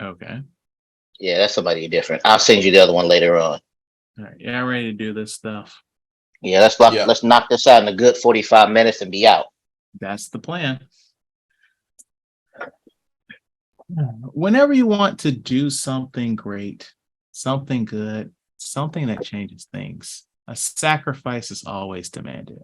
Okay. Yeah, that's somebody different. I'll send you the other one later on. All right. Yeah, I'm ready to do this stuff. Yeah, Yeah. let's knock this out in a good 45 minutes and be out. That's the plan. Whenever you want to do something great, something good, something that changes things, a sacrifice is always demanded.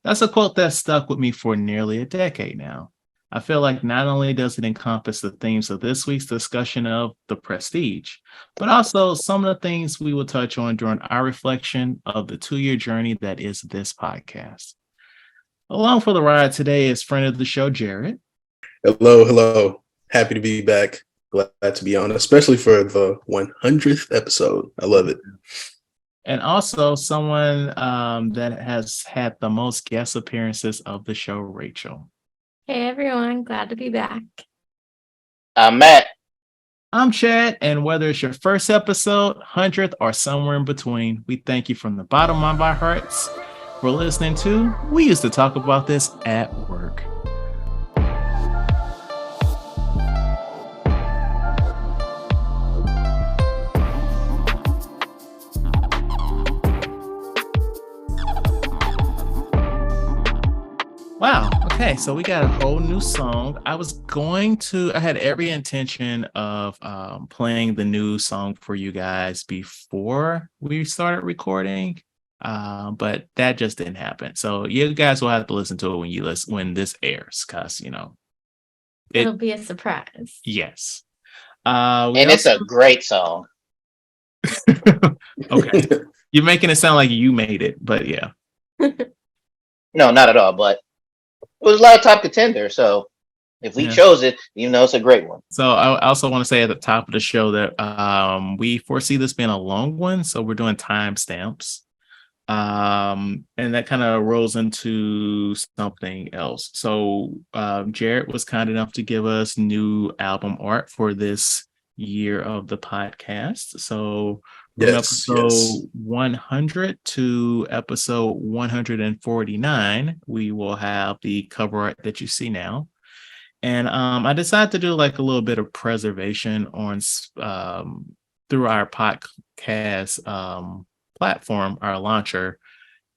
That's a quote that stuck with me for nearly a decade now. I feel like not only does it encompass the themes of this week's discussion of the prestige, but also some of the things we will touch on during our reflection of the 2 year journey that is this podcast. Along for the ride today is friend of the show, Jared. Hello, hello. Happy to be back. Glad to be on, especially for the 100th episode. I love it. And also someone that has had the most guest appearances of the show, Rachel. Hey everyone, glad to be back. I'm Matt. I'm Chad, and whether it's your first episode, 100th, or somewhere in between, we thank you from the bottom of our hearts for listening to We Used to Talk About This at Work. Wow. Okay. So we got a whole new song. I had every intention of playing the new song for you guys before we started recording. But that just didn't happen. So you guys will have to listen to it when this airs, because It'll be a surprise. Yes. It's a great song. Okay. You're making it sound like you made it, but yeah. No, not at all. But it was a lot of top contender. So if we chose it, it's a great one. So I also want to say at the top of the show that we foresee this being a long one. So we're doing timestamps. And that kind of rolls into something else. So Jared was kind enough to give us new album art for this year of the podcast. So from episode 100 to episode 149, we will have the cover art that you see now. And I decided to do like a little bit of preservation on through our podcast platform, our launcher.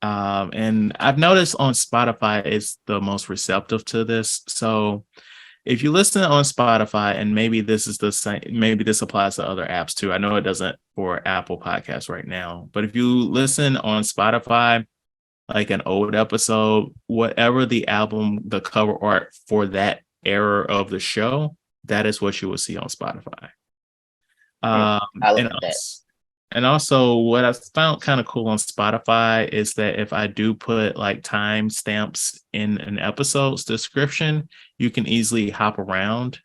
And I've noticed on Spotify, it's the most receptive to this. So if you listen on Spotify, and maybe this is the same, maybe this applies to other apps too. I know it doesn't for Apple Podcasts right now, but if you listen on Spotify, like an old episode, whatever the cover art for that era of the show, that is what you will see on Spotify. I like that. And also what I found kind of cool on Spotify is that if I do put like time stamps in an episode's description, you can easily hop around.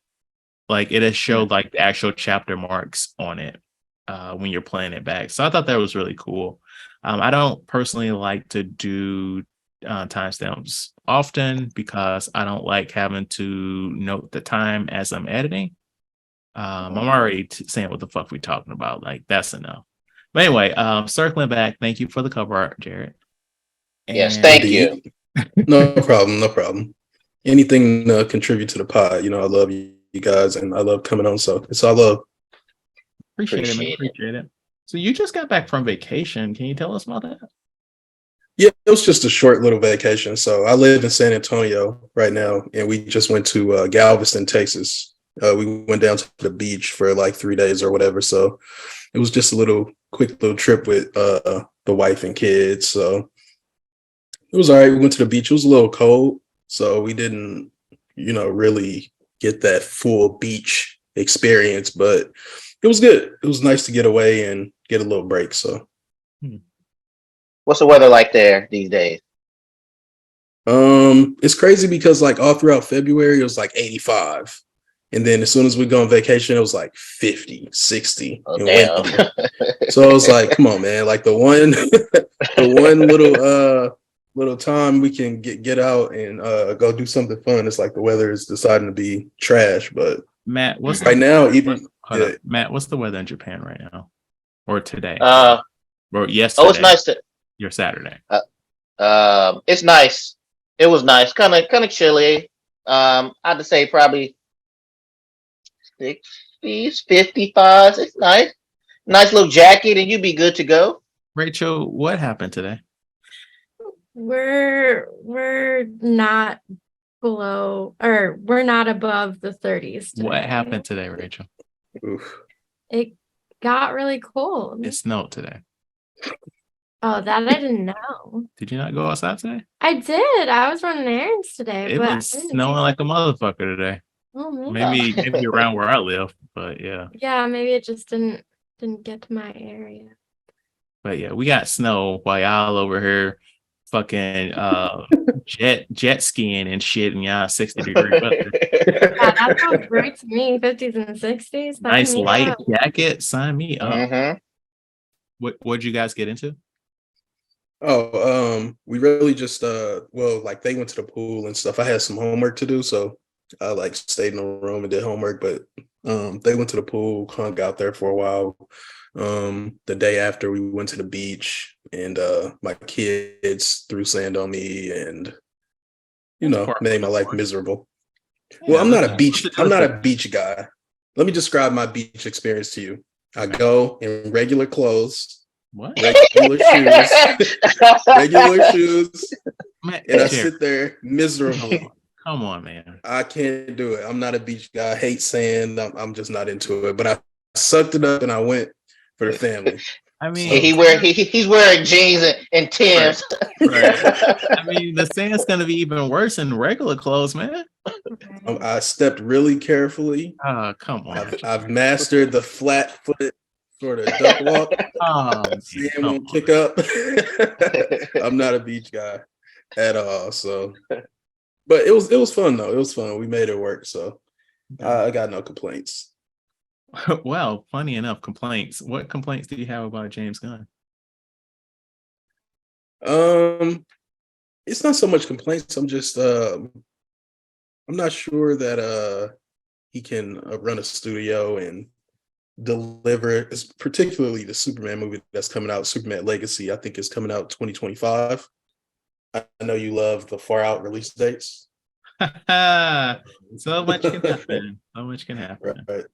Like it has showed like the actual chapter marks on it when you're playing it back. So I thought that was really cool. I don't personally like to do timestamps often because I don't like having to note the time as I'm editing. I'm already saying what the fuck we talking about. Like that's enough. But anyway, circling back, thank you for the cover art, Jared. Yes, thank you. No problem. Anything to contribute to the pod. I love you guys, and I love coming on. So it's all love. Appreciate it. So you just got back from vacation. Can you tell us about that? Yeah, it was just a short little vacation. So I live in San Antonio right now, and we just went to Galveston, Texas. We went down to the beach for like 3 days or whatever. So it was just a quick little trip with the wife and kids. So it was all right. We went to the beach. It was a little cold, so we didn't, really get that full beach experience, but it was good. It was nice to get away and get a little break. So what's the weather like there these days? It's crazy because like all throughout February, it was like 85. And then as soon as we go on vacation, it was like 50, 60. Oh, damn. So I was like, come on, man. Like the one little time we can get out and go do something fun. It's like the weather is deciding to be trash. But Matt, what's Matt, what's the weather in Japan right now? Or today? Or yesterday? Oh, it's nice. Your Saturday. It's nice. It was nice. Kind of chilly. I'd say probably 50s, 55s. It's nice. Nice little jacket, and you'd be good to go. Rachel, what happened today? We're not below, or we're not above the 30s What today. happened today, Rachel? Oof. It got really cold. It snowed today. Oh, that I didn't know. Did you not go outside today? I did. I was running errands today, It but was I didn't snowing see like a motherfucker today. Oh, man. Maybe around where I live, but yeah. Yeah, maybe it just didn't get to my area. But yeah, we got snow while y'all over here fucking jet skiing and shit and y'all 60-degree weather. Yeah, that sounds great to me. 50s and 60s. Sign Nice me light up. jacket. Sign me up. Mm-hmm. What'd you guys get into? We really just well, like they went to the pool and stuff. I had some homework to do, so I like stayed in the room and did homework, but they went to the pool, hung out there for a while. The day after we went to the beach and my kids threw sand on me and made my life miserable. Well, I'm not a beach guy. Let me describe my beach experience to you. I go in regular clothes, What? regular shoes, Man, and I Jerry, sit there miserable. come on, man. I can't do it. I'm not a beach guy. I hate sand. I'm just not into it. But I sucked it up and I went for the family. I mean, He's wearing jeans and Timbs. Right. I mean, the sand's gonna be even worse in regular clothes, man. I stepped really carefully. Oh, come on. I've mastered the flat foot sort of duck walk. Sand won't kick up. I'm not a beach guy at all. So, but it was fun though. It was fun. We made it work. So I got no complaints. Well, funny enough, complaints. What complaints do you have about James Gunn? It's not so much complaints. I'm just I'm not sure that he can run a studio and deliver it, particularly the Superman movie that's coming out, Superman Legacy. I think is coming out 2025. I know you love the far out release dates. So much can happen. So much can happen. Right.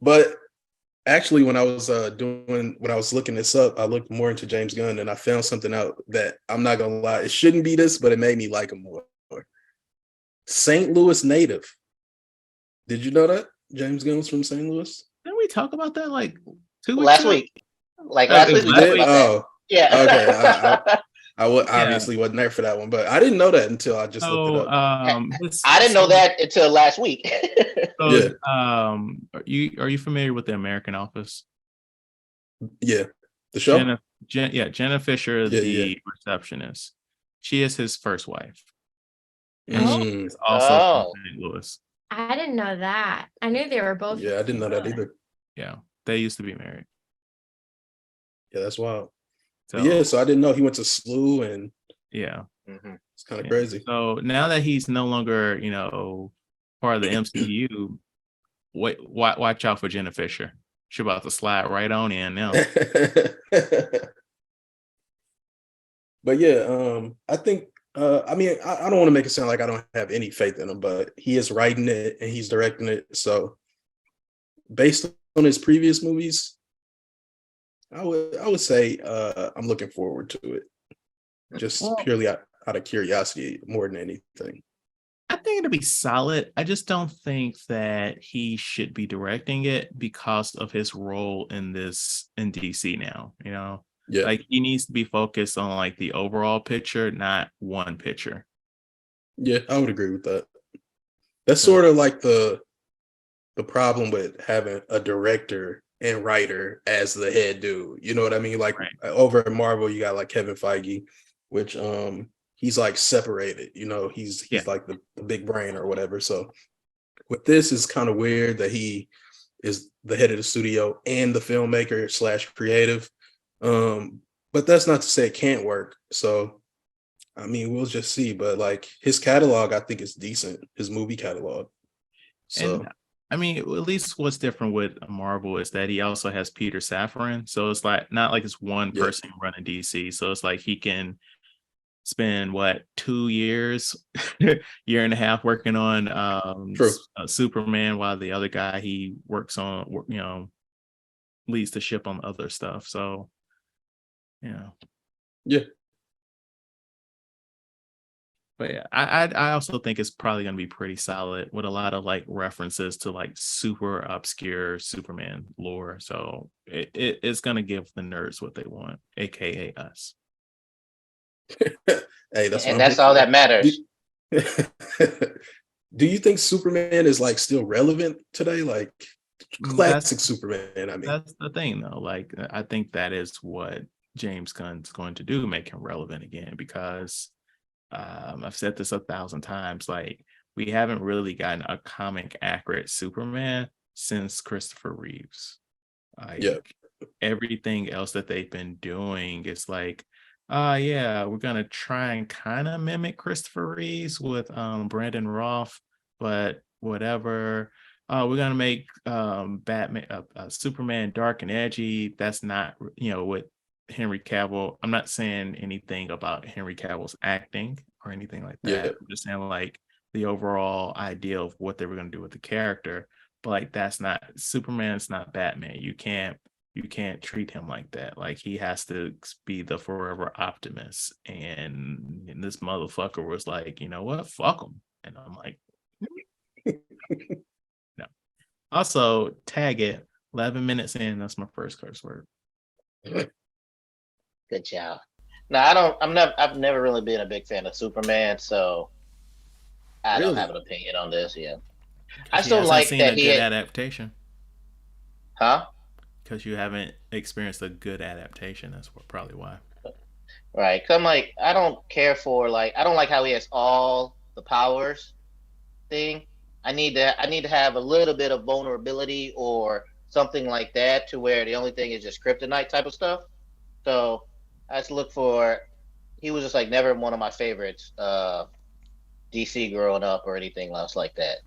But actually, when I was looking this up, I looked more into James Gunn and I found something out that I'm not gonna lie, it shouldn't be this, but it made me like him more. St. Louis native. Did you know that James Gunn was from St. Louis? Didn't we talk about that like 2 weeks last ago? week? Like last week we talked about that. Yeah. Okay. I obviously wasn't there for that one, but I didn't know that until I just looked it up. I didn't know that until last week. So, are you familiar with the American Office? Yeah, the show. Jenna Fisher, the receptionist. She is his first wife. And she's also from St. Louis. I didn't know that. I knew they were both. Yeah, I didn't know that either. Yeah, they used to be married. Yeah, that's wild. So I didn't know he went to SLU and it's kind of crazy. So now that he's no longer, part of the MCU, watch out for Jenna Fisher. She's about to slide right on in now. But yeah, I think I don't want to make it sound like I don't have any faith in him, but he is writing it and he's directing it. So based on his previous movies, I would say I'm looking forward to it, just purely out of curiosity more than anything. I think it'll be solid. I just don't think that he should be directing it because of his role in DC now. Yeah, like he needs to be focused on like the overall picture, not one picture. Yeah, I would agree with that. That's sort of like the problem with having a director and writer as the head dude. You know what I mean? Like over at Marvel, you got like Kevin Feige, which he's like separated. He's like the big brain or whatever. So with this, it's kind of weird that he is the head of the studio and the filmmaker / creative. But that's not to say it can't work. So I mean, we'll just see. But like his catalog, I think is decent. His movie catalog. So. And I mean, at least what's different with Marvel is that he also has Peter Safran. So it's like not like it's one person running DC. So it's like he can spend what 2 years, year and a half working on True. Superman, while the other guy he works on, leads the ship on other stuff. So yeah. Yeah. But yeah, I also think it's probably going to be pretty solid with a lot of like references to like super obscure Superman lore. So it's going to give the nerds what they want, aka us. Hey, that's what And I'm that's here all for. that matters. Do you think Superman is like still relevant today? Like classic Superman, I mean. That's the thing though. Like I think that is what James Gunn's going to do, make him relevant again, because I've said this 1,000 times. Like, we haven't really gotten a comic accurate Superman since Christopher Reeves. Like, Yeah. everything else that they've been doing is like, yeah, we're gonna try and kind of mimic Christopher Reeves with Brandon Roth, but whatever. We're gonna make Batman, Superman dark and edgy. That's not, what Henry Cavill. I'm not saying anything about Henry Cavill's acting or anything like that. Yeah. I'm just saying like the overall idea of what they were going to do with the character. But like that's not Superman's not Batman. You can't treat him like that. Like he has to be the forever optimist. And this motherfucker was like, you know what? Fuck him. And I'm like, no. Also, tag it. 11 minutes in. That's my first curse word. Good job. No, I don't. I've never really been a big fan of Superman, so I don't Really? have an opinion on this. Yeah, I He still hasn't like seen that a he good had, adaptation. huh? Because you haven't experienced a good adaptation. That's probably why. Right. 'Cause I'm like, I don't care for I don't like how he has all the powers thing. I need to have a little bit of vulnerability or something like that to where the only thing is just kryptonite type of stuff. So I just look for. He was just like never one of my favorites, DC growing up or anything else like that.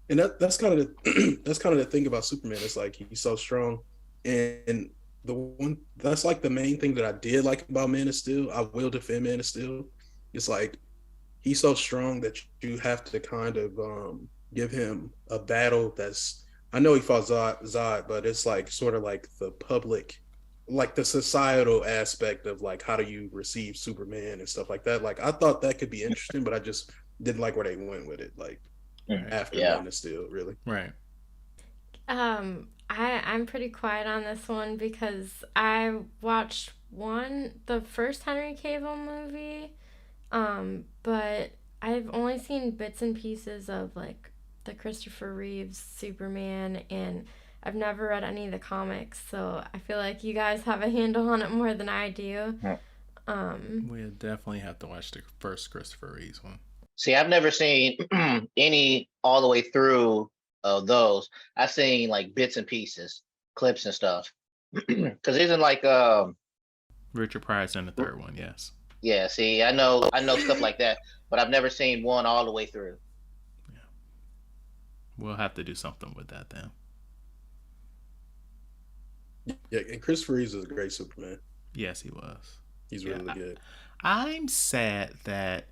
And that's kind of the that's kind of the thing about Superman. It's like he's so strong, and the one that's like the main thing that I did like about Man of Steel. I will defend Man of Steel. It's like he's so strong that you have to kind of give him a battle that's. I know he fought Zod, but it's like sort of like the public, like the societal aspect of like how do you receive Superman and stuff like that. Like I thought that could be interesting, but I just didn't like where they went with it. Like after Yeah. Man of Steel, really. Right. I'm pretty quiet on this one because I watched the first Henry Cavill movie, but I've only seen bits and pieces of like the Christopher Reeves Superman, and I've never read any of the comics, so I feel like you guys have a handle on it more than I do. We definitely have to watch the first Christopher Reeves one. See, I've never seen any all the way through of those. I've seen like bits and pieces, clips and stuff. Because isn't like Richard Pryor's in the third one, yes. yeah. See, I know stuff like that, but I've never seen one all the way through. Yeah. We'll have to do something with that then. Yeah, and Chris Reeves is a great Superman. Yes, he was. He's Yeah, really good. I'm sad that,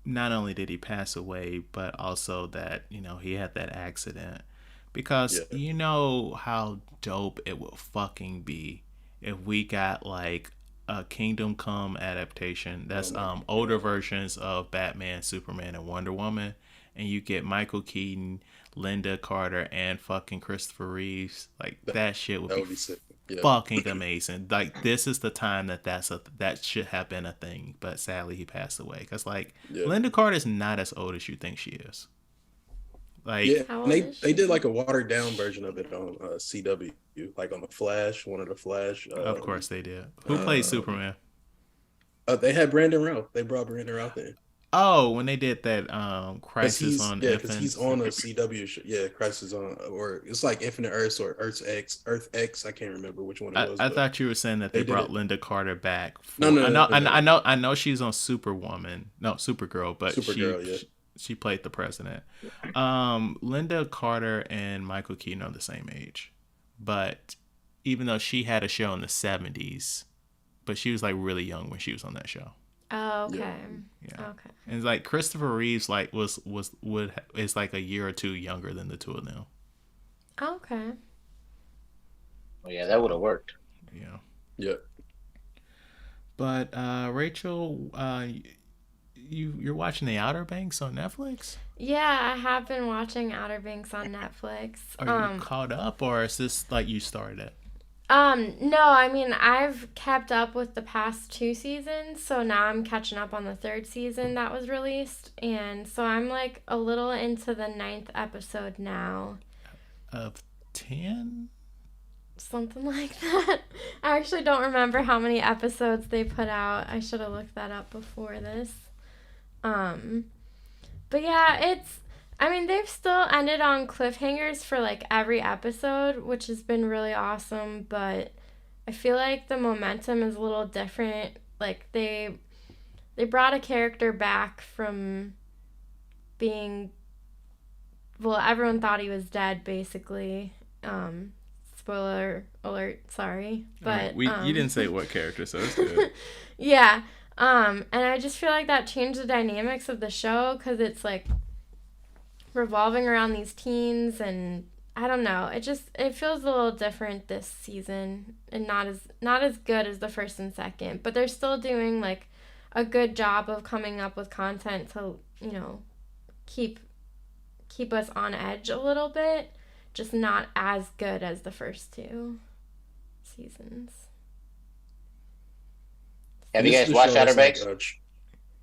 not only did he pass away, but also that, he had that accident. Because Yeah. you know how dope it would fucking be if we got like a Kingdom Come adaptation that's older versions of Batman, Superman, and Wonder Woman, and you get Michael Keaton, Linda Carter, and fucking Christopher Reeves. Like that shit would That be would be sick. Yeah. fucking amazing. Like this is the time that should have been a thing, but sadly he passed away. Because like Yeah. Linda Carter is not as old as you think she is. Like Yeah, How and old they is they she? did like a watered down version of it on CW, like on the Flash, one of the Flash. of course they did. Who played Superman? They had Brandon Routh. They brought Brandon Routh in. Oh, when they did that Because Crisis on because Infinite. he's on a CW show. Yeah, Crisis on, or it's like Infinite Earths or Earth X. I can't remember which one it was. I but thought you were saying that they they did brought it. Linda Carter back. No, no, I no, know, no, no. I know she's on Superwoman. No, Supergirl, but Supergirl, yeah. she played the president. Linda Carter and Michael Keaton are the same age, but even though she had a show in the 70s, but she was like really young when she was on that show. Oh, okay. Yeah. Okay. And it's like Christopher Reeves like is like a year or two younger than the two of them. Okay. Oh, yeah, that would have worked. Yeah. Yeah. But Rachel, you're watching The Outer Banks on Netflix? Yeah, I have been watching Outer Banks on Netflix. Are you caught up, or is this like you started it? No, I mean, I've kept up with the past 2 seasons, so now I'm catching up on the third season that was released, and so I'm like a little into the 9th episode now. Of 10? Something like that. I actually don't remember how many episodes they put out. I should have looked that up before this. But yeah, I mean, they've still ended on cliffhangers for like every episode, which has been really awesome, but I feel like the momentum is a little different. Like they brought a character back from being, well, everyone thought he was dead basically. Spoiler alert, sorry. But you didn't say what character, so it's good. Yeah. And I just feel like that changed the dynamics of the show because it's like revolving around these teens, and I don't know. It feels a little different this season and not as good as the first and second. But they're still doing like a good job of coming up with content to, keep us on edge a little bit. Just not as good as the first 2 seasons. Have you guys watched Outer Banks?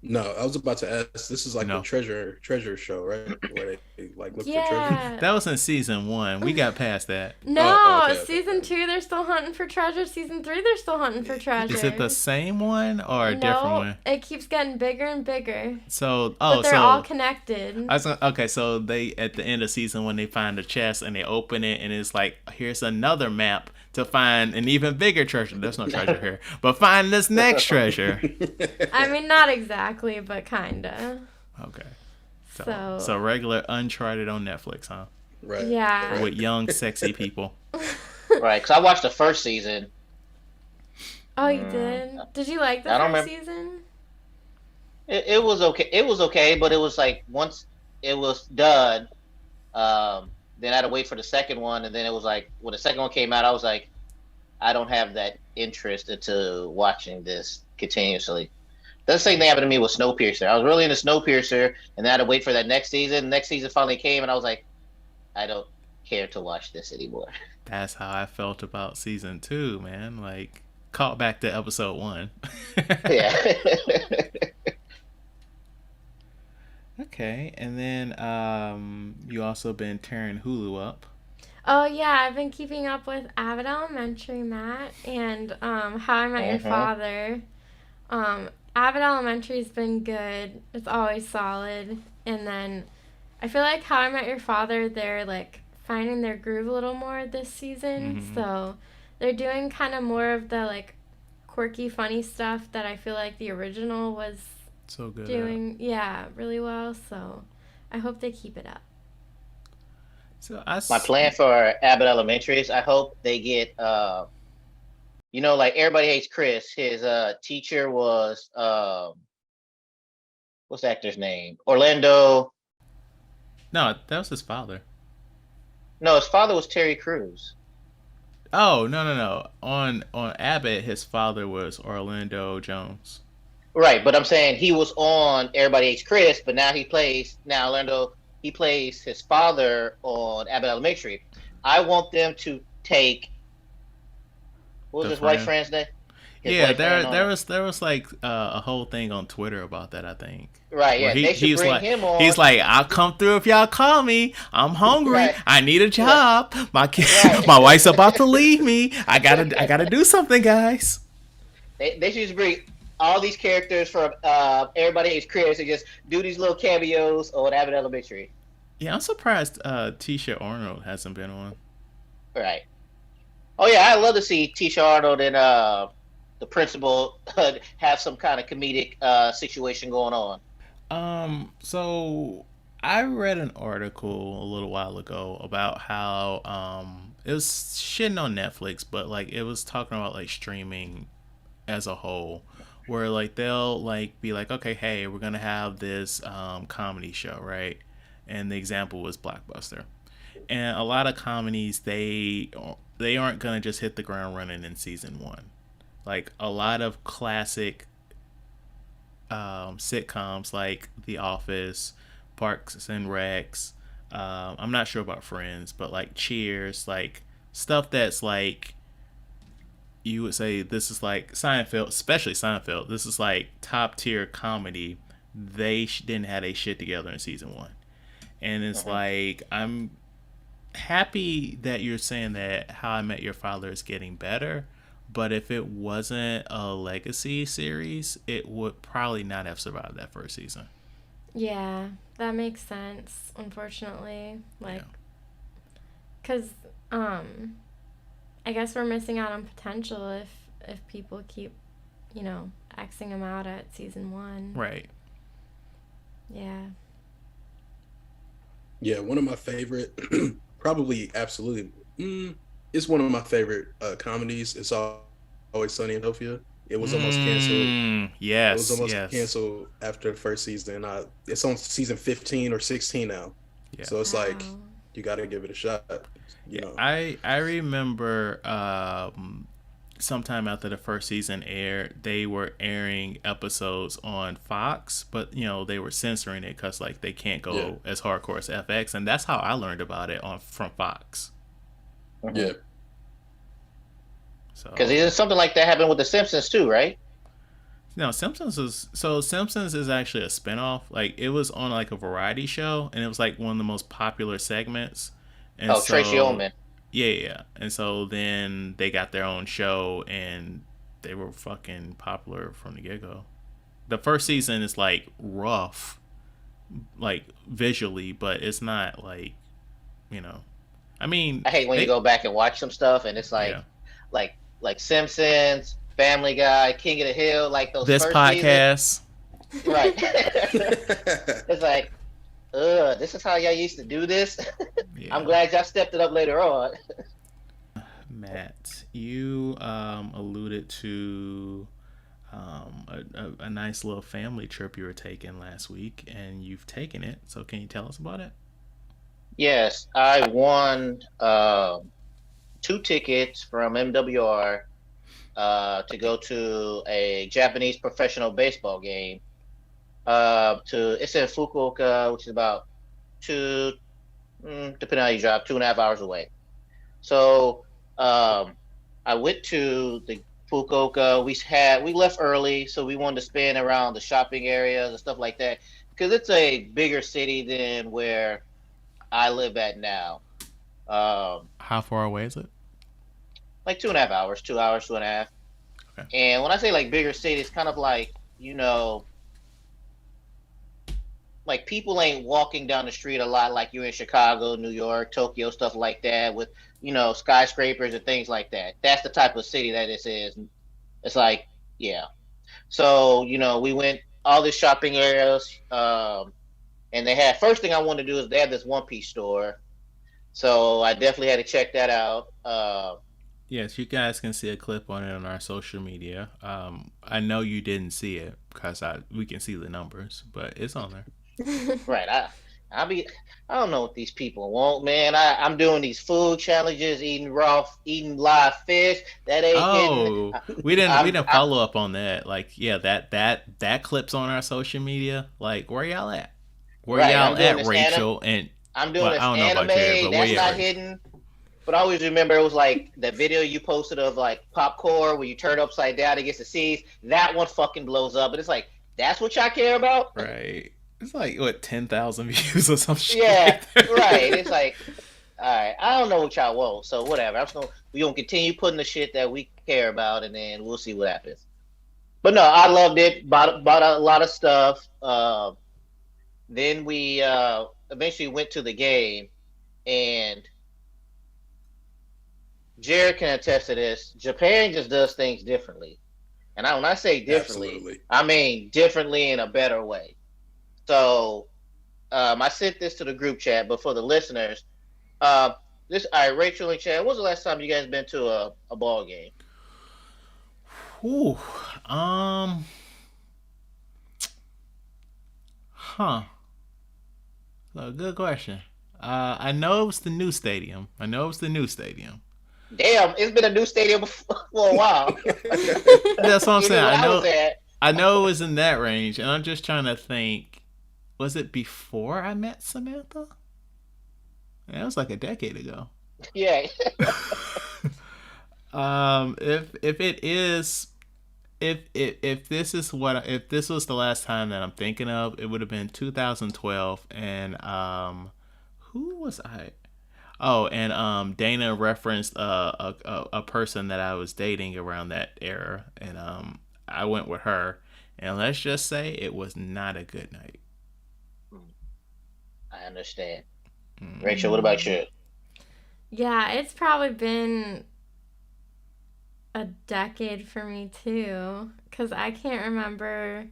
No, I was about to ask. This is like No. a treasure show, right? Where they like look for treasure. Yeah. That was in season 1. We got past that. No, okay. season 2 they're still hunting for treasure. Season 3 they're still hunting for treasure. Is it the same one or a different one? It keeps getting bigger and bigger. So, But they're all connected. Okay, so they at the end of season 1 they find a chest and they open it and it's like, here's another map to find an even bigger treasure. There's no treasure here, but find this next treasure. I mean, not exactly, but kinda. Okay. So regular Uncharted on Netflix, huh? Right. Yeah. With young, sexy people. Right, because I watched the first season. Oh, you did? Did you like the first season? It was okay. It was okay, but it was like once it was done, then I had to wait for the second one, and then it was like when the second one came out, I was like, I don't have that interest into watching this continuously. The same thing happened to me with Snowpiercer. I was really into Snowpiercer, and then I had to wait for that next season. Next season finally came, and I was like, I don't care to watch this anymore. That's how I felt about season 2, man. Like, caught back to episode 1. Yeah. Okay, and then you also been tearing Hulu up. Oh yeah, I've been keeping up with Abbott Elementary, Matt, and How I Met Your Father. Abbott Elementary's been good. It's always solid. And then I feel like How I Met Your Father, they're like finding their groove a little more this season. Mhm. So they're doing kind of more of the like quirky, funny stuff that I feel like the original was So good. doing, really well. So I hope they keep it up. So My plan for Abbott Elementary is I hope they get, like Everybody Hates Chris. His teacher was, what's the actor's name? Orlando. No, that was his father. No, his father was Terry Crews. Oh, no. On Abbott, his father was Orlando Jones. Right, but I'm saying he was on Everybody Hates Chris, but now he plays his father on Abbott Elementary. I want them to take, what was his white friend's name? Yeah, there was like a whole thing on Twitter about that, I think. Right, yeah. They should bring him on. He's like, I'll come through if y'all call me. I'm hungry. Right. I need a job. My my wife's about to leave me. I gotta do something, guys. They should just bring all these characters from Everybody Hates Chris and just do these little cameos on Abbott Elementary. Yeah, I'm surprised Tisha Arnold hasn't been on. Right. Oh yeah, I'd love to see Tisha Arnold and the principal have some kind of comedic situation going on. So I read an article a little while ago about how it was shitting on Netflix, but like it was talking about like streaming as a whole, where like they'll like be like, okay, hey, we're gonna have this comedy show, right? And the example was Blockbuster. And a lot of comedies, they aren't gonna just hit the ground running in season one. Like a lot of classic sitcoms like The Office, Parks and Recs. I'm not sure about Friends, but like Cheers, like stuff that's like you would say this is like Seinfeld, especially Seinfeld. This is like top tier comedy. They didn't have a shit together in season one, and it's like I'm happy that you're saying that How I Met Your Father is getting better. But if it wasn't a legacy series, it would probably not have survived that first season. Yeah, that makes sense, unfortunately. Like, Yeah. because, I guess we're missing out on potential if people keep, Xing them out at season one. Right. Yeah. Yeah, one of my favorite, probably absolutely, it's one of my favorite comedies. It's Always Sunny in Philadelphia. It was almost canceled. It was Yes, almost yes. canceled after the first season. It's on season 15 or 16 now. Yeah. So it's like Wow. you got to give it a shot. You Yeah, know, I remember sometime after the first season aired, they were airing episodes on Fox, but they were censoring it because like they can't go Yeah. as hardcore as FX, and that's how I learned about it on from Fox. yeah, So Because something like that happened with The Simpsons too, right? Simpsons is actually a spinoff. Like it was on like a variety show, and it was like one of the most popular segments. And Oh, Tracy so Ullman. yeah. And so then they got their own show, and they were fucking popular from the get go. The first season is like rough, like visually, but it's not like you know. I mean, I hate when you they go back and watch some stuff and it's yeah. like Simpsons, Family Guy, King of the Hill, like those This first seasons. podcast, Right. It's like, this is how y'all used to do this. I'm yeah. glad y'all stepped it up later on. Matt, you alluded to a nice little family trip you were taking last week, and you've taken it. So, can you tell us about it? Yes, I won 2 tickets from MWR to go to a Japanese professional baseball game. It's in Fukuoka, which is about two, depending on how you drive, 2.5 hours away. So I went to the Fukuoka. We left early, so we wanted to spin around the shopping areas and stuff like that because it's a bigger city than where I live at now. How far away is it? Like 2.5 hours, 2 hours, 2.5. Okay. And when I say like bigger city, it's kind of like, like people ain't walking down the street a lot like you're in Chicago, New York, Tokyo, stuff like that with, skyscrapers and things like that. That's the type of city that this is. It's like, yeah. So, we went all these shopping areas, and they had, first thing I wanted to do is they had this One Piece store. So I definitely had to check that out. Yes, you guys can see a clip on it on our social media. I know you didn't see it because we can see the numbers, but it's on there. Right. I don't know what these people want, man. I'm doing these food challenges, eating live fish. That ain't Oh, hitting. we I'm, didn't follow up on that. Like, yeah, that clip's on our social media. Like, where y'all at? Where right. y'all at, Rachel? And I'm doing well, this I don't know anime about Jared, but where that's you not at, Rachel? hidden. But I always remember it was like that video you posted of like popcorn where you turn upside down against the seeds. That one fucking blows up, and it's like that's what y'all care about. Right. It's like what 10,000 views or some shit. Yeah, like that. right. It's like, all right, I don't know what y'all want, so whatever. We gonna continue putting the shit that we care about, and then we'll see what happens. But no, I loved it. Bought a lot of stuff. Then we eventually went to the game, and Jared can attest to this. Japan just does things differently, and when I say differently, absolutely. I mean differently in a better way. So I sent this to the group chat, but for the listeners, all right, Rachel and Chad, when was the last time you guys been to a ball game? Whew. Um. Huh. Good question. I know it was the new stadium. Damn, it's been a new stadium for a while. That's what I'm Even saying. when I was at. I know it was in that range, and I'm just trying to think. Was it before I met Samantha? That was like a decade ago. Yeah. If it is, if this is if this was the last time that I'm thinking of, it would have been 2012, and who was I? Oh, and Dana referenced a person that I was dating around that era, and I went with her, and let's just say it was not a good night. I understand. Mm. Rachel, what about you? Yeah, it's probably been a decade for me too, because I can't remember,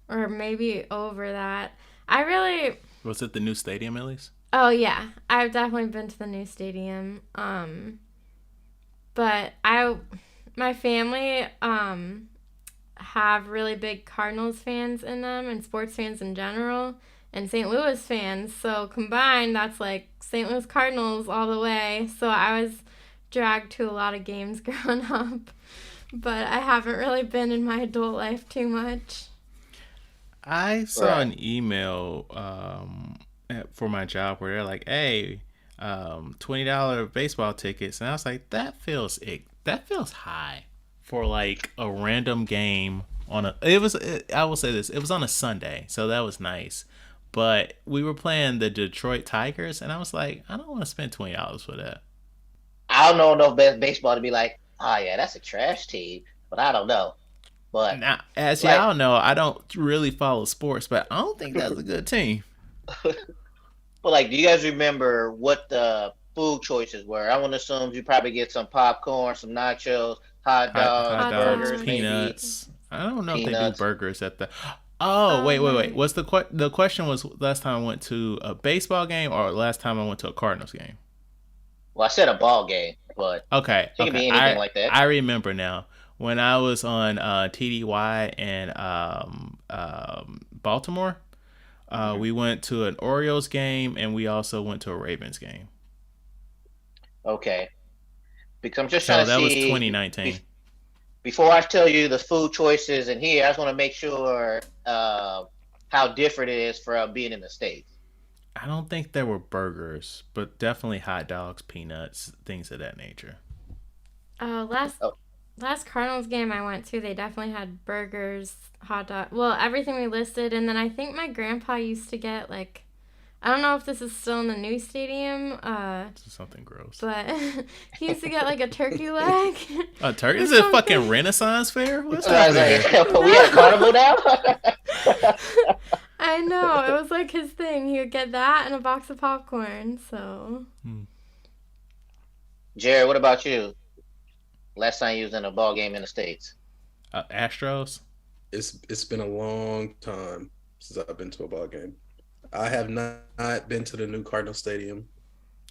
or maybe over that. I really. Was it the new stadium at least? Oh yeah, I've definitely been to the new stadium. But my family have really big Cardinals fans in them and sports fans in general and St. Louis fans. So combined, that's like St. Louis Cardinals all the way. So I was dragged to a lot of games growing up, but I haven't really been in my adult life too much. I saw an email for my job where they're like, "Hey, $20 baseball tickets," and I was like, "That feels high for like a random game on a." I will say this: it was on a Sunday, so that was nice. But we were playing the Detroit Tigers, and I was like, I don't want to spend $20 for that. I don't know enough baseball to be like, oh yeah, that's a trash team, but I don't know. But Now, as y'all know, I don't really follow sports, but I don't think that's a good team. but like, do you guys remember what the food choices were? I want to assume you probably get some popcorn, some nachos, hot dogs, burgers, peanuts. Maybe. I don't know if they do burgers at the. Oh, wait. What's the question was last time I went to a baseball game or last time I went to a Cardinals game? Well, I said a ball game, but okay. It can be anything like that. I remember now. When I was on TDY in Baltimore, we went to an Orioles game and we also went to a Ravens game. Okay. Because I'm just trying to see. That was 2019. Before I tell you the food choices in here, I just want to make sure how different it is from being in the States. I don't think there were burgers, but definitely hot dogs, peanuts, things of that nature. Last Cardinals game I went to, they definitely had burgers, hot dog, well, everything we listed. And then I think my grandpa used to get like, I don't know if this is still in the new stadium. This is something gross. But he used to get like a turkey leg. A turkey? Is it a fucking Renaissance fair? What's happening? We at a carnival now? I know. It was like his thing. He would get that and a box of popcorn. So. Jared, what about you? Last time you was in a ball game in the States? Astros? It's been a long time since I've been to a ball game. I have not been to the new Cardinal Stadium.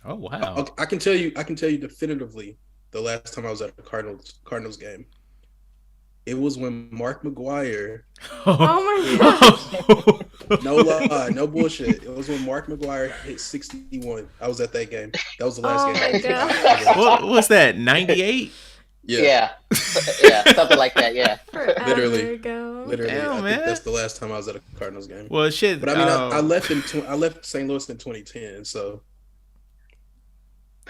Oh wow! I can tell you definitively the last time I was at a Cardinals game. It was when Mark McGwire. Oh my gosh! No lie, no bullshit. It was when Mark McGwire hit 61. I was at that game. That was the last game. What was that? 98? Yeah, something like that. Yeah, literally. Damn, I think that's the last time I was at a Cardinals game. Well, shit. But I mean, I left I left St. Louis in 2010, so.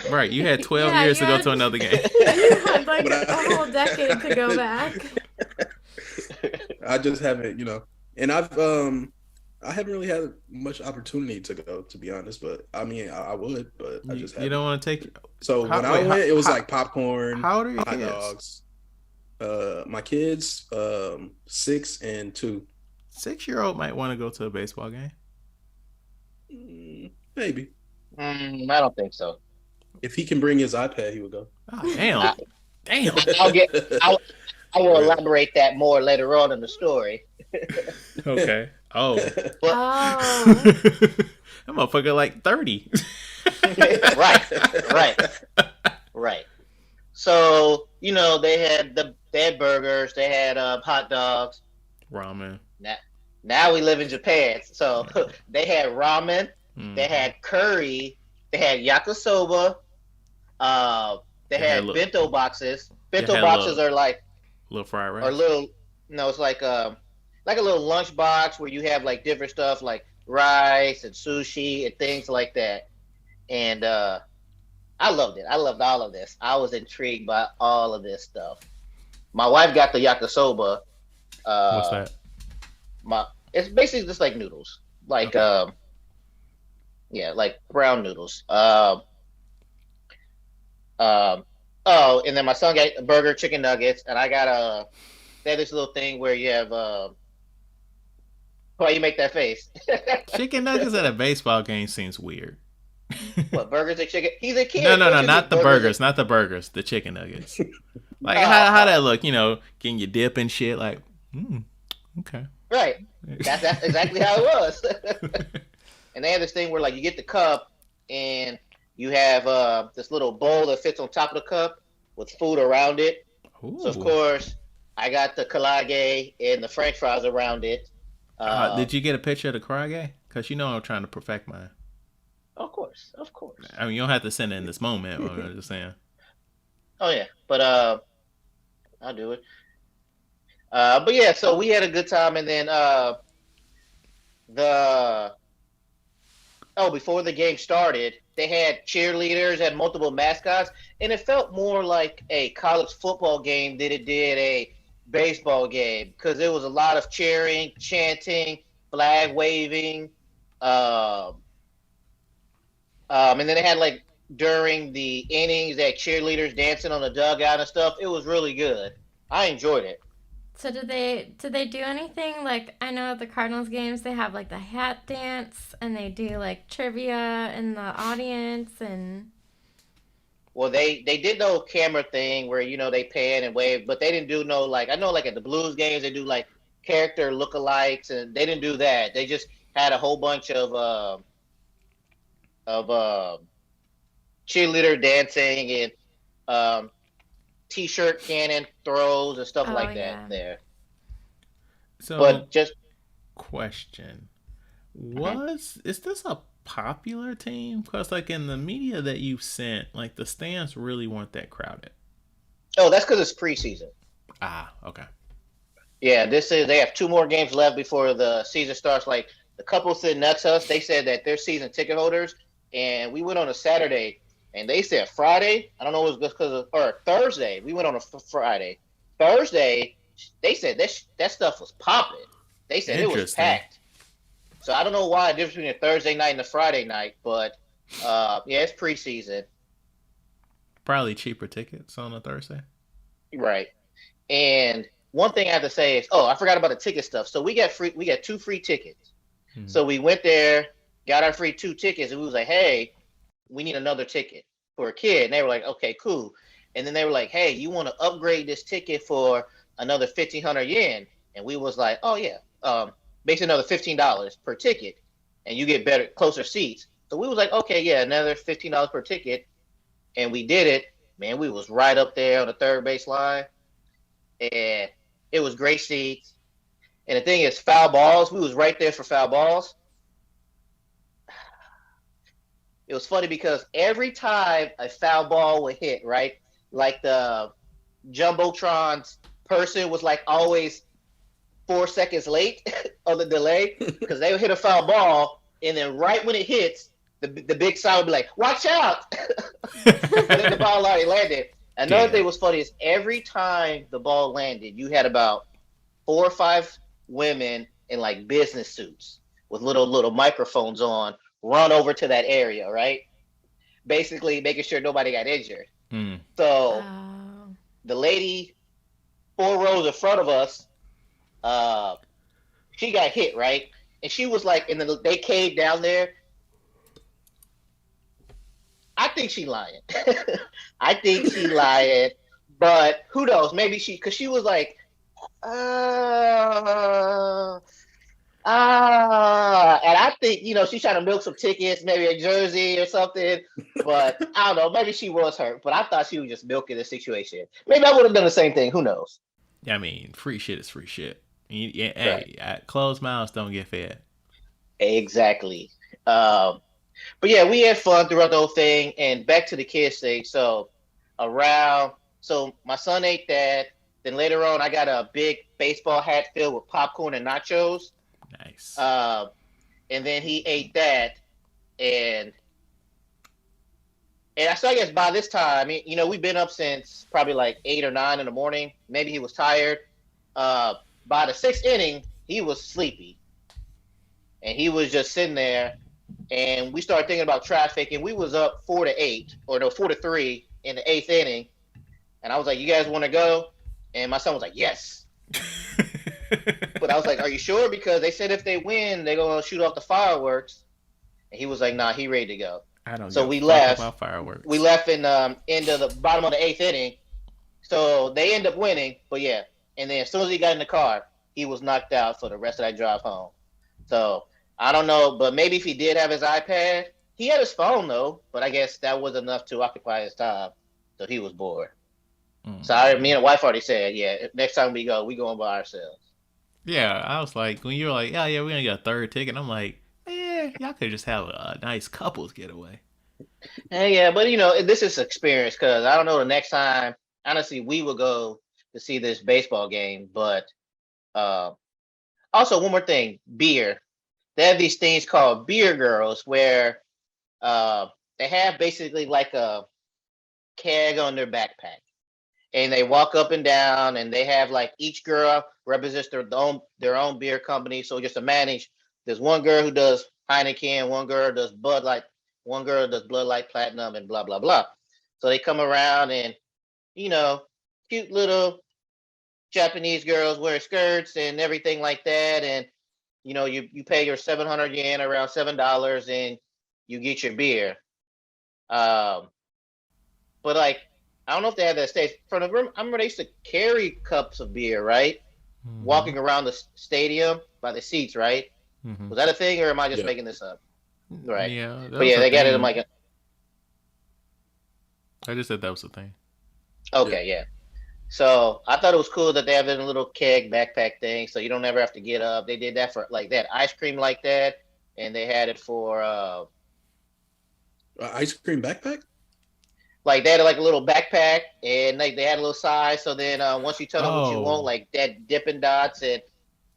Right, you had 12 years to go to another game. You had like a whole decade to go back. I just haven't, and I haven't really had much opportunity to go, to be honest. But I mean, I would, but I just haven't. You don't want to take. So when I went, it was like popcorn, how old are your hot kids? Dogs. My kids, 6 and 2. 6-year-old might want to go to a baseball game. Maybe. I don't think so. If he can bring his iPad, he would go. Oh, damn. Damn. I will elaborate that more later on in the story. Okay. Oh. Oh. That motherfucker like 30. Right. So, they had They had burgers. They had hot dogs. Ramen. Now we live in Japan, so they had ramen. They Mhm. had curry. They had yakisoba. They They had had little. bento boxes. They Bento had boxes are little fried are rice. little. No, it's like a little lunch box where you have like different stuff like rice and sushi and things like that. And I loved it. I loved all of this. I was intrigued by all of this stuff. My wife got the yakisoba. What's Uh, that? my it's basically just like noodles, like Okay. yeah, like brown noodles. Um, oh, and then my son got a burger, chicken nuggets, and I got they have this little thing where you have why you make that face? Chicken nuggets at a baseball game seems weird. What burgers and chicken? He's a kid. No, Of no, course no, you not get the burgers. And, burgers, not the burgers, the chicken nuggets. Like how oh, that look? Getting your dip and shit. Like, okay. right. That's exactly how it was. And they have this thing where like you get the cup and you have this little bowl that fits on top of the cup with food around it. So of Ooh. course I got the kalage and the French fries around it. Did Um, you get a picture of the karage? Because I'm trying to perfect mine. of course, of course. I mean, you don't have to send it in this moment. I'm just saying. Oh yeah, but I'll do it. But yeah, so we had a good time, and then the before the game started, they had cheerleaders, had multiple mascots, and it felt more like a college football game than it did a baseball game because there was a lot of cheering, chanting, flag waving, um, and then they had like during the innings, they had cheerleaders dancing on the dugout and stuff. It was really good. I enjoyed it. So did they do anything like I know at the Cardinals games they have like the hat dance and they do like trivia in the audience and Well, they did no camera thing where they pan and wave, but they didn't do no like I know like at the Blues games they do like character lookalikes, and they didn't do that. They just had a whole bunch of cheerleader dancing and um, t-shirt cannon throws and stuff oh like that yeah. there. So, But just question: mhm. is this a popular team? Because like in the media that you sent, like the stands really weren't that crowded. Oh, that's because it's preseason. Ah, okay. Yeah, they have two more games left before the season starts. Like the couple sitting next to us, they said that they're season ticket holders, and we went on a Saturday, and they said Friday. I don't know if it was because of or Thursday. We went on a Friday. Thursday, they said that stuff was popping. They said it was Interesting. packed. So I don't know why the difference between a Thursday night and a Friday night, but yeah, it's preseason, Probably cheaper tickets on a Thursday. right? And one thing I have to say is, I forgot about the ticket stuff. So we got two free tickets. Hmm. So we went there, got our free two tickets, and we was like, hey, we need another ticket for a kid. And they were like, okay, cool. And then they were like, hey, you want to upgrade this ticket for another 1,500 yen? And we was like, oh yeah, basically another $15 per ticket, and you get better, closer seats. So we was like, okay, yeah, another $15 per ticket, and we did it. Man, we was right up there on the third base line, and it was great seats. And the thing is, foul balls, we was right there for foul balls. It was funny because every time a foul ball would hit, right, like the jumbotron's person was like always 4 seconds late on the delay because they would hit a foul ball, and then right when it hits, the big sign would be like, "Watch out!" But then the ball already landed. Another Damn. thing was funny is every time the ball landed, you had about 4 or 5 women in like business suits with little microphones on run over to that area, right? Basically making sure nobody got injured. Hmm. So Oh. the lady 4 rows in front of us, uh, she got hit, right? And she was like, they caved down there. I think she lying. I think she lying, but who knows? Maybe because she was like, uh, and I think she's trying to milk some tickets, maybe a jersey or something. But I don't know. Maybe she was hurt, but I thought she was just milking the situation. Maybe I would have done the same thing. Who knows? I mean, free shit is free shit. Right. Hey, closed mouths don't get fed. Exactly. Um, but yeah, we had fun throughout the whole thing. And back to the kids thing. So around, so my son ate that. Then later on, I got a big baseball hat filled with popcorn and nachos. Nice. Uh, and then he ate that, and I guess by this time, we've been up since probably like 8 or 9 in the morning. Maybe he was tired. Uh, by the sixth inning, he was sleepy, and he was just sitting there. And we started thinking about traffic, and we was up 4-8, or no, 4-3 in the eighth inning. And I was like, "You guys want to go?" And my son was like, "Yes." But I was like, "Are you sure?" Because they said if they win, they're gonna shoot off the fireworks. And he was like, "Nah, he ready to go." I don't So give a we fuck left. about fireworks. We left in into the bottom of the eighth inning. So they end up winning. But yeah, and then as soon as he got in the car, he was knocked out for the rest of that drive home. So I don't know, but maybe if he did have his iPad, he had his phone though. But I guess that was enough to occupy his time, so he was bored. So me and the wife already said, yeah, next time we go, we going by ourselves. Yeah, I was like, when you were like, yeah, we're gonna get a third ticket. I'm like, y'all could just have a nice couples getaway. And yeah, but this is experience because I don't know the next time. Honestly, we will go to see this baseball game. But uh, also one more thing, beer. They have these things called beer girls where uh, they have basically like a keg on their backpack, and they walk up and down, and they have like each girl represents their own beer company. So just to manage, there's one girl who does Heineken, one girl does Bud Light, one girl does Bud Light Platinum, and blah blah blah. So they come around, and you know, cute little Japanese girls wear skirts and everything like that, and you pay your 700 yen, around $7, and you get your beer. Um, but like, I don't know if they have that stage. From the room, I remember they used to carry cups of beer, right? Mm-hmm. Walking around the stadium by the seats, right? Mm-hmm. Was that a thing, or am I just Yeah. making this up? Right. Yeah, that But was yeah, a they got it in thing. like I just said that was a thing. Yeah. okay, yeah. So I thought it was cool that they have it in a little keg backpack thing, so you don't ever have to get up. They did that for like that ice cream like that, and they had it for Ice cream backpack? like they had like a little backpack, and like they had a little size. So then once you tell them what you want, Oh, like that Dippin' Dots and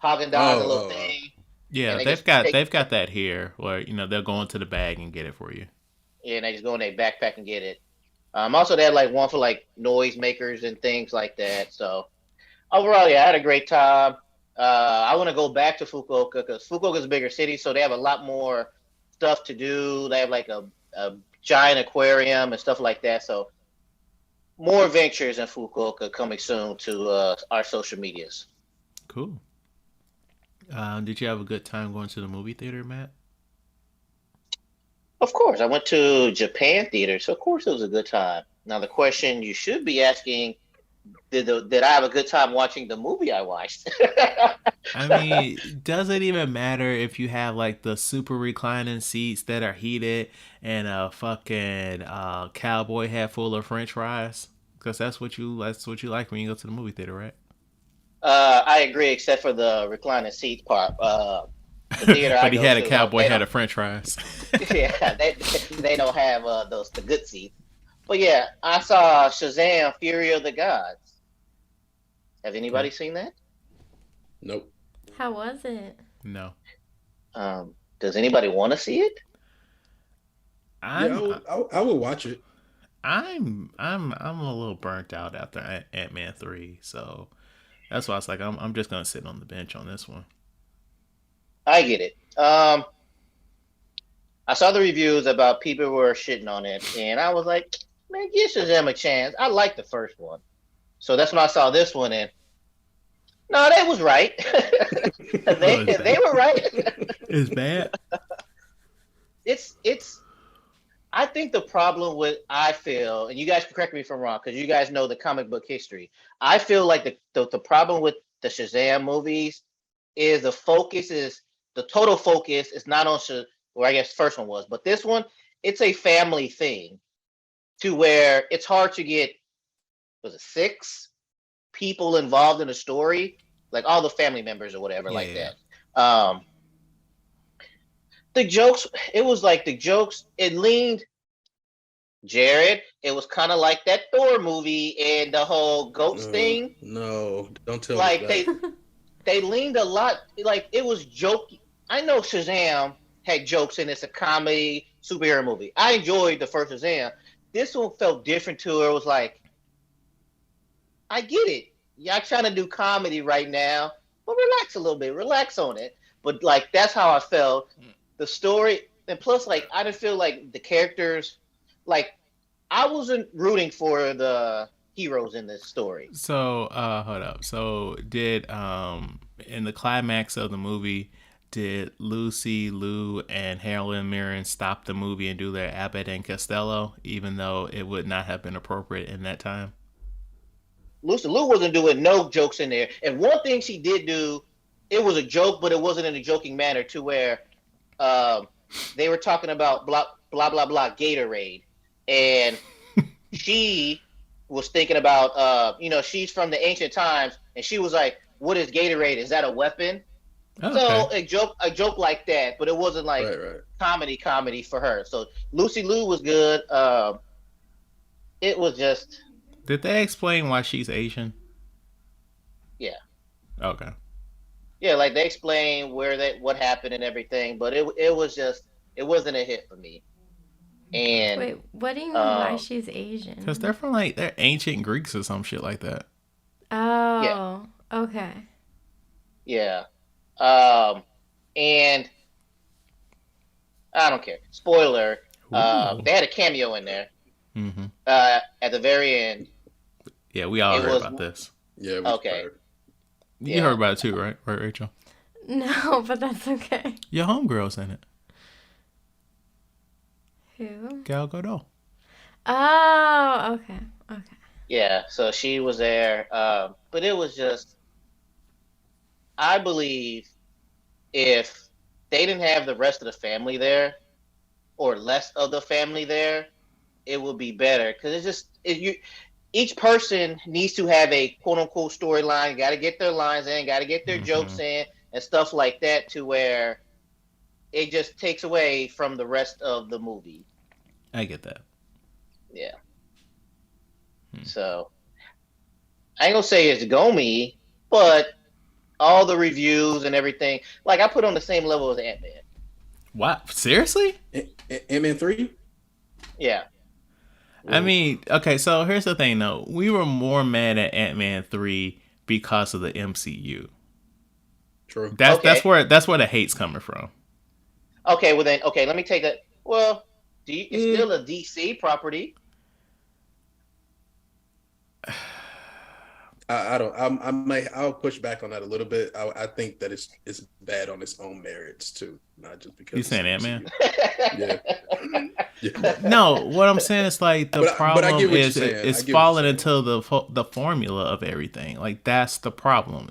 Haagen Dazs, a little Oh, thing, yeah, and they they've just got take they've got that here where they'll go into the bag and get it for you. yeah, and they just go in their backpack and get it. Also, they had like one for like noise makers and things like that. So overall, yeah, I had a great time. I want to go back to Fukuoka because Fukuoka is a bigger city, so they have a lot more stuff to do. They have like a giant aquarium and stuff like that. So more adventures in Fukuoka coming soon to our social medias. Cool. Did you have a good time going to the movie theater, Matt? Of course, I went to Japan theater, so of course it was a good time. Now the question you should be asking: Did I have a good time watching the movie I watched? I mean, does it even matter if you have like the super reclining seats that are heated and a fucking cowboy hat full of French fries? Because that's what you like when you go to the movie theater, right? I agree, except for the reclining seats part. The theater I But he go had a to, cowboy they hat don't. of French fries. Yeah, they don't have those the good seats. But yeah, I saw Shazam: Fury of the Gods. Have Okay. anybody seen that? nope. How was it? No, Does anybody want to see it? Yeah, I'm I would watch it. I'm a little burnt out after Ant Man 3, so that's why it's like I'm just gonna sit on the bench on this one. I get it. I saw the reviews about people were shitting on it, and I was like, man, give Shazam a chance. I like the first one, so that's when I saw this one, and no, they was right. Oh, they it's they bad. were right. It's bad. It's. I think the problem with I feel, and you guys can correct me if I'm wrong, because you guys know the comic book history. I feel like the problem with the Shazam movies is the total focus is not on or I guess the first one was, but this one it's a family thing to where it's hard to get was it six? people involved in the story, like all the family members or whatever, Yeah, like yeah. that. The jokes, it was like the jokes. It leaned Jared. It was kind of like that Thor movie and the whole goats thing. No, don't tell me Like that. they leaned a lot. Like it was jokey. I know Shazam had jokes and it's a comedy superhero movie. I enjoyed the first Shazam. This one felt different to her. It was like, I get it. Y'all trying to do comedy right now, but relax a little bit. Relax on it. But like that's how I felt. The story, and plus, like I didn't feel like the characters, like I wasn't rooting for the heroes in this story. So, hold up. So, did in the climax of the movie, did Lucy Liu and Helen Mirren stop the movie and do their Abbott and Costello, even though it would not have been appropriate in that time? Lucy Liu wasn't doing no jokes in there. And one thing she did do, it was a joke, but it wasn't in a joking manner to where they were talking about blah, blah, blah, blah, Gatorade. And she was thinking about, she's from the ancient times. And she was like, what is Gatorade? Is that a weapon? Oh, So okay. a joke like that, but it wasn't like Right. comedy for her. So Lucy Liu was good. It was just, Did they explain why she's Asian? yeah. Okay. Yeah, like they explained what happened and everything, but it was just it wasn't a hit for me. And Wait, what do you mean why she's Asian? Because they're ancient Greeks or some shit like that. Oh, okay. yeah, and I don't care. Spoiler: Ooh. they had a cameo in there Mm-hmm. at the very end. Yeah, we all It heard was- about this. Yeah. Okay. You Yeah. heard about it too, right? Right, Rachel? No, but that's okay. Your homegirl's in it. Who? Gal Gadot. Oh, okay. Okay. Yeah, so she was there, but it was just. I believe if they didn't have the rest of the family there, or less of the family there, it would be better because it's just each person needs to have a quote unquote storyline. Got to get their lines in, got to get their jokes in, and stuff like that. To where it just takes away from the rest of the movie. I get that. Yeah. So I ain't gonna say it's Gomi, but all the reviews and everything, like I put on the same level as Ant-Man. What? Seriously? Ant-Man 3? Yeah. I mean, okay, so here's the thing though. We were more mad at Ant-Man 3 because of the MCU. True. That's where the hate's coming from. Okay, well then, let me take that. Well, it's still a DC property. I'll push back on that a little bit. I think that it's bad on its own merits too, not just because You saying Ant-Man? Yeah. No, what I'm saying is like the problem I get what you're is saying. it's I get what falling you're into the formula of everything. Like that's the problem.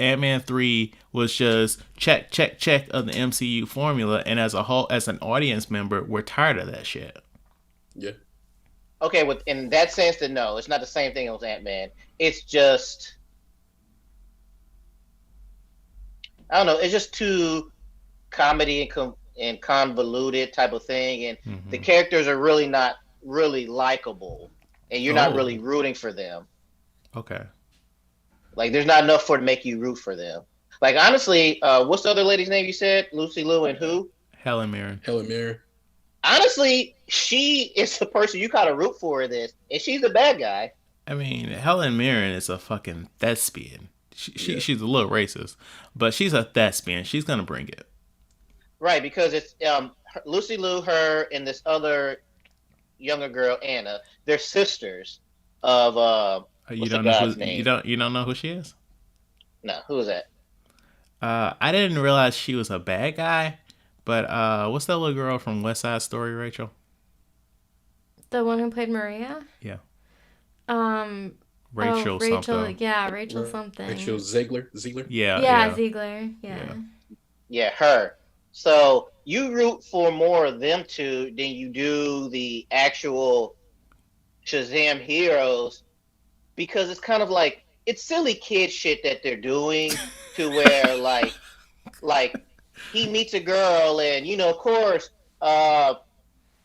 Ant-Man 3 was just check of the MCU formula, and as a whole, as an audience member, we're tired of that shit. Yeah. Okay, in that sense, then no, it's not the same thing as Ant-Man. It's just, I don't know. It's just too comedy and convoluted type of thing, and the characters are really not really likable, and you're not really rooting for them. Okay. Like, there's not enough to make you root for them. Like, honestly, what's the other lady's name you said? Lucy Liu and who? Helen Mirren. Honestly, she is the person you kind of root for in this, and she's the bad guy. I mean, Helen Mirren is a fucking thespian. She's a little racist, but she's a thespian. She's gonna bring it. Right, because it's Lucy Liu, her, and this other younger girl, Anna. They're sisters of You don't know who she is? No, who is that? I didn't realize she was a bad guy, but what's that little girl from West Side Story, Rachel? The one who played Maria? Yeah. Rachel something. Yeah, Rachel something. Rachel Ziegler? Yeah, Ziegler. Yeah, her. So you root for more of them two than you do the actual Shazam heroes, because it's kind of like it's silly kid shit that they're doing to where like he meets a girl and of course uh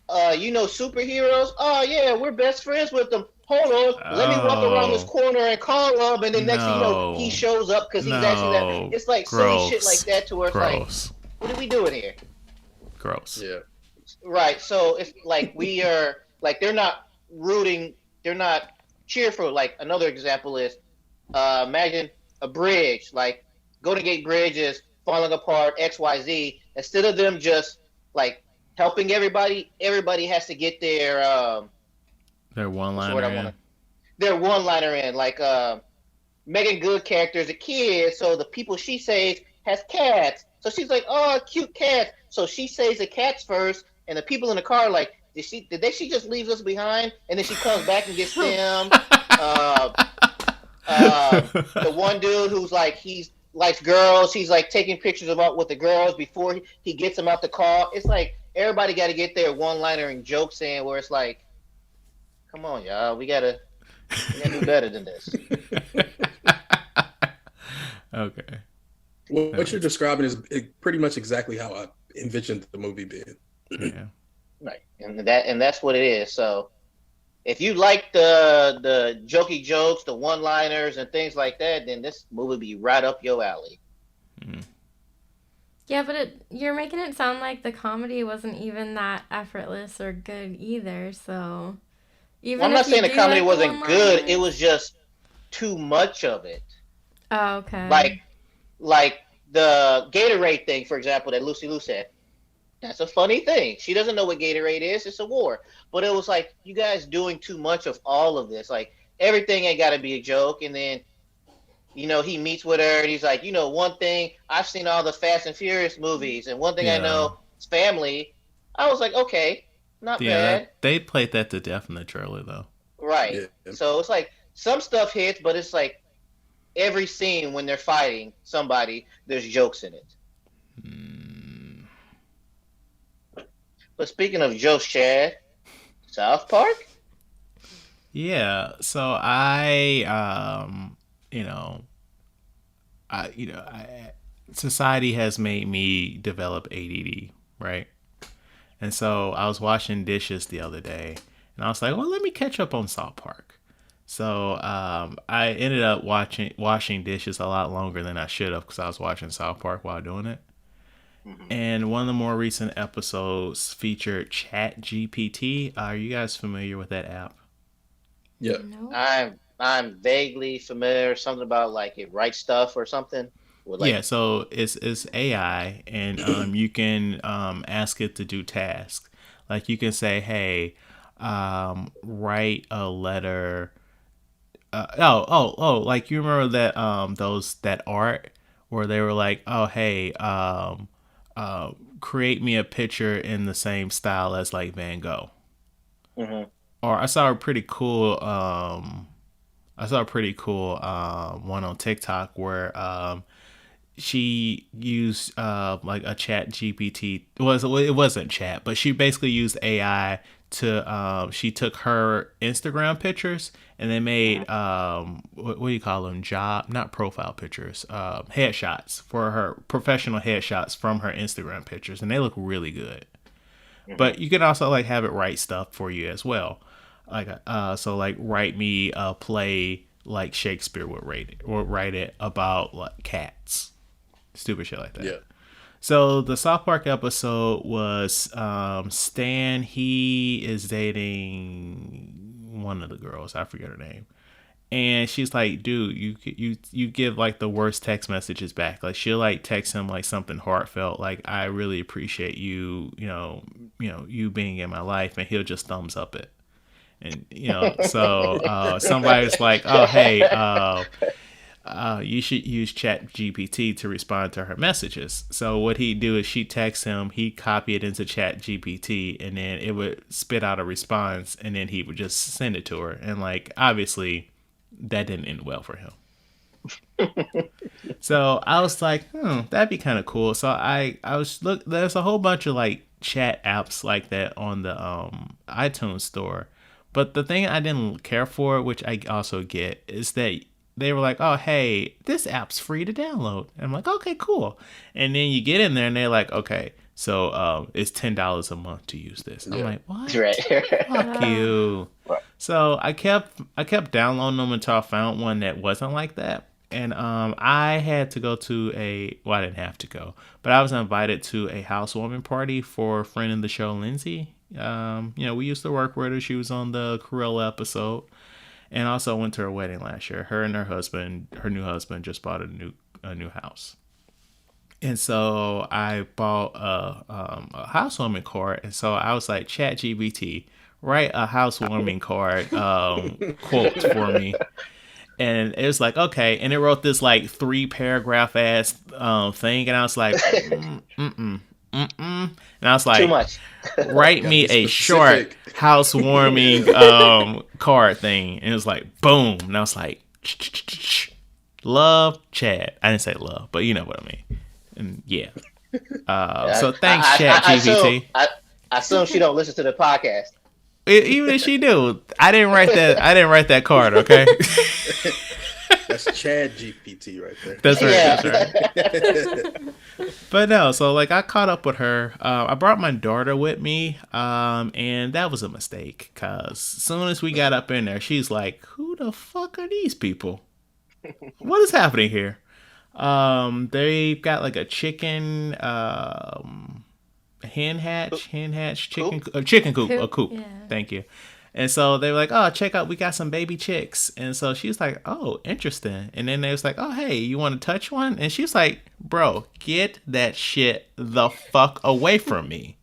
superheroes. Oh yeah, we're best friends with them. Hold on, let me walk around this Oh, corner and call him, and then next thing you know, he no. shows up because he's actually that. No. It's like silly shit like Gross. that to where it's like, Gross. what are we doing here? Gross. Yeah. Right. So it's like we are like they're not rooting, they're not cheerful. Like another example is imagine a bridge, like Golden Gate Bridge is falling apart, XYZ. Instead of them just like helping everybody has to get Their one what's the word I liner want in. to their one liner in. Like Megan Good character is a kid, so the people she saves has cats. So she's like, oh, cute cat. So she saves the cats first, and the people in the car are like, she just leaves us behind? And then she comes back and gets them. Uh, the one dude who's like he likes girls, he's like taking pictures about with the girls before he gets them out the car. It's like everybody got to get their one liner and joke saying where it's like, come on, y'all, we gotta do better than this. Okay. What you're describing is pretty much exactly how I envisioned the movie being. Yeah. Right, and that's what it is. So if you like the jokey jokes, the one liners and things like that, then this movie be right up your alley. Yeah, but you're making it sound like the comedy wasn't even that effortless or good either. So even Well, I'm not if you saying the do comedy like wasn't good. It one-liners- was just too much of it. Oh, okay. Like the Gatorade thing, for example, that Lucy Liu said. That's a funny thing. She doesn't know what Gatorade is. It's a war. But it was like, you guys doing too much of all of this. Like, everything ain't got to be a joke. And then, he meets with her and he's like, one thing, I've seen all the Fast and Furious movies. And one thing I Yeah. know is family. I was like, okay, not Yeah, bad. they played that to death in the trailer, though. Right. Yeah. So it's like, some stuff hits, but it's like, every scene when they're fighting somebody, there's jokes in it. But speaking of jokes, Chad, South Park? Yeah, so you know, society has made me develop ADD, right? And so I was washing dishes the other day, and I was like, well, let me catch up on South Park. So I ended up washing dishes a lot longer than I should have because I was watching South Park while doing it. And one of the more recent episodes featured Chat GPT. Are you guys familiar with that app? Yeah. No. I'm vaguely familiar. Something about like it writes stuff or something. With like, Yeah, so it's AI, and you can ask it to do tasks. Like you can say, "Hey, write a letter." Like you remember that that art where they were like, "Oh, hey, create me a picture in the same style as like Van Gogh." mhm. Or I saw a pretty cool one on TikTok where she used like a Chat GPT. It wasn't chat, but she basically used AI to she took her Instagram pictures and they made what do you call them, job, not profile pictures, headshots, for her professional headshots from her Instagram pictures, and they look really good. But you can also like have it write stuff for you as well. Like so like write me a play like Shakespeare would write it, or write it about like cats. Stupid shit like that. Yeah. So the South Park episode was Stan. He is dating one of the girls. I forget her name. And she's like, dude, you give like the worst text messages back. Like she'll like text him like something heartfelt, like I really appreciate you, you being in my life, and he'll just thumbs up it. And so somebody's like, oh hey, you should use Chat GPT to respond to her messages. So what he'd do is she texts him, he copy it into Chat GPT, and then it would spit out a response, and then he would just send it to her. And like obviously that didn't end well for him. So I was like, that'd be kind of cool. So there's a whole bunch of like chat apps like that on the iTunes store. But the thing I didn't care for, which I also get, is that they were like, "Oh, hey, this app's free to download." And I'm like, "Okay, cool." And then you get in there and they're like, "Okay, so it's $10 a month to use this." I'm like, "What? Right. Fuck you." So I kept downloading them until I found one that wasn't like that. And I had to go to I didn't have to go, but I was invited to a housewarming party for a friend of the show, Lindsay. We used to work with her. She was on the Cruella episode. And also went to her wedding last year. Her and her new husband just bought a new house. And so I bought a housewarming card. And so I was like, ChatGPT, write a housewarming card quote for me. And it was like, okay. And it wrote this like 3-paragraph ass thing. And I was like, And I was like, Too much. write me a short housewarming card thing. And it was like, boom. And I was like, love Chad. I didn't say love, but you know what I mean. And yeah. So thanks, ChatGPT. I assume she don't listen to the podcast. Even if she do, I didn't write that card. Okay. That's Chad GPT right there. That's right. Yeah. That's right. But no, so like I caught up with her. I brought my daughter with me, and that was a mistake because as soon as we got up in there, she's like, "Who the fuck are these people? What is happening here?" They've got like a chicken, hen hatch, chicken coop, a coop. Yeah. Thank you. And so they were like, "Oh, check out, we got some baby chicks." And so she was like, "Oh, interesting." And then they was like, "Oh, hey, you want to touch one?" And she was like, "Bro, get that shit the fuck away from me."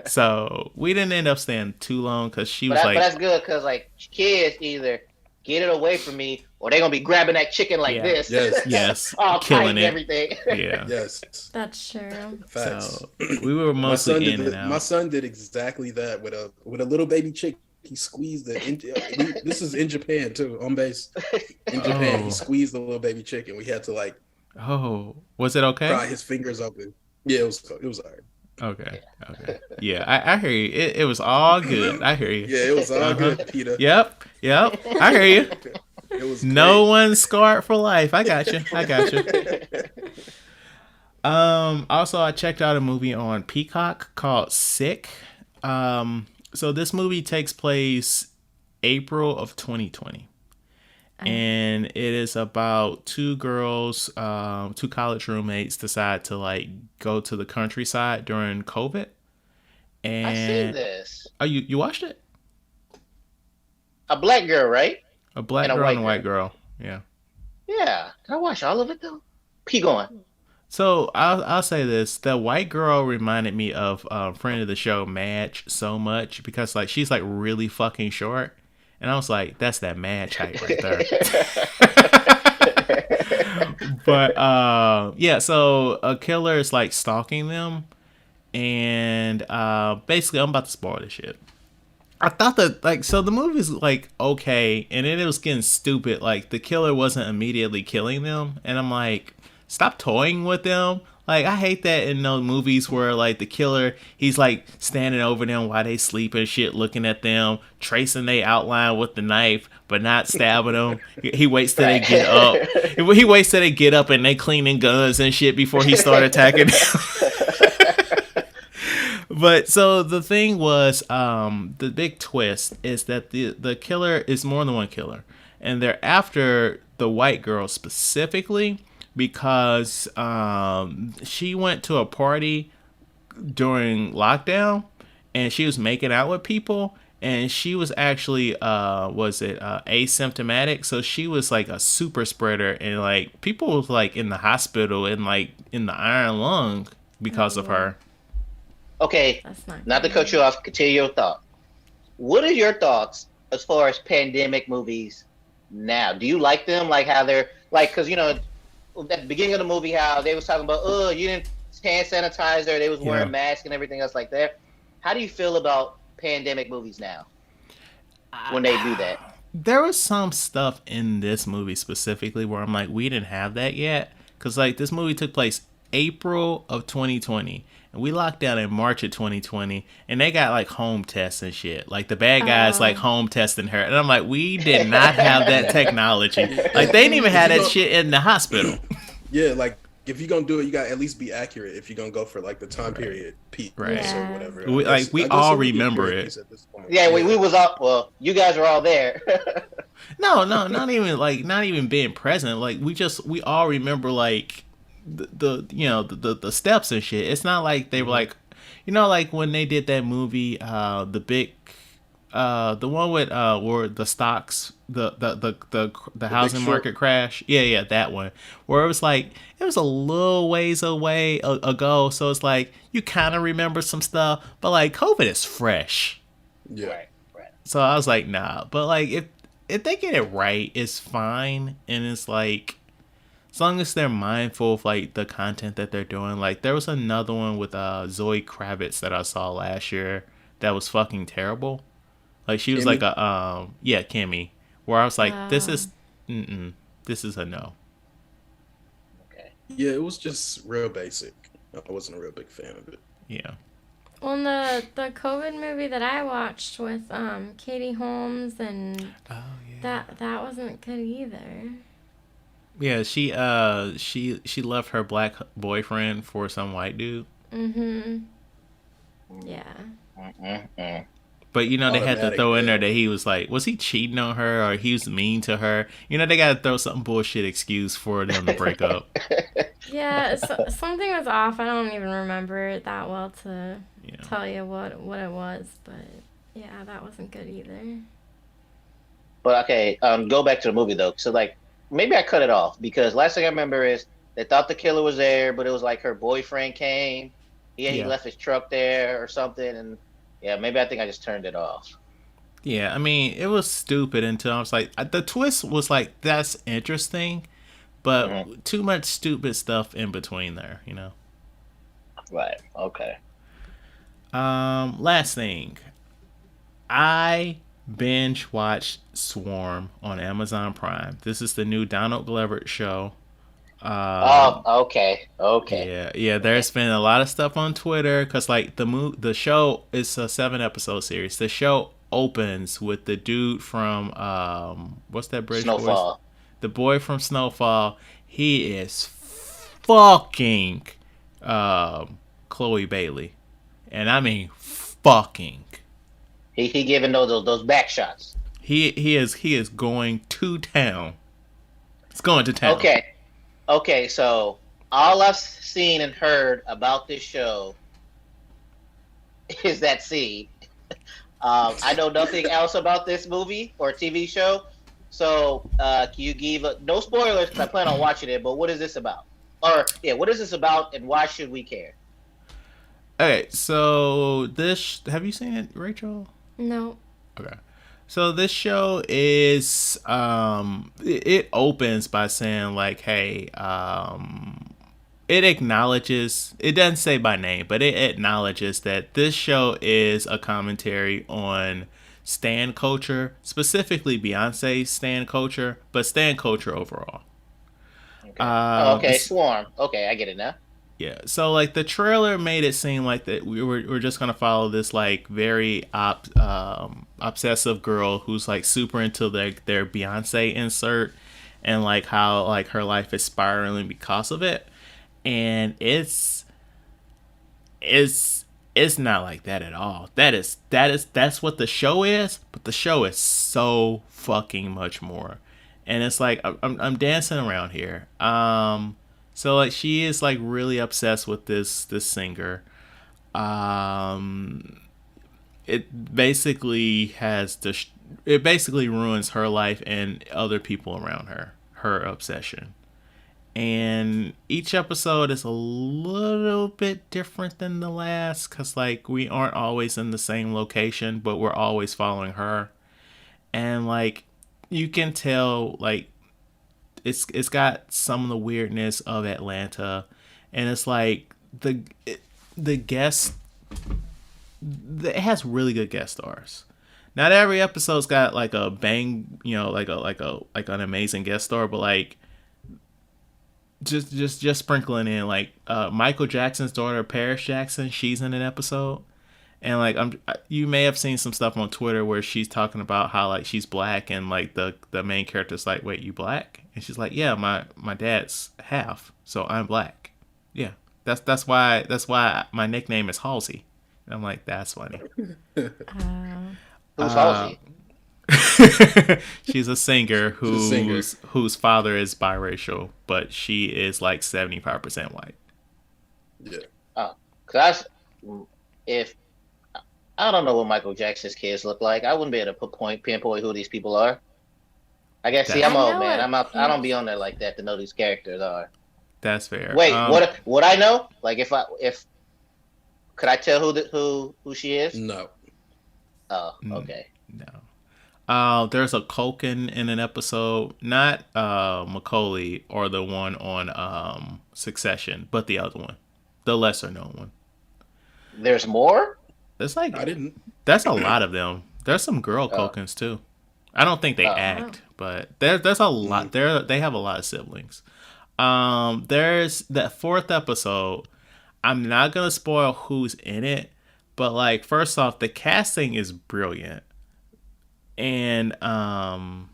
So we didn't end up staying too long because she was But like, that's good because like kids either get it away from me or they're gonna be grabbing that chicken like this. yes, all killing tight and it. everything. Yeah. Yes. That's true. Facts. So we were mostly in and out. My son did exactly that with a little baby chick. He squeezed this is in Japan too, on base. In Japan, he squeezed the little baby chick, and we had to like. Oh, was it okay? Pry his fingers open. Yeah, it was alright. Okay. Yeah, I hear you. It was all good. I hear you. Yeah, it was all good, Peter. Yep. I hear you. It was No great. one's scarred for life. I got you. Also, I checked out a movie on Peacock called Sick. So this movie takes place April of 2020. And it is about two girls, two college roommates decide to like go to the countryside during COVID. And I see this. Oh, you watched it? A black girl, right? A black And a girl and white a white girl. Yeah. Yeah. Can I watch all of it though? Keep going. So I'll say this: the white girl reminded me of a friend of the show, Madge, so much because like she's like really fucking short, and I was like, that's that Madge height right there. But yeah, so a killer is like stalking them, and basically I'm about to spoil this shit. I thought that like so the movie's like okay, and then it was getting stupid. Like the killer wasn't immediately killing them, and I'm like, stop toying with them. Like I hate that in those movies where like the killer he's like standing over them while they sleep and shit, looking at them, tracing their outline with the knife, but not stabbing them. He waits till they get up. He waits till they get up and they cleaning guns and shit before he start attacking them. But so the thing was, the big twist is that the killer is more than one killer, and they're after the white girl specifically because she went to a party during lockdown and she was making out with people, and she was actually asymptomatic, so she was like a super spreader, and like people was like in the hospital and like in the iron lung because of her. Okay, That's not to cut you off, continue your thought. What are your thoughts as far as pandemic movies now? Do you like them? Like how they're like, because you know, at the beginning of the movie, how they was talking about, oh, you didn't hand sanitizer, they was wearing masks and everything else like that. How do you feel about pandemic movies now when they do that? There was some stuff in this movie specifically where I'm like, we didn't have that yet, because like this movie took place April of 2020. and we locked down in March of 2020, and they got like home tests and shit. Like the bad guys like home testing her, and I'm like, we did not have that technology. Like they didn't even have that shit in the hospital. Yeah, like if you're gonna do it, you gotta at least be accurate. If you're gonna go for like the time period piece or whatever, We all remember it. At this point. Yeah, we was up. Well, you guys were all there. No, not even being present. Like we all remember like the steps and shit. It's not like they were like, like when they did that movie, the one with where the stocks, the housing market crash. Yeah, that one. Where it was like it was a little ways away ago, so it's like you kind of remember some stuff, but like COVID is fresh. Yeah. Right. So I was like, nah. But like if they get it right, it's fine, and it's like as long as they're mindful of like the content that they're doing. Like there was another one with Zoe Kravitz that I saw last year that was fucking terrible. Like she was Kimmy? like a Kimmy, where I was like, this is a no. Okay. Yeah, it was just real basic. I wasn't a real big fan of it. Yeah. Well, the COVID movie that I watched with Katie Holmes and that wasn't good either. Yeah, she left her black boyfriend for some white dude. Mhm. Yeah. But they had to throw in there that he was like, was he cheating on her or he was mean to her? They got to throw some bullshit excuse for them to break up. Yeah, something was off. I don't even remember it that well to tell you what it was, but yeah, that wasn't good either. But okay, go back to the movie though. So like, maybe I cut it off because last thing I remember is they thought the killer was there, but it was like her boyfriend came. He left his truck there or something, and yeah, maybe I think I just turned it off. Yeah, I mean, it was stupid until I was like, the twist was like, that's interesting, but too much stupid stuff in between there, Right. Okay. Last thing, I binge watched Swarm on Amazon Prime. This is the new Donald Glover show. Okay. Yeah. There's been a lot of stuff on Twitter because like the show is a 7-episode series. The show opens with the dude from what's that British Snowfall. voice? The boy from Snowfall. He is fucking Chloe Bailey, and I mean fucking. He giving those back shots. He is going to town. It's going to town. Okay, so all I've seen and heard about this show is that scene. I know nothing else about this movie or TV show. So can you give no spoilers because I plan on watching it, but what is this about? What is this about and why should we care? Okay, so have you seen it, Rachel? No. Okay. So this show is it opens by saying like, hey, it acknowledges, it doesn't say by name, but it acknowledges that this show is a commentary on stan culture, specifically Beyonce's stan culture, but stan culture overall. Okay. Swarm. Okay, I get it now. Yeah, so like the trailer made it seem like that we're just gonna follow this like very obsessive girl who's like super into their Beyonce insert and like how like her life is spiraling because of it, and it's not like that at all. That's what the show is, but the show is so fucking much more, and it's like I'm dancing around here. So like she is like really obsessed with this singer. It basically ruins her life and other people around her obsession. And each episode is a little bit different than the last cuz like we aren't always in the same location, but we're always following her. And like you can tell like it's got some of the weirdness of Atlanta, and it's like the guest, it has really good guest stars. Not every episode's got like a bang, like an amazing guest star, but like just sprinkling in like Michael Jackson's daughter Paris Jackson. She's in an episode, and like you may have seen some stuff on Twitter where she's talking about how like she's black, and like the main character's like, "Wait, you black?" And she's like, "Yeah, my dad's half, so I'm black." Yeah, that's why my nickname is Halsey. And I'm like, that's funny. Who's Halsey? She's a singer singer. whose father is biracial, but she is like 75% white. Yeah. Oh, cause if I don't know what Michael Jackson's kids look like, I wouldn't be able to pinpoint who these people are. I guess. See, That's, I'm I old know man. it. I'm out. I don't be on there like that to know these characters are. that's fair. Wait, what I know? Like if could I tell who she is? No. Oh, okay. No. There's a Culkin in an episode, not Macaulay or the one on Succession, but the other one, the lesser known one. There's more. It's like I didn't. that's a lot of them. There's some girl Culkins too. I don't think they act, but there's a lot. They have a lot of siblings. There's that fourth episode. I'm not gonna spoil who's in it, but like first off, the casting is brilliant, and I'll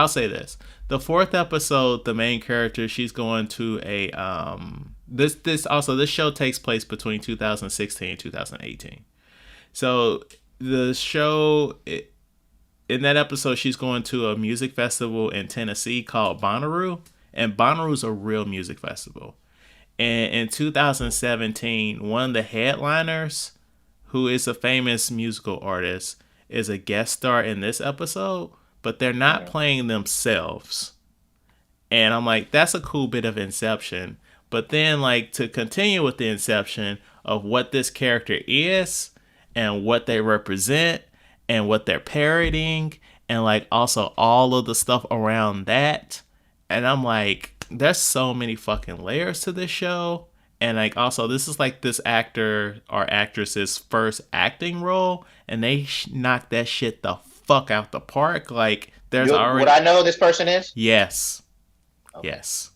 say this: the fourth episode, the main character, she's going to a this show takes place between 2016 and 2018. So the show in that episode, she's going to a music festival in Tennessee called Bonnaroo, and Bonnaroo's a real music festival. And in 2017, one of the headliners, who is a famous musical artist, is a guest star in this episode, but they're not playing themselves. And I'm like, that's a cool bit of Inception. But then, like, to continue with the Inception of what this character is and what they represent and what they're parodying and, like, also all of the stuff around that. And I'm like, there's so many fucking layers to this show. And, like, also, this is, like, this actor or actress's first acting role. And they knocked that shit the fuck out the park. Like, there's already... Would I know who this person is? Yes. Okay. Yes.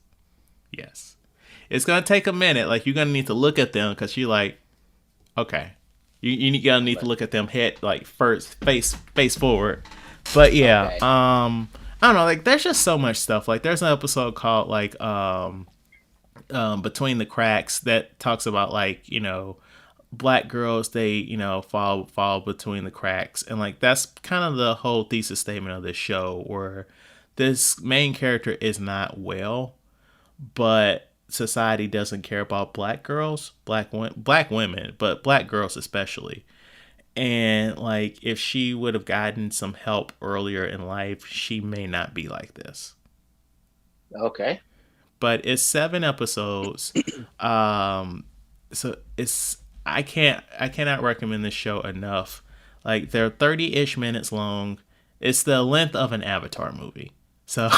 It's going to take a minute. Like, you're going to need to look at them because you're like, okay. You going to need to look at them head, like, first, face forward. But, yeah. Okay. I don't know. Like, there's just so much stuff. Like, there's an episode called, like, Between the Cracks that talks about, like, you know, black girls, they, you know, fall between the cracks. And, like, that's kind of the whole thesis statement of this show, where this main character is not well, but society doesn't care about black girls, black women, but black girls especially. And, like, if she would have gotten some help earlier in life, she may not be like this. Okay. But it's 7 episodes. So it's I cannot recommend this show enough. Like, they're 30-ish minutes long. It's the length of an Avatar movie. So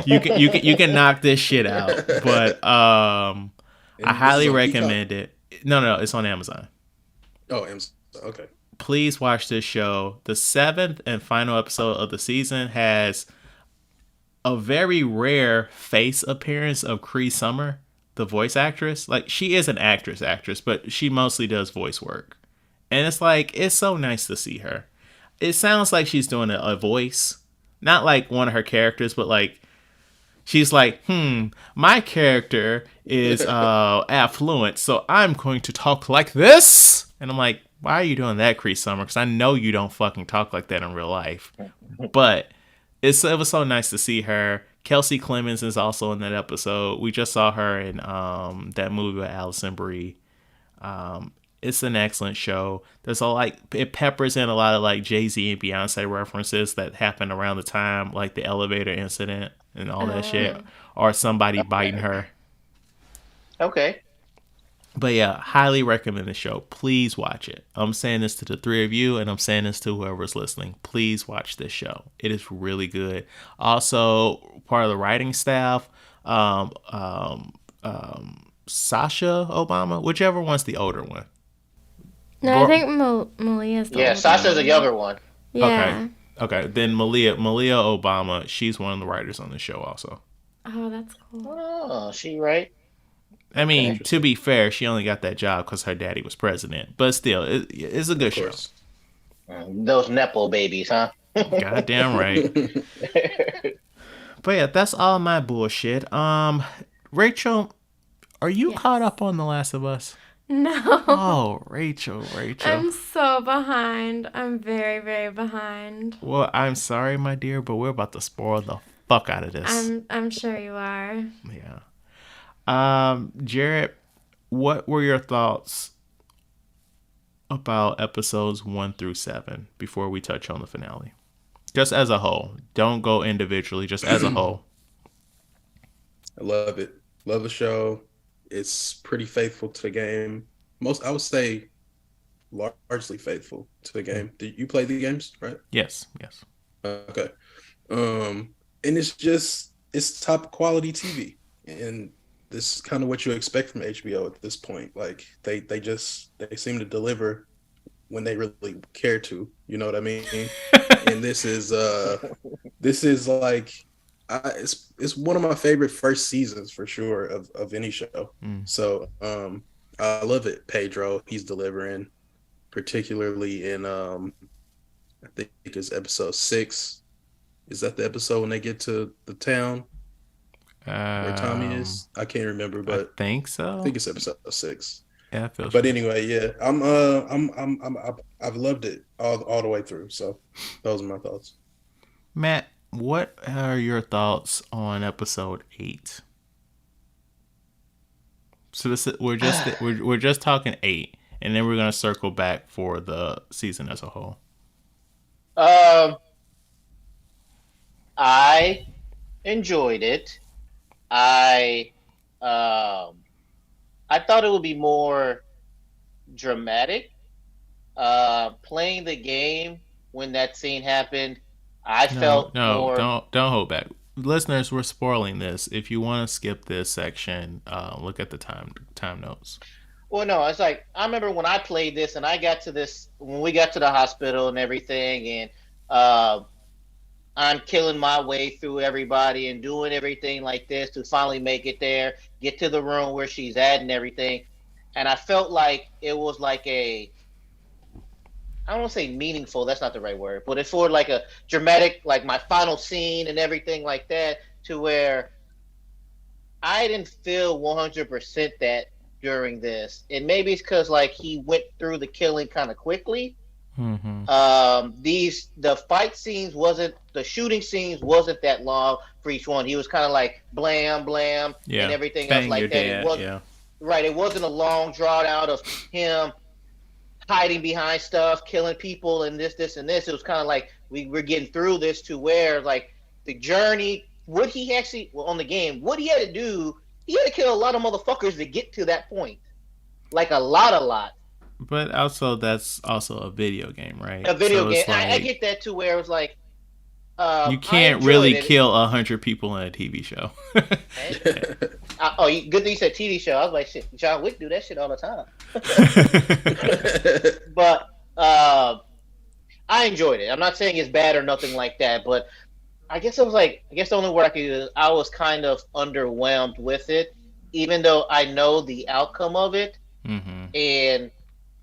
you can knock this shit out. But I highly recommend it. No, it's on Amazon. Oh, Amazon. Okay. Please watch this show. The 7th and final episode of the season has a very rare face appearance of Cree Summer, the voice actress. Like, she is an actress, but she mostly does voice work. And it's like, it's so nice to see her. It sounds like she's doing a voice. Not like one of her characters, but like, she's like, my character is affluent, so I'm going to talk like this. And I'm like, why are you doing that, Cree Summer? Because I know you don't fucking talk like that in real life. But it was so nice to see her. Kelsey Clemens is also in that episode. We just saw her in that movie with Allison Brie. It's an excellent show. There's it peppers in a lot of like Jay-Z and Beyonce references that happened around the time, like the elevator incident and all that shit, or somebody biting her. Okay. But yeah, highly recommend the show. Please watch it. I'm saying this to the 3 of you, and I'm saying this to whoever's listening. Please watch this show. It is really good. Also, part of the writing staff, Sasha Obama, whichever one's the older one. No, I think Malia's the older Sasha's one. a younger one. Yeah. Okay. Then Malia Obama, she's one of the writers on the show also. Oh, that's cool. Oh, she right. I mean, Okay. to be fair, she only got that job because her daddy was president. But still, it's a Of good show. course. Those nepo babies, huh? Goddamn right. But yeah, that's all my bullshit. Rachel, are you Yes. caught up on The Last of Us? No. Oh, Rachel. I'm so behind. I'm very, very behind. Well, I'm sorry, my dear, but we're about to spoil the fuck out of this. I'm sure you are. Yeah. Jared, what were your thoughts about episodes 1 through 7 before we touch on the finale? Just as a whole. Don't go individually, just as a whole. I love it. Love the show. It's pretty faithful to the game. I would say, largely faithful to the game. Did you play the games, right? Yes. Okay. And it's top quality TV, and this is kind of what you expect from HBO at this point. Like they seem to deliver when they really care to. You know what I mean? And this is like it's one of my favorite first seasons for sure of any show. So I love it. Pedro, he's delivering, particularly in I think it's episode 6. Is that the episode when they get to the town where Tommy is? I can't remember, but I think so. I think it's episode 6. Yeah, it feels But right. anyway, yeah, I've loved it all the way through. So those are my thoughts. Matt, what are your thoughts on episode 8? So we're just talking 8, and then we're gonna circle back for the season as a whole. I enjoyed it. I thought it would be more dramatic. Playing the game when that scene happened, I felt more. Don't hold back. Listeners, we're spoiling this. If you want to skip this section, look at the time notes. Well, no, it's like I remember when I played this and I got to this when we got to the hospital and everything, and I'm killing my way through everybody and doing everything like this to finally make it there, get to the room where she's at and everything. And I felt like it was like I don't want to say meaningful, that's not the right word, but it's for like a dramatic, like my final scene and everything like that, to where I didn't feel 100% that during this. And maybe it's because like he went through the killing kind of quickly. Mm-hmm. The fight scenes the shooting scenes wasn't that long for each one. He was kind of like blam and everything else like that. Right, it wasn't a long drawn out of him hiding behind stuff, killing people, and this and this. It was kind of like we're getting through this to where like the journey. On the game, what he had to do, he had to kill a lot of motherfuckers to get to that point, like a lot. But also, that's also a video game, right? A video game. Like, I get that too, where it was like you can't really kill 100 people in a TV show. Good thing you said TV show. I was like, shit, John Wick do that shit all the time. But I enjoyed it. I'm not saying it's bad or nothing like that, but I guess the only word I could use, I was kind of underwhelmed with it, even though I know the outcome of it. Mm-hmm. And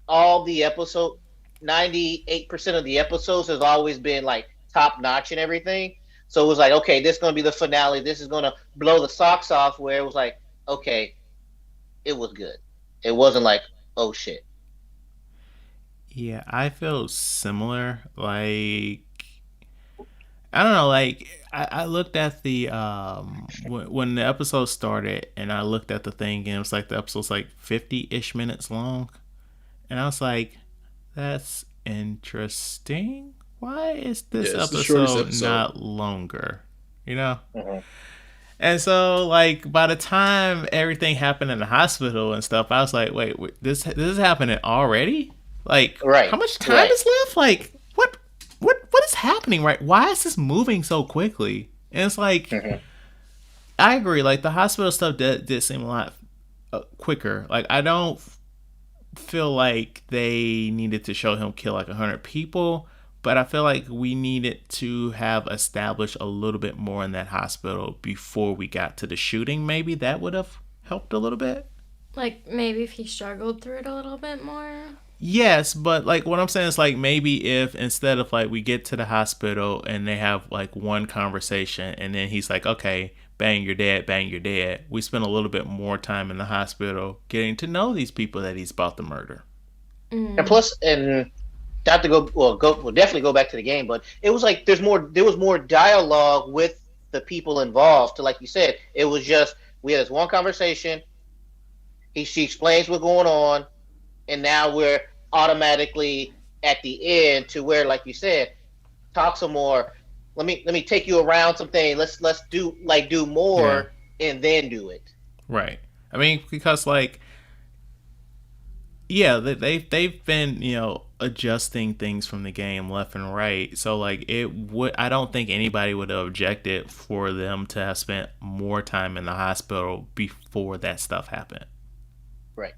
all the 98% of the episodes has always been like top notch and everything. So it was like, okay, this is going to be the finale. This is going to blow the socks off, where it was like, okay, it was good. It wasn't like, oh shit. Yeah, I feel similar. Like, I don't know, like I looked at the when the episode started, and I looked at the thing, and it was like the episode's like 50-ish minutes long, and I was like, that's interesting. Why is this episode not longer? You know? Mm-hmm. And so, like, by the time everything happened in the hospital and stuff, I was like, wait this is happening already? Like, right. How much time is left? Like, what is happening, right? Why is this moving so quickly? And it's like, mm-hmm. I agree. Like, the hospital stuff did seem a lot quicker. Like, I don't feel like they needed to show him kill like 100 people, but I feel like we needed to have established a little bit more in that hospital before we got to the shooting. Maybe that would have helped a little bit. Like, maybe if he struggled through it a little bit more. Yes, but like what I'm saying is like maybe if instead of like we get to the hospital and they have like one conversation and then he's like, okay, bang, you're dead, we spend a little bit more time in the hospital getting to know these people that he's about to murder. And plus, and not to we'll definitely go back to the game, but it was like there was more dialogue with the people involved. To like you said, it was just we had this one conversation. She explains what's going on, and now we're automatically at the end to where, like you said, talk some more. Let me take you around some things. Let's do more and then do it. Right. I mean, because like, yeah, they've been adjusting things from the game left and right. So like I don't think anybody would have objected for them to have spent more time in the hospital before that stuff happened. Right.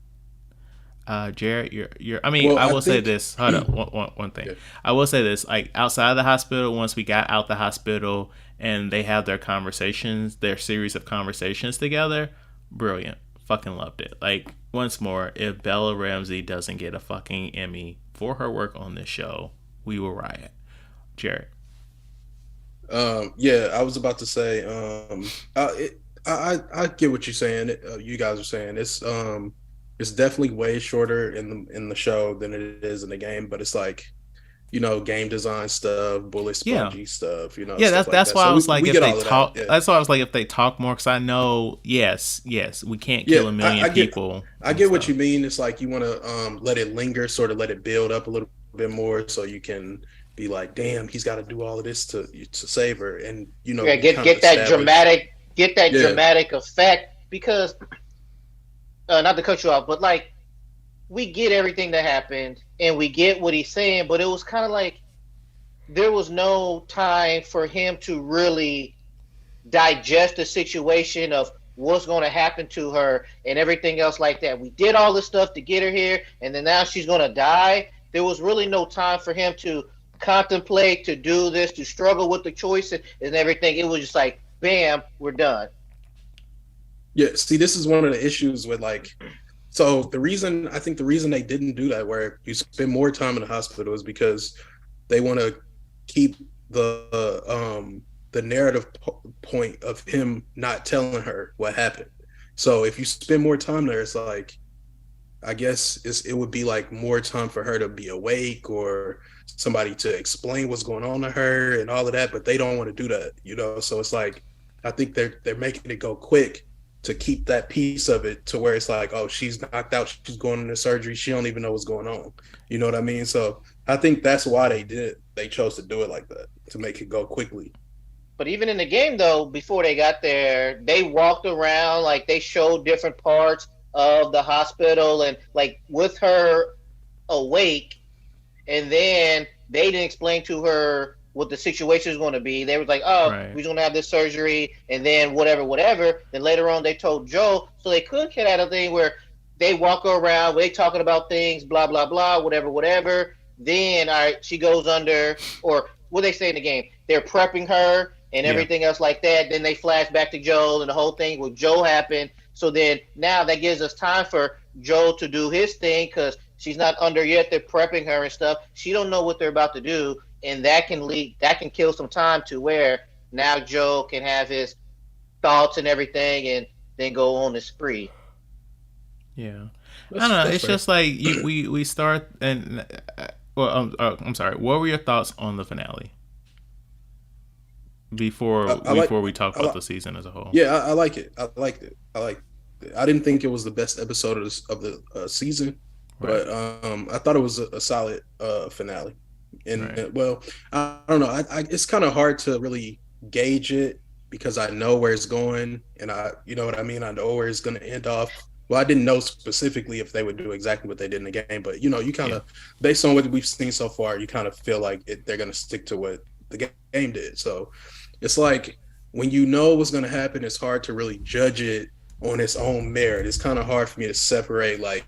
Jared, you're. I mean, I will say this. Hold on, one thing. Yeah. I will say this. Like outside of the hospital, once we got out the hospital and they have their conversations, their series of conversations together, brilliant. Fucking loved it. Like once more, if Bella Ramsey doesn't get a fucking Emmy for her work on this show, we will riot. Jared. Yeah, I was about to say. I get what you're saying. You guys are saying it's definitely way shorter in the show than it is in the game, but it's like, game design stuff, bullet spongy stuff, Yeah, that's why I was like, if they talk, that's why I was like, if they talk more, because I know, yes, we can't kill a million people. I get what you mean. It's like you want to let it linger, sort of let it build up a little bit more, so you can be like, damn, he's got to do all of this to save her, and get that dramatic effect, because not to cut you off, but like we get everything that happened and we get what he's saying, but it was kind of like there was no time for him to really digest the situation of what's going to happen to her and everything else like that. We did all this stuff to get her here, and then now she's going to die. There was really no time for him to contemplate, to do this, to struggle with the choices and everything. It was just like, bam, we're done. Yeah, see, this is one of the issues with so the reason they didn't do that, where you spend more time in the hospital, is because they want to keep the narrative point of him not telling her what happened. So if you spend more time there, it's like, I guess it would be like more time for her to be awake or somebody to explain what's going on to her and all of that, but they don't want to do that, So it's like, I think they're making it go quick to keep that piece of it to where it's like, oh, she's knocked out, she's going into surgery, she don't even know what's going on. You know what I mean? So I think that's why they chose to do it like that, to make it go quickly. But even in the game, though, before they got there, they walked around, like they showed different parts of the hospital and like with her awake, and then they didn't explain to her what the situation is going to be. They were like, oh, right, we're going to have this surgery and then whatever. Then later on they told Joe, so they could get out of thing where they walk around, they talking about things, blah, blah, blah, whatever. Then, all right, she goes under, or what they say in the game, they're prepping her and everything else like that. Then they flash back to Joe and the whole thing with Joe happened. So then now that gives us time for Joe to do his thing because she's not under yet. They're prepping her and stuff. She don't know what they're about to do. And that can kill some time to where now Joe can have his thoughts and everything and then go on the spree. Yeah. I don't know. It's fair. Just like we start and I'm sorry. What were your thoughts on the finale? Before we talk about the season as a whole. Yeah, I like it. I liked it. I didn't think it was the best episode of the season, right, but I thought it was a solid finale. And right, well, I don't know. It's kind of hard to really gauge it because I know where it's going, and you know what I mean. I know where it's going to end off. Well, I didn't know specifically if they would do exactly what they did in the game, but you kind of, based on what we've seen so far, you kind of feel like they're going to stick to what the game did. So it's like when you know what's going to happen, it's hard to really judge it on its own merit. It's kind of hard for me to separate like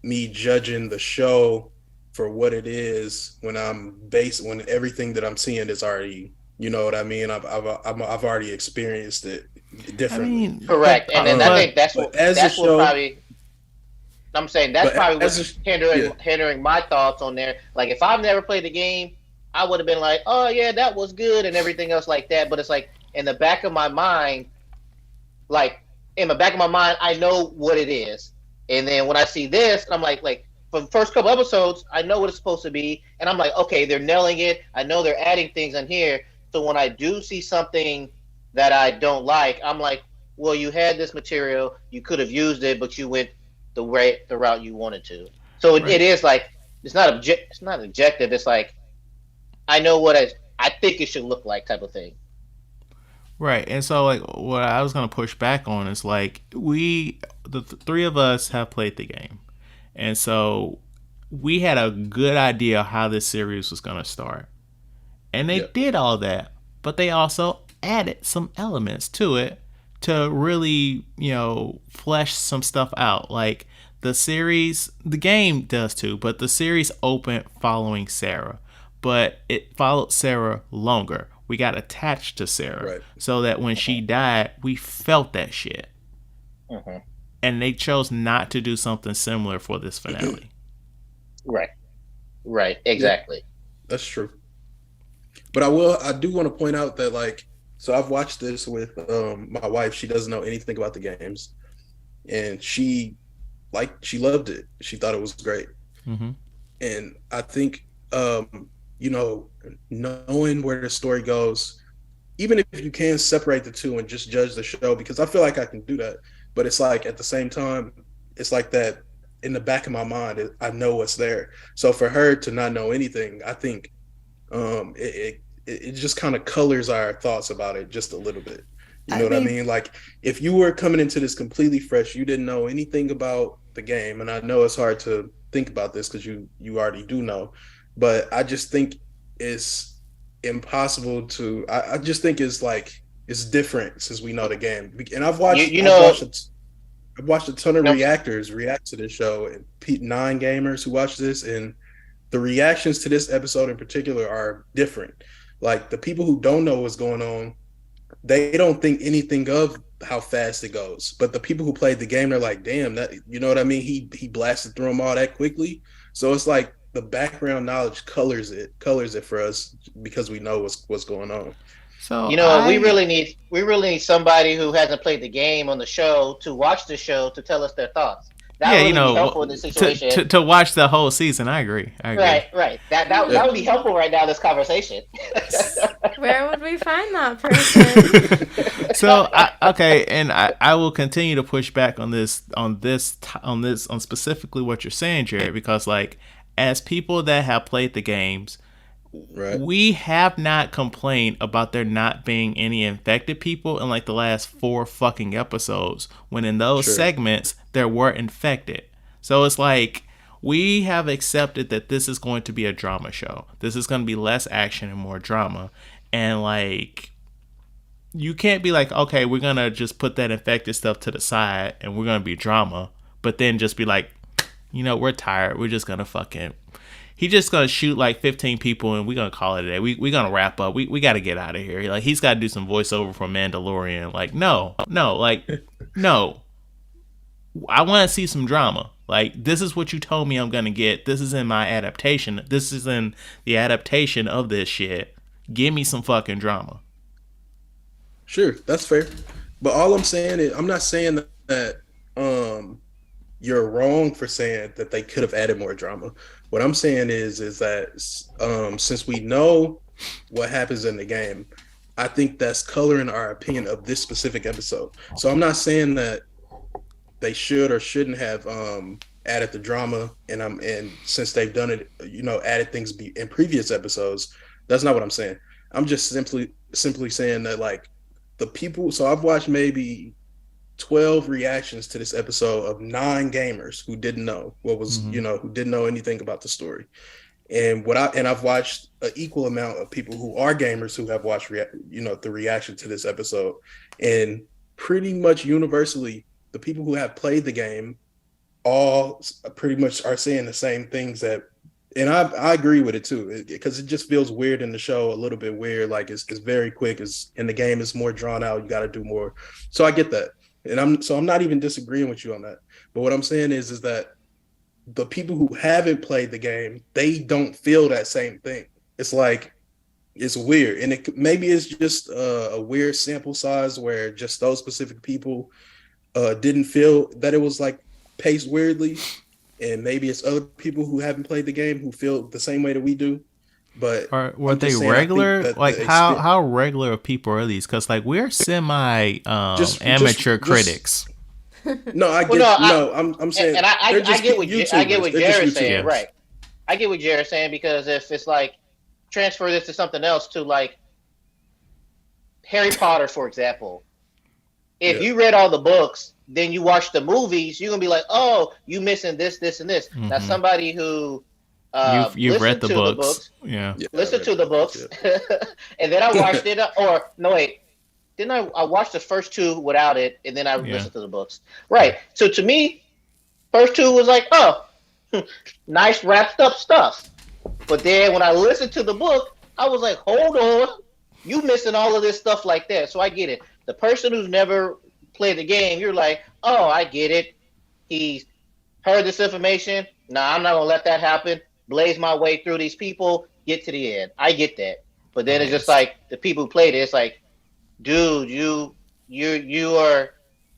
me judging the show for what it is when when everything that I'm seeing is already, you know what I mean? I've already experienced it I differently. mean, Correct. And then I think But as a that's what show, probably I'm saying that's but probably as what's a yeah, hindering my thoughts on there. Like if I've never played the game, I would have been like, oh yeah, that was good and everything else like that. But it's like in the back of my mind, like in the back of my mind, I know what it is. And then when I see this, I'm like for the first couple episodes, I know what it's supposed to be, and I'm like, okay, they're nailing it. I know they're adding things in here. So when I do see something that I don't like, I'm like, well, you had this material, you could have used it, but you went the route you wanted to. So it right. is like it's not objective. It's like I know what I think it should look like type of thing. Right. And so like what I was gonna push back on is like the three of us have played the game. And so we had a good idea how this series was gonna start. And they yeah, did all that. But they also added some elements to it to really, flesh some stuff out. Like the game does too, but the series opened following Sarah. But it followed Sarah longer. We got attached to Sarah right. so that when she Mhm. died, we felt that shit. Mhm. And they chose not to do something similar for this finale. Right. Right. Yeah, Exactly. that's true. But I do want to point out that like, so I've watched this with my wife. She doesn't know anything about the games, and she loved it. She thought it was great. Mm-hmm. And I think you know, knowing where the story goes, even if you can separate the two and just judge the show, because I feel like I can do that, but it's like at the same time, it's like that in the back of my mind, I know what's there. So for her to not know anything, I think it just kind of colors our thoughts about it just a little bit. You I know what I mean, mean? Like if you were coming into this completely fresh, you didn't know anything about the game, and I know it's hard to think about this because you already do know, but I just think it's impossible to. I just think it's like it's different since we know the game, and You know I've watched a ton of no, reactors react to this show, and nine gamers who watch this, and the reactions to this episode in particular are different. Like the people who don't know what's going on, they don't think anything of how fast it goes. But the people who played the game, they're like, "Damn, that you know what I mean? He blasted through them all that quickly." So it's like the background knowledge colors it for us because we know what's going on. so you know what I we really need somebody who hasn't played the game on the show to watch the show to tell us their thoughts. That yeah, would really be helpful in this to, situation. to watch the whole season. I agree. I agree. Right, right. Yeah. That would be helpful right now in this conversation. Where would we find that person? Okay, and I will continue to push back on specifically what you're saying, Jared, because like as people that have played the games, Right. we have not complained about there not being any infected people in like the last 4 fucking episodes, when in those Sure. segments there were infected. So it's like we have accepted that this is going to be a drama show. This is going to be less action and more drama. And like you can't be like, okay, we're going to just put that infected stuff to the side and we're going to be drama, but then just be like, we're tired. We're just going to fucking He's just gonna shoot like 15 people and we're gonna call it a day. We're gonna wrap up. We gotta get out of here. Like he's gotta do some voiceover for Mandalorian. Like, no. No. I wanna see some drama. Like, this is what you told me I'm gonna get. This is in my adaptation. This is in the adaptation of this shit. Give me some fucking drama. Sure, that's fair. But all I'm saying is, I'm not saying that you're wrong for saying that they could have added more drama. What I'm saying is that since we know what happens in the game, I think that's coloring our opinion of this specific episode. So I'm not saying that they should or shouldn't have added the drama, and since they've done it, added things in previous episodes. That's not what I'm saying. I'm just simply saying that like the people. So I've watched maybe 12 reactions to this episode of 9 gamers who didn't know what was, Mm-hmm. who didn't know anything about the story. And I've watched an equal amount of people who are gamers who have watched, the reaction to this episode. And pretty much universally, the people who have played the game all pretty much are saying the same things that And I agree with it too, because it just feels weird in the show, a little bit weird. Like it's very quick. It's in the game, it's more drawn out. You got to do more. So I get that, and I'm not even disagreeing with you on that. But what I'm saying is that the people who haven't played the game, they don't feel that same thing. It's like it's weird, and maybe it's just a weird sample size where just those specific people didn't feel that it was like paced weirdly. And maybe it's other people who haven't played the game who feel the same way that we do. But Or were I'm they just saying, regular? Like how regular of people are these? Because like we're semi amateur critics. No, I get I'm saying, and I get what Jared's saying, Yes. right? I get what Jared's saying, because if it's like transfer this to something else, to like Harry Potter, for example. If you read all the books, then you watch the movies, you're gonna be like, oh, you missing this, this, and this. Mm-hmm. Now somebody who you've read the books. Yeah. Listen to the books. And then I watched it, or no wait. Then I watched the first two without it, and then I listened to the books. Right. So to me, first two was like, oh, nice wrapped up stuff. But then when I listened to the book, I was like, hold on, you missing all of this stuff like that. So I get it. The person who's never played the game, you're like, oh, I get it. He's heard this information. Nah, I'm not gonna let that happen. Blaze my way through these people, get to the end. I get that. But then it's just like the people who played it, it's like, dude, you are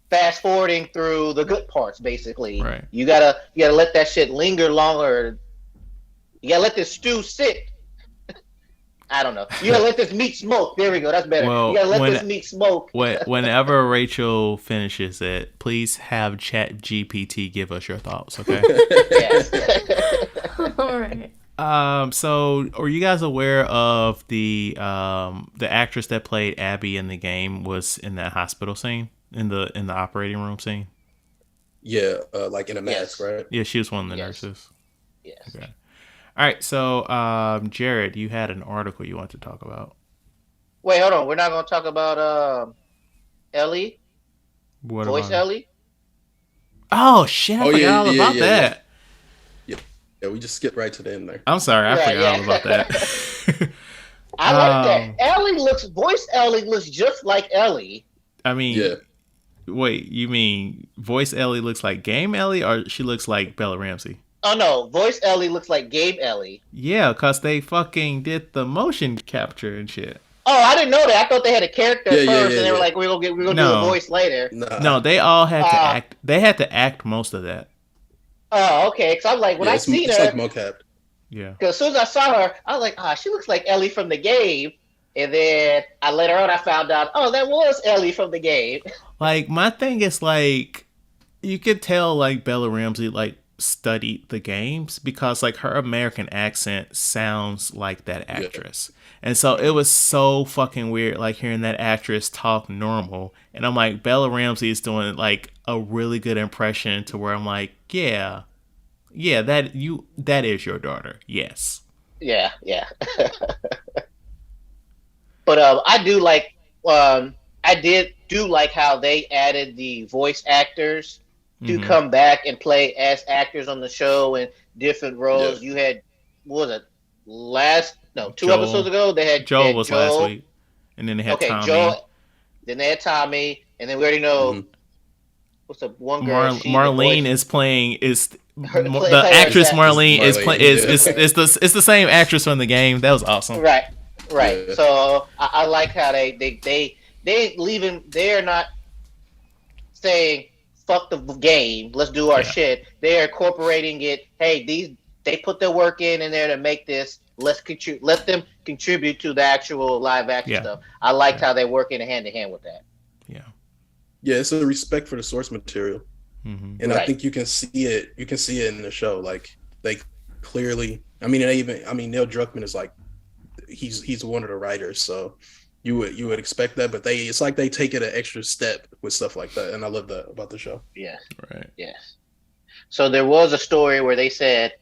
fast forwarding through the good parts, basically. Right. You gotta let that shit linger longer. You gotta let this stew sit. I don't know. You gotta let this meat smoke. There we go. That's better. Well, you gotta let this meat smoke. Whenever Rachel finishes it, please have Chat GPT give us your thoughts, okay? Yes. All right. So are you guys aware of the actress that played Abby in the game was in that hospital scene, in the operating room scene? Yeah, like in a mask, right? Yeah, she was one of the nurses. Yes. Okay. All right, so Jared, you had an article you want to talk about. Wait, hold on. We're not gonna talk about Ellie. What Voice about Ellie. Oh shit! I forgot all about that. Yeah, we just skipped right to the end there. I'm sorry, I forgot all about that. I like that. Voice Ellie looks just like Ellie. I mean, wait, you mean voice Ellie looks like game Ellie, or she looks like Bella Ramsey? Oh no, voice Ellie looks like Gabe Ellie. Yeah, cause they fucking did the motion capture and shit. Oh, I didn't know that. I thought they had a character first, and they were like, "We're gonna do a voice later." No, they all had to act. They had to act most of that. Oh, okay. Because I'm like, when I seen her, it's like mocap. Yeah. Because as soon as I saw her, I was like, she looks like Ellie from the game. And then later on, I found out, that was Ellie from the game. Like, my thing is like, you could tell like Bella Ramsey like studied the games, because like her American accent sounds like that actress. And so it was so fucking weird like hearing that actress talk normal, and I'm like, Bella Ramsey is doing like a really good impression to where I'm like, yeah, that is your daughter. Yes. Yeah. But I do like how they added the voice actors to come back and play as actors on the show in different roles. You had, what was it, 2 episodes ago, they had Joel was last week, and then they had Tommy. Joel, then they had Tommy, and then we already know what's the one girl. Marlene is playing the actress Marlene is playing it's the same actress from the game. That was awesome. Right. Yeah. So I like how they leaving. They're not saying fuck the game, let's do our shit. They're incorporating it. Hey, they put their work in there to make this. Let them contribute to the actual live action stuff. I liked how they work in hand in hand with that. Yeah, it's a respect for the source material, and I think you can see it. You can see it in the show. Like they clearly. I mean, Neil Druckmann is like, he's one of the writers, so you would expect that. But it's like they take it an extra step with stuff like that, and I love that about the show. Yeah. Right. Yes. So there was a story where they said,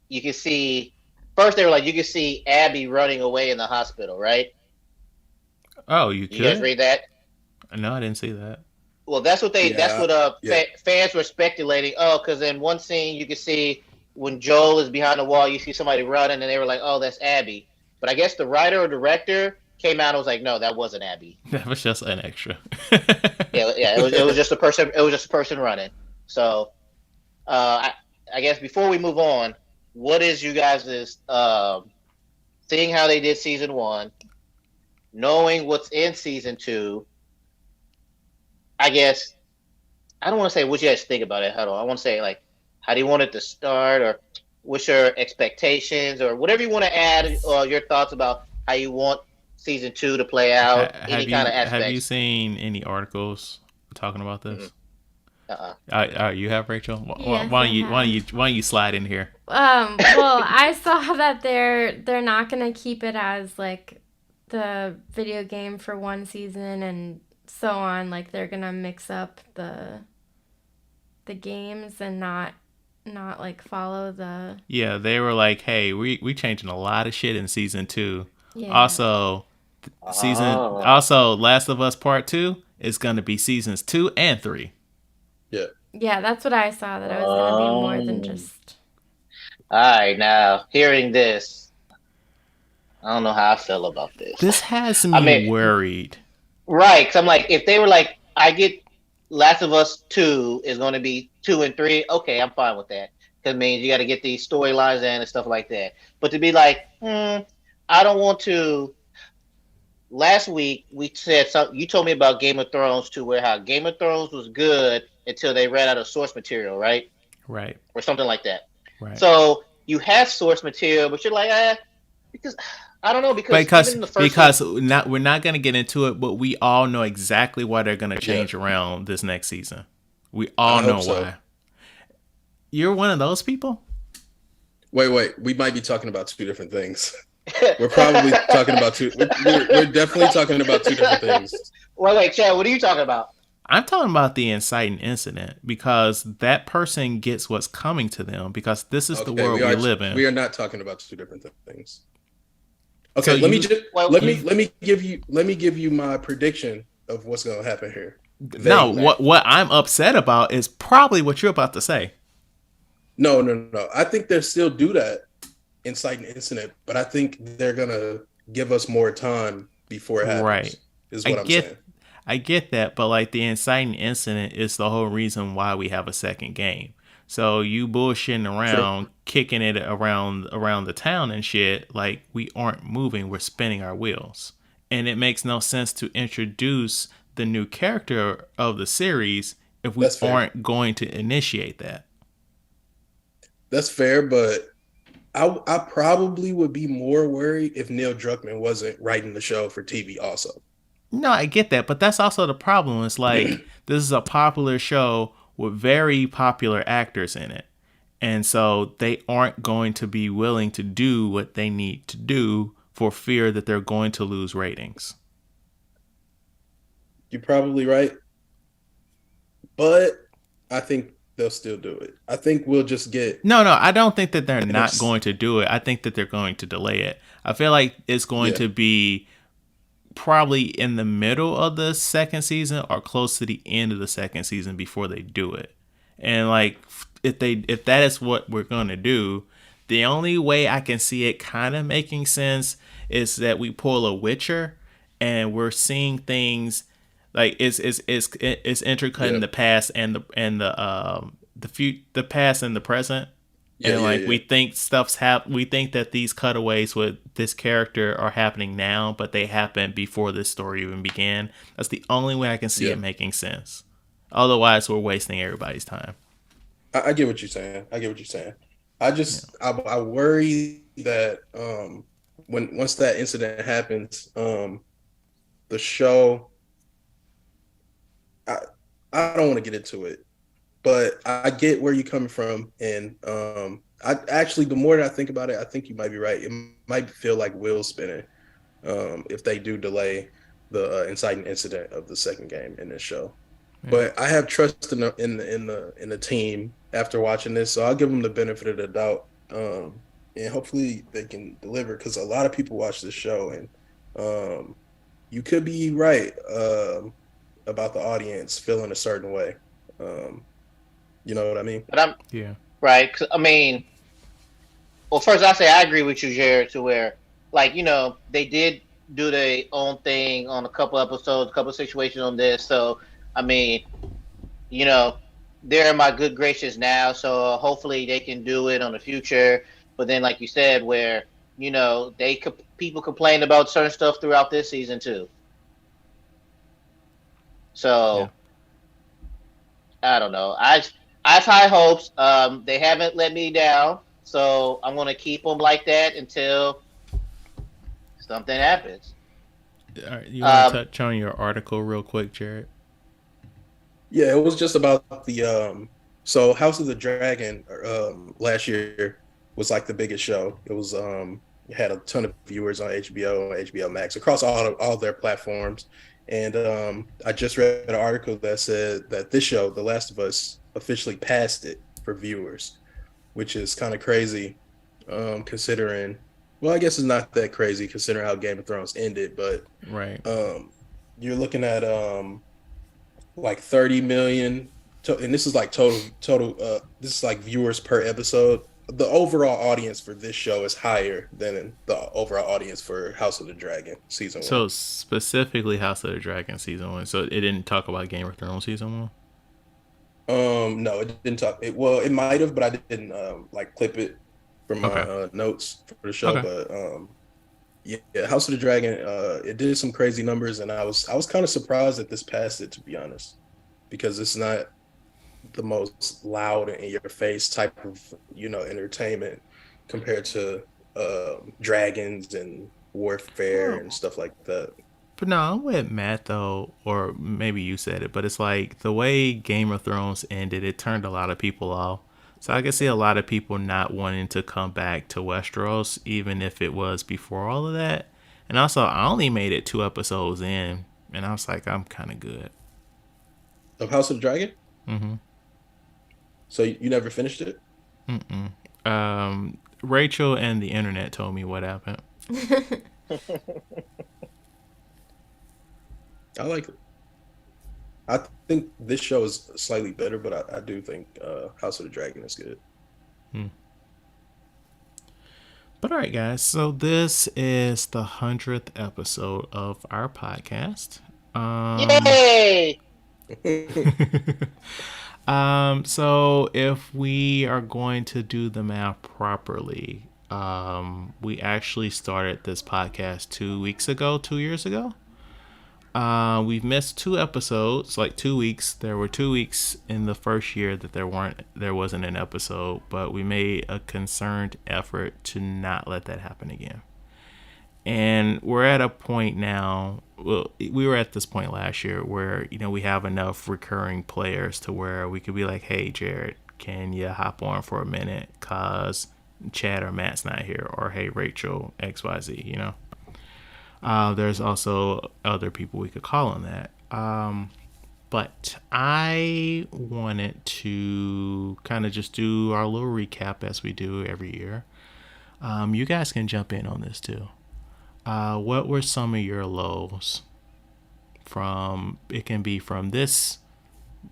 you can see. First, they were like, you can see Abby running away in the hospital, right? Oh, you guys read that? No, I didn't see that. Well, that's what fans were speculating. Oh, because in one scene you can see when Joel is behind the wall, you see somebody running, and they were like, "Oh, that's Abby." But I guess the writer or director came out and was like, "No, that wasn't Abby." That was just an extra. Yeah, it was just a person. It was just a person running. So, I guess before we move on, what is you guys' seeing how they did season 1, knowing what's in season 2? I guess I don't want to say what you guys think about it. Hold on, I want to say like, how do you want it to start, or what's your expectations, or whatever you want to add, or your thoughts about how you want season 2 to play out, any kind of Have you aspects. seen any articles talking about this? You have, Rachel. Yes, Why don't you slide in here? Well, I saw that they're not gonna keep it as like the video game for one season and so on. Like they're gonna mix up the games and not like follow the. Yeah, they were like, "Hey, we changing a lot of shit in season 2. Yeah. Also, Last of Us Part 2 is gonna be seasons 2 and 3. Yeah. Yeah, that's what I saw. That it was gonna be more than just. All right, now hearing this, I don't know how I feel about this. This has me worried. Right, because I'm like, if they were like, I get Last of Us 2 is going to be 2 and 3, okay, I'm fine with that. Because it means you got to get these storylines in and stuff like that. But to be like, I don't want to. Last week we said something. You told me about Game of Thrones too, where how Game of Thrones was good until they ran out of source material, right? Right. Or something like that. Right. So you have source material, but you're like, because I don't know, because even the first we're not going to get into it, but we all know exactly why they're going to change around this next season. We all know why. You're one of those people? Wait. We might be talking about two different things. We're probably talking about two. We're definitely talking about two different things. Wait, Chad, what are you talking about? I'm talking about the inciting incident, because that person gets what's coming to them, because this is the world we live in. We are not talking about two different things. Okay, so let me give you my prediction of what's going to happen here. What I'm upset about is probably what you're about to say. No. I think they'll still do that inciting incident, but I think they're going to give us more time before it happens. Right. Is what I'm saying. I get that, but like the inciting incident is the whole reason why we have a second game. So you bullshitting around, kicking it around the town and shit, like we aren't moving, we're spinning our wheels. And it makes no sense to introduce the new character of the series if we aren't going to initiate that. That's fair, but I probably would be more worried if Neil Druckmann wasn't writing the show for TV also. No, I get that, but that's also the problem. It's like this is a popular show with very popular actors in it. And so they aren't going to be willing to do what they need to do for fear that they're going to lose ratings. You're probably right. But I think they'll still do it. I think we'll just get... No, I don't think that they're not going to do it. I think that they're going to delay it. I feel like it's going to be probably in the middle of the second season or close to the end of the second season before they do it. And like if that is what we're going to do, the only way I can see it kind of making sense is that we pull a Witcher and we're seeing things like it's intercutting the past and the past and the present. We think we think that these cutaways with this character are happening now, but they happened before this story even began. That's the only way I can see it making sense. Otherwise, we're wasting everybody's time. I get what you're saying. I just I worry that once that incident happens, the show. I don't want to get into it. But I get where you're coming from, and I actually, the more that I think about it, I think you might be right. It might feel like wheels spinning if they do delay the inciting incident of the second game in this show. Yeah. But I have trust in the team after watching this, so I'll give them the benefit of the doubt, and hopefully they can deliver, because a lot of people watch this show, and you could be right about the audience feeling a certain way. You know what I mean? But right. I mean, Well, first I say I agree with you, Jared, to where like they did do their own thing on a couple episodes, a couple situations on this. So I mean, you know, they're in my good graces now. So hopefully they can do it on the future. But then, like you said, where people complained about certain stuff throughout this season too. Yeah. So I don't know. I have high hopes. They haven't let me down, so I'm gonna keep them like that until something happens. All right, you want to Um, touch on your article real quick, Jared? Yeah, it was just about the so House of the Dragon last year was like the biggest show. It had a ton of viewers on HBO and HBO Max across all their platforms. And I just read an article that said that this show, The Last of Us, officially passed it for viewers, which is kind of crazy considering well, I guess it's not that crazy considering how Game of Thrones ended, but Right. you're looking at like 30 million and this is like total this is like viewers per episode. The overall audience for this show is higher than the overall audience for House of the Dragon season So one. specifically House of the Dragon season one. So it didn't talk about Game of Thrones season one. No, it didn't talk it well it might have, but I didn't like clip it from my Okay. notes for the show. Okay. But yeah, House of the Dragon it did some crazy numbers, and I was kind of surprised that this passed it, to be honest, because it's not the most loud in your face type of entertainment compared to dragons and warfare and stuff like that. But no, I'm with Matt though, or maybe you said it, but it's like the way Game of Thrones ended, it turned a lot of people off. So I can see a lot of people not wanting to come back to Westeros, even if it was before all of that. And also, I only made it 2 episodes in, and I was like, I'm kind of good. Of House of the Dragon. Mm-hmm. So you never finished it? Rachel and the internet told me what happened. I like it. I think this show is slightly better, but I do think House of the Dragon is good. But all right, guys. So this is the 100th episode of our podcast. Yay! So if we are going to do the math properly, we actually started this podcast 2 weeks ago, 2 years ago. We've missed 2 episodes, like 2 weeks. There were 2 weeks in the first year that there wasn't an episode, but we made a concerted effort to not let that happen again. And we're at a point now. Well, we were at this point last year where we have enough recurring players to where we could be like, "Hey, Jared, can you hop on for a minute? Cause Chad or Matt's not here." Or, "Hey, Rachel, XYZ." There's also other people we could call on that. But I wanted to kind of just do our little recap as we do every year. You guys can jump in on this too. What were some of your lows from? It can be from this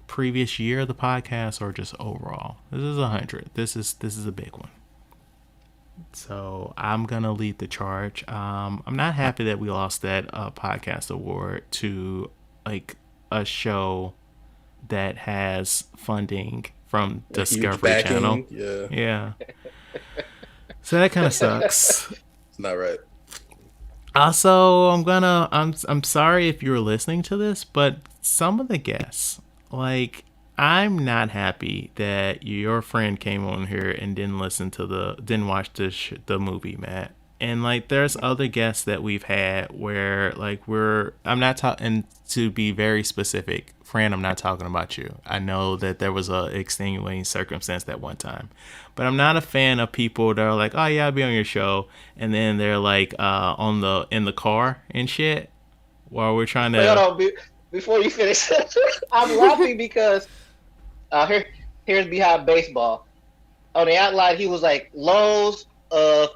previous year of the podcast or just overall. This is 100. This is a big one. So I'm gonna lead the charge. I'm not happy that we lost that podcast award to like a show that has funding from A huge Discovery Channel. backing. Yeah, Yeah. So that kind of sucks. it's not right. Also, I'm sorry if you're listening to this, but some of the guests, like, I'm not happy that your friend came on here and didn't watch the movie, Matt. And like, there's other guests that we've had where like I'm not talking, to be very specific, Fran, I'm not talking about you. I know that there was a extenuating circumstance that one time, but I'm not a fan of people that are like, "Oh yeah, I'll be on your show," and then they're like in the car and shit while we're trying Wait, hold to. on. Before you finish, I'm laughing because here's behind baseball. On the outline, he was like lows of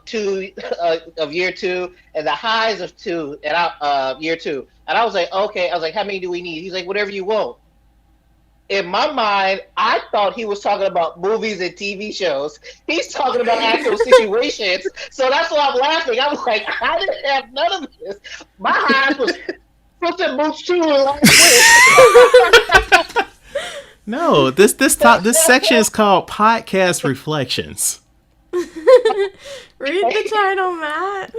year two and the highs of year two. And I was like, okay. I was like, how many do we need? He's like, whatever you want. in my mind, I thought he was talking about movies and TV shows. He's talking about actual situations. So that's why I'm laughing. I'm like, I didn't have none of this. My highs was Puss Boots 2 last week. No, this section is called Podcast Reflections. Read the title, Matt.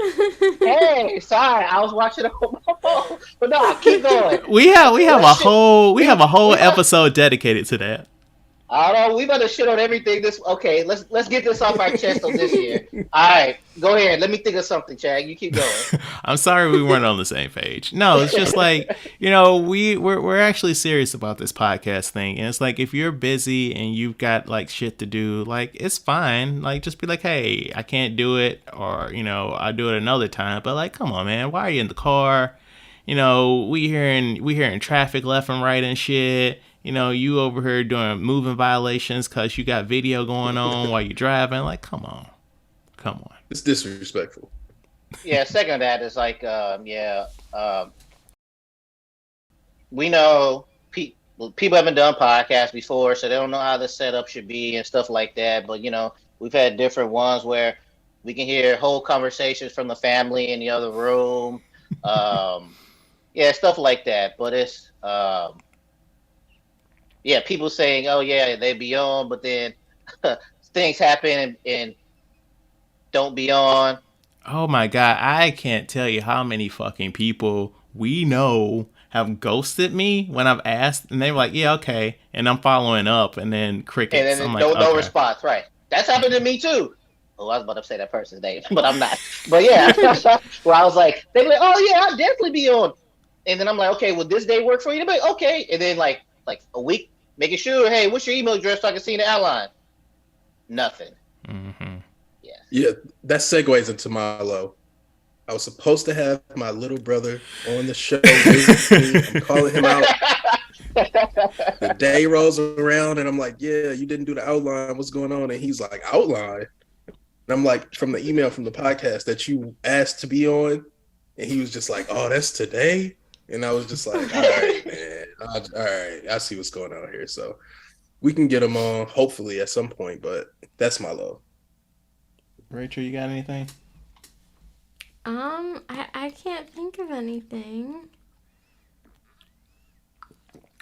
Hey, sorry, I was watching it on my phone. But no, keep going. We have a whole episode dedicated to that. I don't know. We better shit on everything. Okay. Let's get this off our chest on this year. All right, go ahead. Let me think of something, Chad. You keep going. I'm sorry we weren't on the same page. No, it's just like, we're actually serious about this podcast thing, and it's like if you're busy and you've got like shit to do, like it's fine. Like just be like, hey, I can't do it, or I'll do it another time. But like, come on, man, why are you in the car? We hearing traffic left and right and shit. You over here doing moving violations because you got video going on while you're driving. Like, come on. It's disrespectful. Yeah, second of that is like, we know people haven't done podcasts before, so they don't know how the setup should be and stuff like that. But, we've had different ones where we can hear whole conversations from the family in the other room. Stuff like that. But it's... people saying, "Oh yeah, they be on," but then things happen and don't be on. Oh my God, I can't tell you how many fucking people we know have ghosted me when I've asked, and they were like, "Yeah, okay," and I'm following up, and then crickets. And I'm then like, no okay. response. Right, that's happened to me too. Oh, I was about to say that person's name, but I'm not. But yeah, where I was like, they were like, "Oh yeah, I'll definitely be on," and then I'm like, "Okay, will this day work for you?" They're like, "Okay," and then like a week. Making sure, hey, what's your email address so I can see the outline? Nothing. Mm-hmm. Yeah, that segues into my low. I was supposed to have my little brother on the show with me. I'm calling him out. The day rolls around, and I'm like, yeah, you didn't do the outline. What's going on? And he's like, outline? And I'm like, from the email from the podcast that you asked to be on. And he was just like, oh, that's today? And I was just like, all right, man. All right, I see what's going on here. So we can get him on, hopefully, at some point. But that's my low. Rachel, you got anything? I can't think of anything.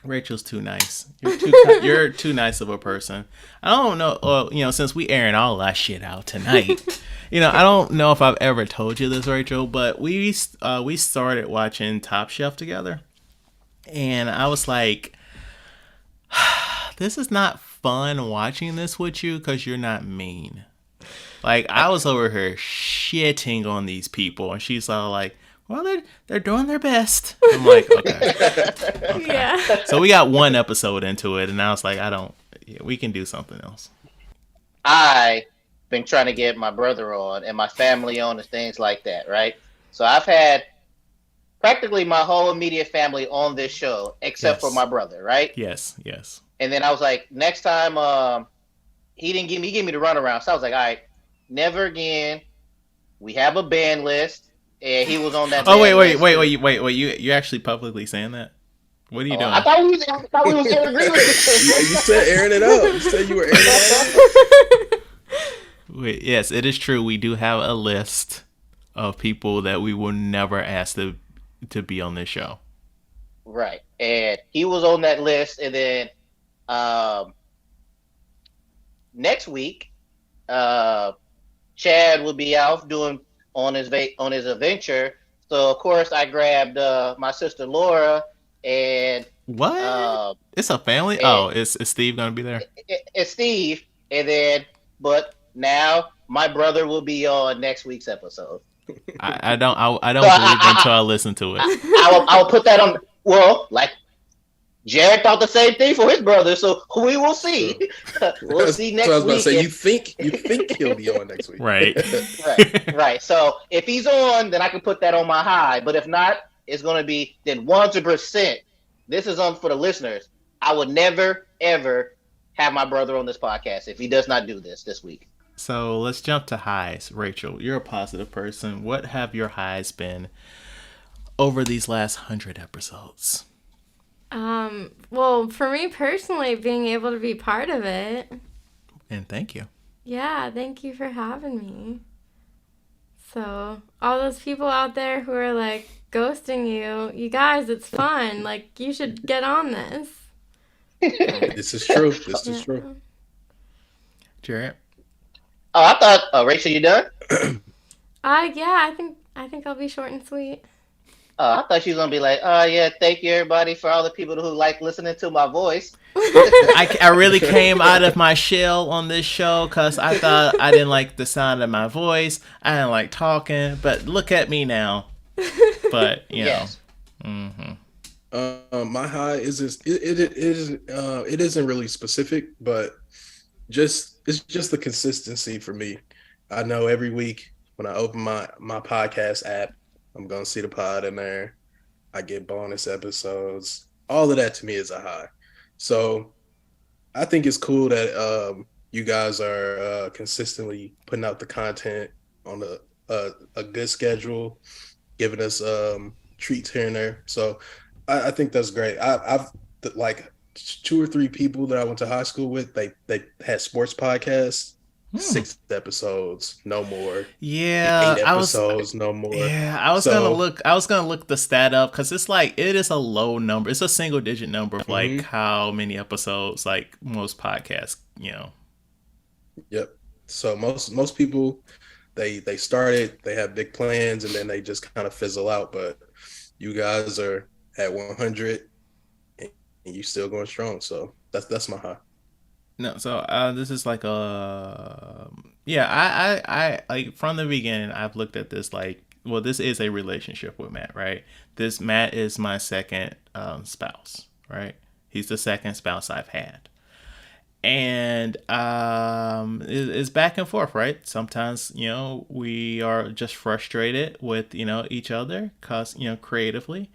Rachel's too nice. You're too nice of a person. I don't know. Since we airing all that shit out tonight, I don't know if I've ever told you this, Rachel, but we started watching Top Chef together, and I was like, this is not fun watching this with you because you're not mean. Like I was over here shitting on these people, and she's all like, well, they're doing their best. I'm like, okay. Yeah. So we got one episode into it, and I was like, we can do something else. I've been trying to get my brother on and my family on and things like that, right? So I've had practically my whole immediate family on this show, except for my brother, right? Yes. And then I was like, next time, he gave me the runaround. So I was like, all right, never again. We have a ban list. And he was on that. Oh wait! You actually publicly saying that? What are you doing? I thought we was in agreement. You said airing it out. You said you were airing it out. Wait, yes, it is true. We do have a list of people that we will never ask to be on this show. Right, and he was on that list, and then next week, Chad will be out doing. On his adventure, so of course I grabbed my sister Laura and what? It's a family. Is Steve gonna be there? It's Steve, and then but now my brother will be on next week's episode. I don't believe it until I listen to it. I'll put that on. Well, like Jared thought the same thing for his brother, so we will see. We'll see next week. I was about to say, you think he'll be on next week, right? Right. So if he's on, then I can put that on my high. But if not, it's going to be then 100%. This is on for the listeners. I would never ever have my brother on this podcast if he does not do this week. So let's jump to highs. Rachel, you're a positive person. What have your highs been over these last 100 episodes? Well, for me personally, being able to be part of it. And thank you. Yeah, thank you for having me. So, all those people out there who are like ghosting you, you guys, it's fun. Like, you should get on this. But, This is true. This is yeah. true. Jared? Oh, I thought, Rachel, you done? Yeah, I think I'll be short and sweet. I thought she was gonna be like, oh yeah, thank you everybody for all the people who like listening to my voice. I really came out of my shell on this show because I thought I didn't like the sound of my voice. I didn't like talking, but look at me now. But, you Yes. know. My high is just, it isn't really specific, but it's just the consistency for me. I know every week when I open my podcast app, I'm gonna see the pod in there. I get bonus episodes. All of that to me is a high. So I think it's cool that you guys are consistently putting out the content on a good schedule, giving us treats here and there. So I think that's great. I've like 2 or 3 people that I went to high school with. They had sports podcasts. 6 episodes, no more. Yeah, 8 episodes, no more. Yeah, I was gonna look the stat up because it's like it is a low number. It's a single digit number of like how many episodes like most podcasts, you know. Yep. So most people they started, they have big plans, and then they just kind of fizzle out. But you guys are at 100, and you still going strong. So that's my high. No, so this is like yeah, I like from the beginning I've looked at this like, well, this is a relationship with Matt, right? This Matt is my second spouse, right? He's the second spouse I've had. And it's back and forth, right? Sometimes, you know, we are just frustrated with, you know, each other cause, you know, creatively.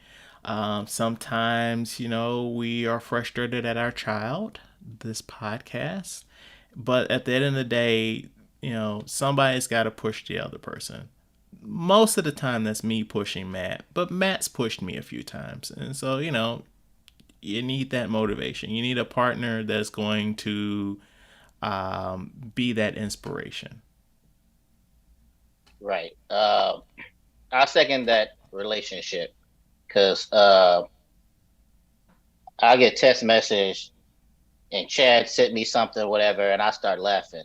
Sometimes, you know, we are frustrated at our child, this podcast. But at the end of the day, you know, somebody's got to push the other person. Most of the time, that's me pushing Matt, but Matt's pushed me a few times. And so, you know, you need that motivation. You need a partner that's going to be that inspiration. Right. I second that relationship because I get text message and Chad sent me something, whatever, and I start laughing.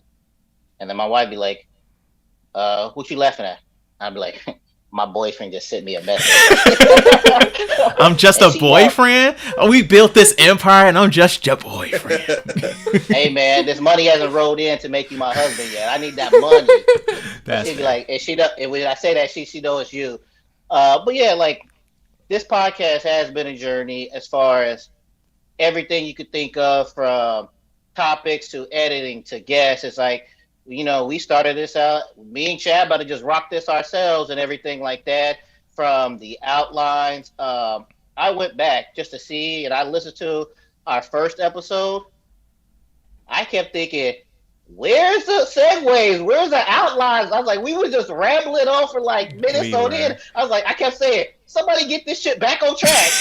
And then my wife be like, what you laughing at? I'd be like, my boyfriend just sent me a message. I'm just a boyfriend? Oh, we built this empire and I'm just your boyfriend. Hey man, this money hasn't rolled in to make you my husband yet. I need that money. That's she'd be like, and when I say that, she knows it's you. But yeah, like this podcast has been a journey as far as everything you could think of, from topics to editing to guests. It's like, you know, we started this out, me and Chad about to just rock this ourselves and everything like that. From the outlines, I went back just to see, and I listened to our first episode. I kept thinking, where's the segues? Where's the outlines? I was like, we were just rambling on for like minutes on end. I was like, I kept saying, somebody get this shit back on track.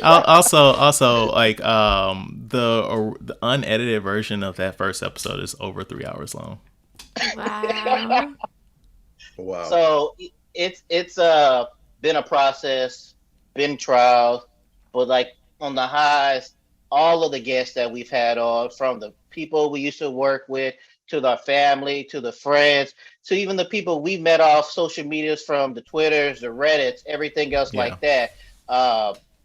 also, like the unedited version of that first episode is over 3 hours long. Wow. Wow. So it's been a process, been trials, but like on the highs, all of the guests that we've had on, from the people we used to work with to the family to the friends to even the people we met off social medias, from the Twitters, the Reddits, everything else like that.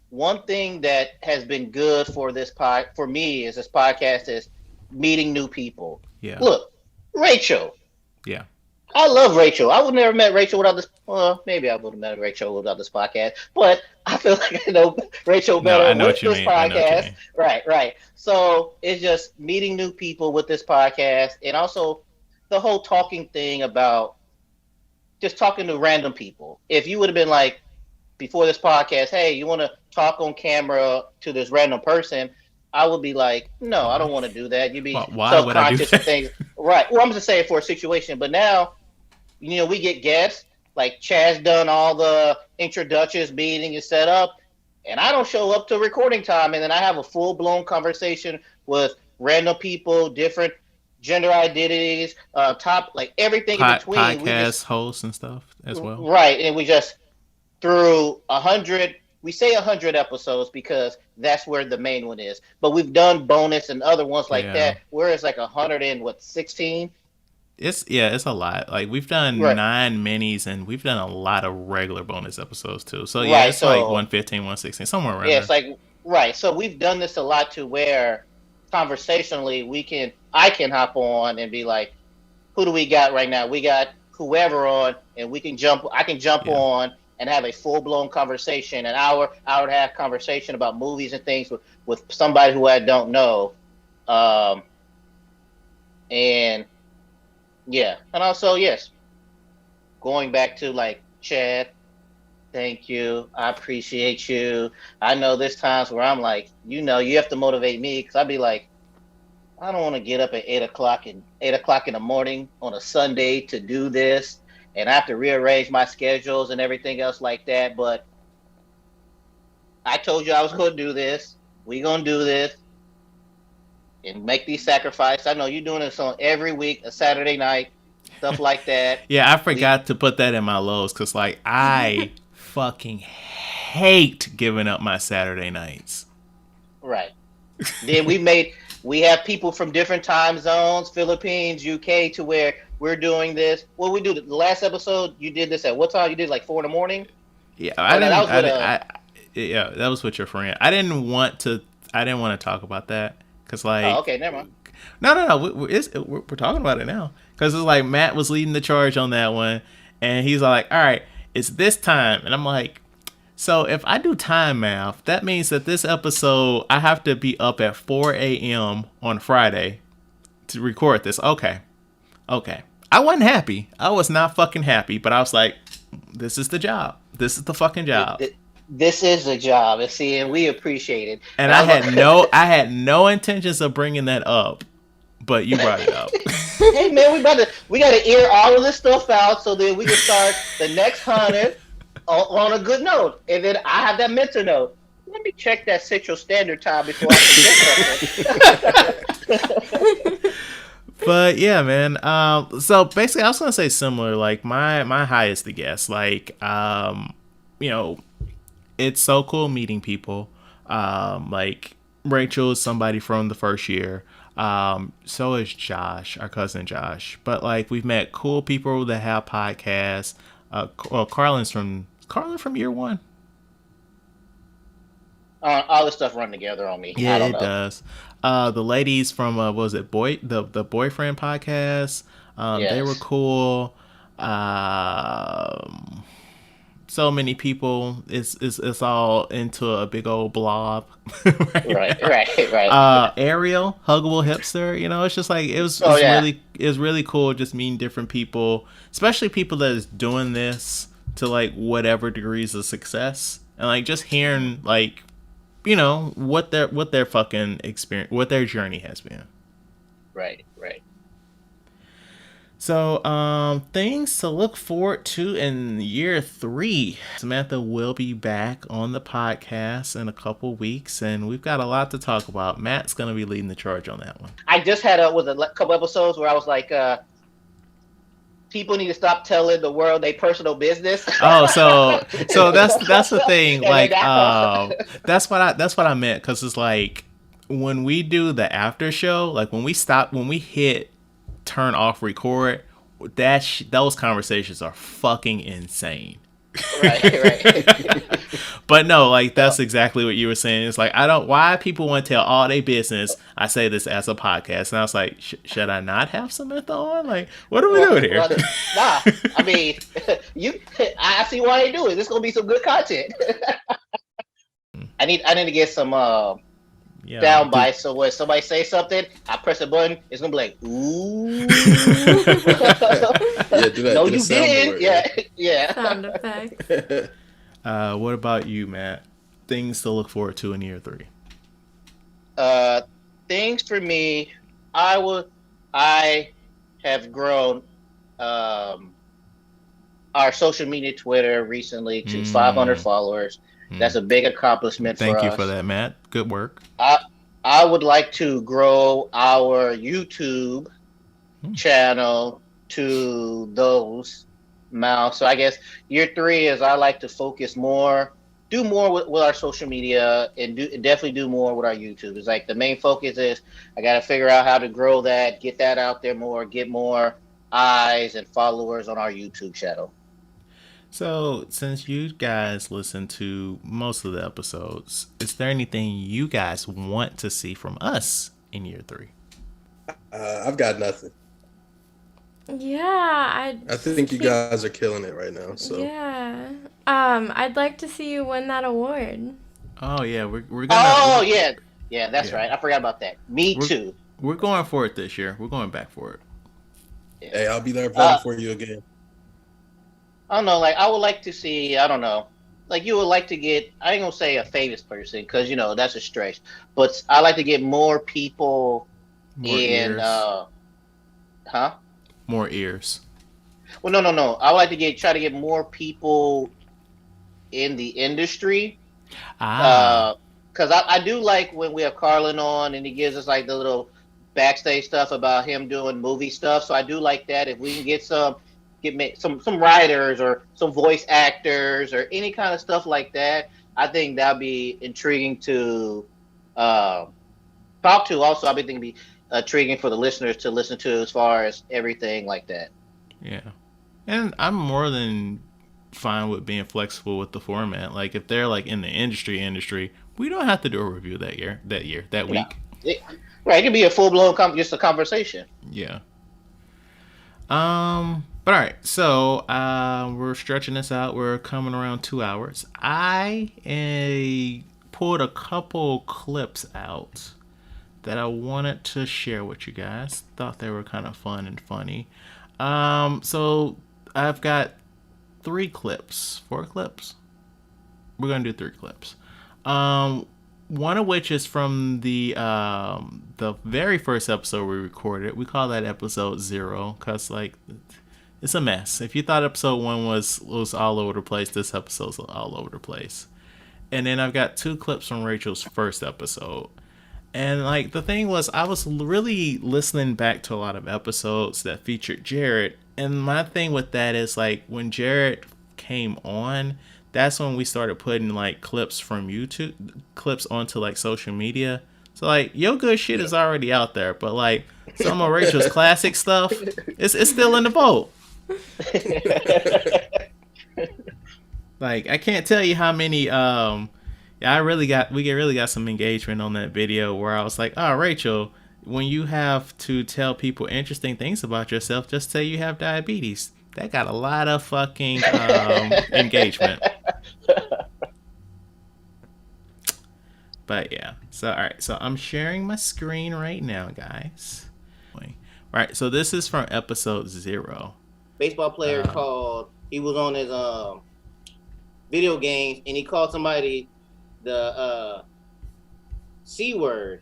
One thing that has been good for for me is this podcast is meeting new people. Yeah. Look, Rachel. Yeah. I love Rachel. I would never have met Rachel without this. Well, maybe I would have met Rachel without this podcast, but I feel like I know Rachel better with this podcast. Right. So it's just meeting new people with this podcast, and also the whole talking thing about just talking to random people. If you would have been like, before this podcast, hey, you want to talk on camera to this random person, I would be like, no, I don't want to do that. You'd be self-conscious of things. Right. Well, I'm just saying for a situation. But now, you know, we get guests. Like Chad's done all the introductions, meeting is set up. and I don't show up to recording time, and then I have a full blown conversation with random people, different gender identities, top like everything in between. We just Podcast hosts and stuff as well. right, and we just through 100. We say 100 episodes because that's where the main one is. But we've done bonus and other ones like Yeah. that, where it's like 116. It's a lot. Like we've done Right, 9 minis and we've done a lot of regular bonus episodes too. So yeah, right. it's like So 115, 116, somewhere around yeah, there. it's like right. So we've done this a lot to where conversationally I can hop on and be like, who do we got right now? We got whoever on, and I can jump Yeah. on and have a full blown conversation, an hour and a half conversation about movies and things with somebody who I don't know. Um, and yeah, and also yes, going back to like Chad, thank you, I appreciate you. I know there's times where I'm like, you have to motivate me because I'd be like, I don't want to get up at 8 o'clock in the morning on a Sunday to do this, and I have to rearrange my schedules and everything else like that. But I told you I was going to do this. We gonna do this and make these sacrifices. I know you're doing this on every week, a Saturday night, stuff like that. Yeah, I We forgot to put that in my lows because like I fucking hate giving up my Saturday nights. right. Then we have people from different time zones, Philippines, UK, to where we're doing this. What we do the last episode, you did this at what time? You did like 4 in the morning? Yeah, Oh no, that was with yeah, that was with your friend. I didn't want to talk about that because oh, like okay, never mind. no, we're talking about it now because it's like Matt was leading the charge on that one, and he's like, all right, it's this time, and I'm like, so if I do time math, that means that this episode I have to be up at 4 a.m. on Friday to record this. Okay. I wasn't happy. I was not fucking happy, but I was like, this is the job. This is the fucking Th- job. th- This is the job, and see, and we appreciate it. And And I I was had like, no intentions of bringing that up, but you brought it up. hey man, we got to air all of this stuff out so that we can start the next 100 on a good note, and then I have that mental note. Let me check that Central Standard Time before I forget something. But yeah, man. So basically, I was gonna say similar. Like my high is the guess. Like you know, it's so cool meeting people. Like Rachel is somebody from the first year. So is Josh, our cousin Josh. But like we've met cool people that have podcasts. Well, Carlin from year one. All this stuff run together on me. Yeah, I don't it know. does. The ladies from what was it the boyfriend podcast? They were Yes. cool. So many people. It's all into a big old blob right Right. now. Right. Right. Ariel, huggable hipster. You know, it's just like Oh yeah. it's really cool just meeting different people, especially people that is doing this to like whatever degrees of success, and like just hearing like what their fucking experience, what their journey has been. Right. Right. So, things to look forward to in year 3. Samantha will be back on the podcast in a couple weeks, and we've got a lot to talk about. Matt's gonna be leading the charge on that one. I just had a couple episodes where I was like, people need to stop telling the world their personal business. Oh, so that's the thing. And then Like, that's what I meant, because it's like when we do the after show, like when we hit turn off record, those conversations are fucking insane. Right. But no, like that's exactly what you were saying. It's like why people want to tell all their business. I say this as a podcast, and I was like, should I not have Samantha on? Like, what are we doing here? Nah, I mean, I see why they do it. This is gonna be some good content. I need to get some Yeah, sound bites. So when somebody say something, I press a button. It's gonna be like, ooh. Yeah, do that. No, get a you didn't. soundboard, Yeah. Sound effects. what about you, Matt? Things to look forward to in year 3. Things for me, I have grown our social media Twitter recently to 500 followers. That's a big accomplishment for us. Thank you for that, Matt. Good work. I would like to grow our YouTube channel to those amounts. So I guess year 3 is I like to focus more, do more with our social media, and definitely do more with our YouTube. It's like the main focus is I got to figure out how to grow that, get that out there more, get more eyes and followers on our YouTube channel. So, since you guys listen to most of the episodes, is there anything you guys want to see from us in year 3? I've got nothing. Yeah, I think you guys are killing it right now. So yeah, I'd like to see you win that award. Oh yeah, we're gonna. Oh yeah, that's right. I forgot about that. Me too. We're going for it this year. We're going back for it. Yeah. Hey, I'll be there voting for you again. I don't know. Like I would like to see. I don't know. Like you would like to get. I ain't gonna say a famous person because that's a stretch. But I like to get more people More ears. Huh? More ears. Well, no. I would like to try to get more people in the industry. Because I do like when we have Carlin on and he gives us like the little backstage stuff about him doing movie stuff. So I do like that. If we can get some writers or some voice actors or any kind of stuff like that, I think that'd be intriguing to talk to. Also, I think it'd be intriguing for the listeners to listen to as far as everything like that. Yeah, and I'm more than fine with being flexible with the format. Like if they're like in the industry, we don't have to do a review that week. Right, it could be a full blown just a conversation. Yeah. But all right, so we're stretching this out. We're coming around 2 hours. I pulled a couple clips out that I wanted to share with you guys. Thought they were kind of fun and funny. So I've got 4 clips. We're gonna do 3 clips. One of which is from the very first episode we recorded. We call that episode 0 because like it's a mess. If you thought episode 1 was all over the place, this episode's all over the place. And then I've got 2 clips from Rachel's first episode. And like the thing was, I was really listening back to a lot of episodes that featured Jared. And my thing with that is like when Jared came on, that's when we started putting like clips from YouTube, clips onto like social media. So like your good shit is already out there, but like some of Rachel's classic stuff, it's still in the vault. Like I can't tell you how many we really got some engagement on that video where I was like, oh, Rachel, when you have to tell people interesting things about yourself, just say you have diabetes. That got a lot of fucking engagement. But yeah, so all right, so I'm sharing my screen right now, guys. All right, so this is from episode 0. Baseball player he was on his video games and he called somebody the C word.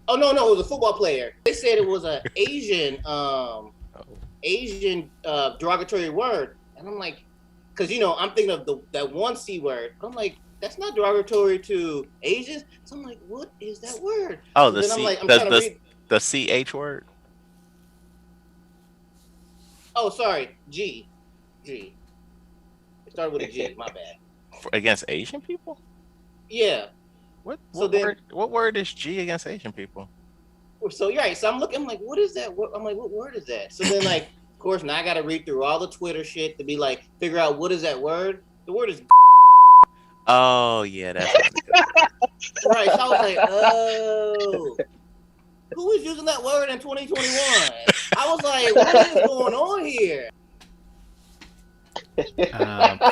Oh no, it was a football player. They said it was an Asian derogatory word, and I'm like, because I'm thinking of that one C word. I'm like, that's not derogatory to Asians. So I'm like, what is that word? Oh, the CH word. Oh, sorry, G. It started with a G. My bad. Against Asian people? Yeah. What word is G against Asian people? So you're right. So I'm like, what is that word? I'm like, what word is that? So then like, of course, now I got to read through all the Twitter shit to be like, figure out what is that word. The word is. Oh yeah, that's right. So I was like, oh, who is using that word in 2021? I was like, what is going on here?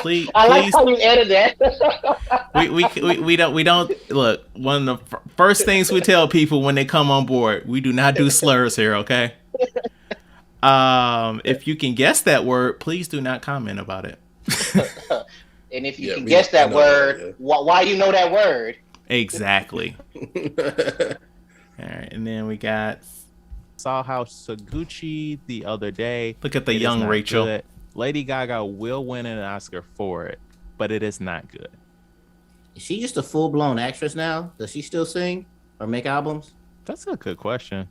Please, I like how you edit that. we don't look. One of the first things we tell people when they come on board, we do not do slurs here, okay? If you can guess that word, please do not comment about it. And if you can guess that word, why you know that word? Exactly. All right, and then we got saw how Saguchi the other day. Look at the young Rachel. Good. Lady Gaga will win an Oscar for it, but it is not good. Is she just a full-blown actress now? Does she still sing or make albums? That's a good question.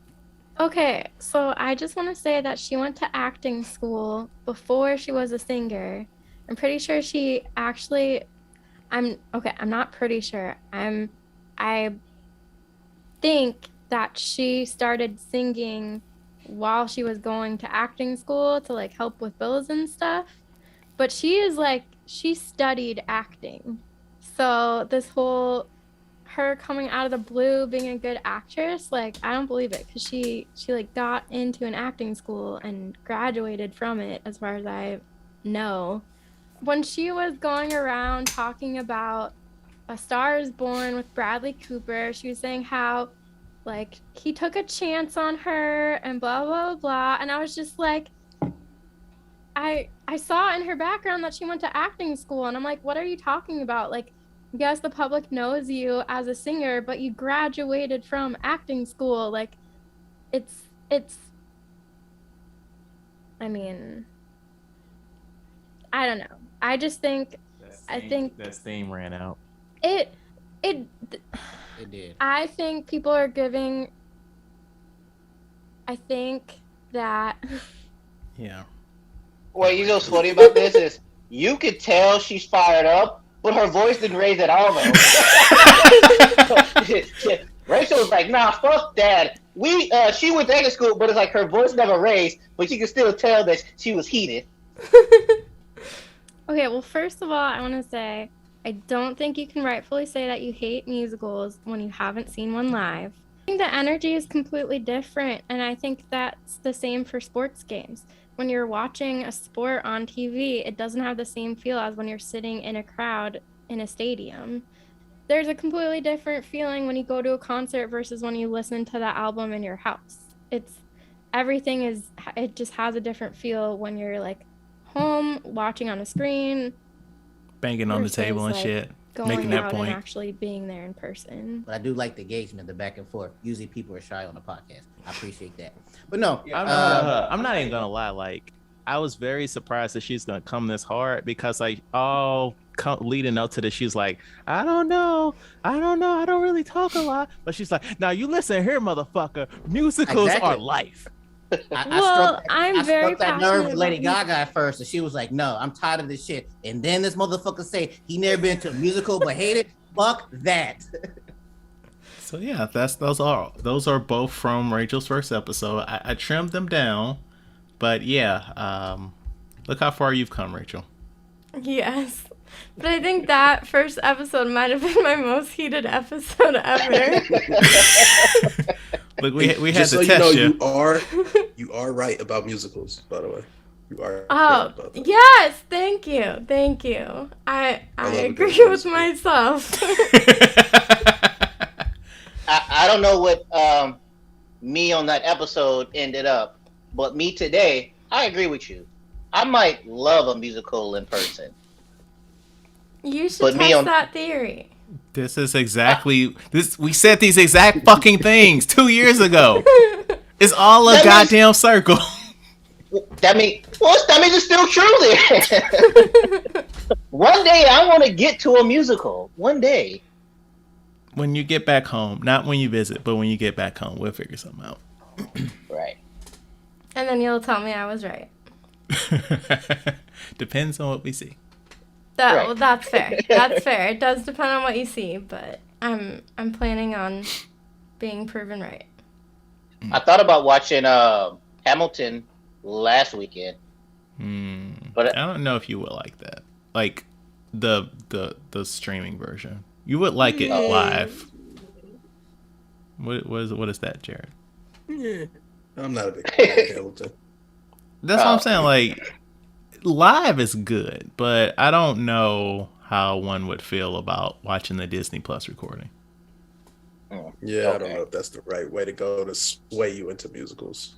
Okay, so I just want to say that she went to acting school before she was a singer. I'm pretty sure she actually I'm not pretty sure. I think that she started singing while she was going to acting school to like help with bills and stuff. But she studied acting. So this whole her coming out of the blue being a good actress, like I don't believe it, because she like got into an acting school and graduated from it, as far as I know. When she was going around talking about A Star Is Born with Bradley Cooper, she was saying how like he took a chance on her and blah blah blah, and I was just like, I saw in her background that she went to acting school, and I'm like, what are you talking about? Like, yes, the public knows you as a singer, but you graduated from acting school. Like, it's I mean, I don't know. I just think that steam ran out. it did. I think people are giving. I think that. Yeah. Well, you know what's funny about this is you could tell she's fired up, but her voice didn't raise at all, though. Rachel was like, nah, fuck that. She went to acting school, but it's like her voice never raised, but you can still tell that she was heated. Okay, well, first of all, I want to say I don't think you can rightfully say that you hate musicals when you haven't seen one live. I think the energy is completely different, and I think that's the same for sports games. When you're watching a sport on TV, it doesn't have the same feel as when you're sitting in a crowd in a stadium. There's a completely different feeling when you go to a concert versus when you listen to the album in your house. It just has a different feel when you're like home watching on a screen, Banging on the table and like, shit. going Making that out point. and actually being there in person. But I do like the engagement, the back and forth. Usually people are shy on the podcast. I appreciate that. But no, I'm not even gonna lie. Like, I was very surprised that she's gonna come this hard, because like leading up to this, she's like, I don't know, I don't really talk a lot, but she's like, now you listen here, motherfucker. Musicals are life. I'm very struck that nerve with passionate Lady about Gaga at first, and she was like, "No, I'm tired of this shit." And then this motherfucker say he never been to a musical but hated. Fuck that. So yeah, those are both from Rachel's first episode. I trimmed them down, but yeah, look how far you've come, Rachel. Yes. But I think that first episode might have been my most heated episode ever. Look, we had Just to so test you know, you are right about musicals, by the way. You are right about that. Yes, thank you. I agree with myself. I don't know what me on that episode ended up, but me today, I agree with you. I might love a musical in person. You should test that theory. This is exactly this. We said these exact fucking things 2 years ago. It's all a goddamn circle. That means it's still true then. One day I want to get to a musical. One day. When you get back home, not when you visit, but when you get back home, we'll figure something out. Right. And then you'll tell me I was right. Depends on what we see. Well, that's fair. That's fair. It does depend on what you see, but I'm planning on being proven right. I thought about watching Hamilton last weekend. But I don't know if you would like that. Like the streaming version. You would like it live. What is that, Jared? Yeah, I'm not a big fan of Hamilton. That's what I'm saying. Like, live is good, but I don't know how one would feel about watching the Disney Plus recording. Yeah, I don't know if that's the right way to go to sway you into musicals.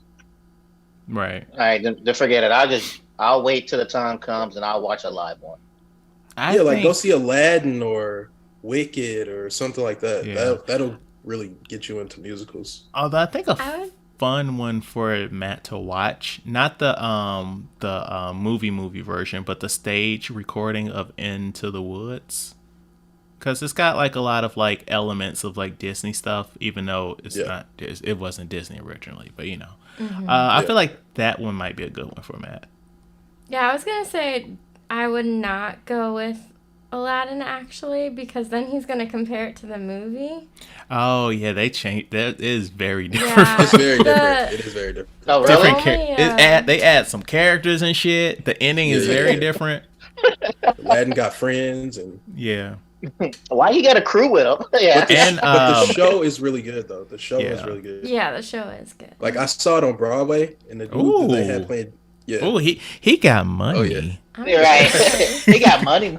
Right. All right, then forget it. I'll wait till the time comes and I'll watch a live one. Like go see Aladdin or Wicked or something like that. Yeah. That'll really get you into musicals. Although I think fun one for Matt to watch. Not the movie version, but the stage recording of Into the Woods. Because it's got like a lot of like elements of like Disney stuff, even though it's not. It wasn't Disney originally, but you know, I feel like that one might be a good one for Matt. Yeah, I was gonna say I would not go with Aladdin actually, because then he's gonna compare it to the movie. Oh yeah, they changed. That is very different. Yeah, it's very different. It is very different. Oh, really? They add some characters and shit. The ending is very different. Aladdin got friends and Why he got a crew with him? Yeah, but the show is really good though. The show is really good. Yeah, the show is good. Like I saw it on Broadway, and the dude that they had playing. Yeah. Oh, he got money. Oh yeah. You're right. He got money.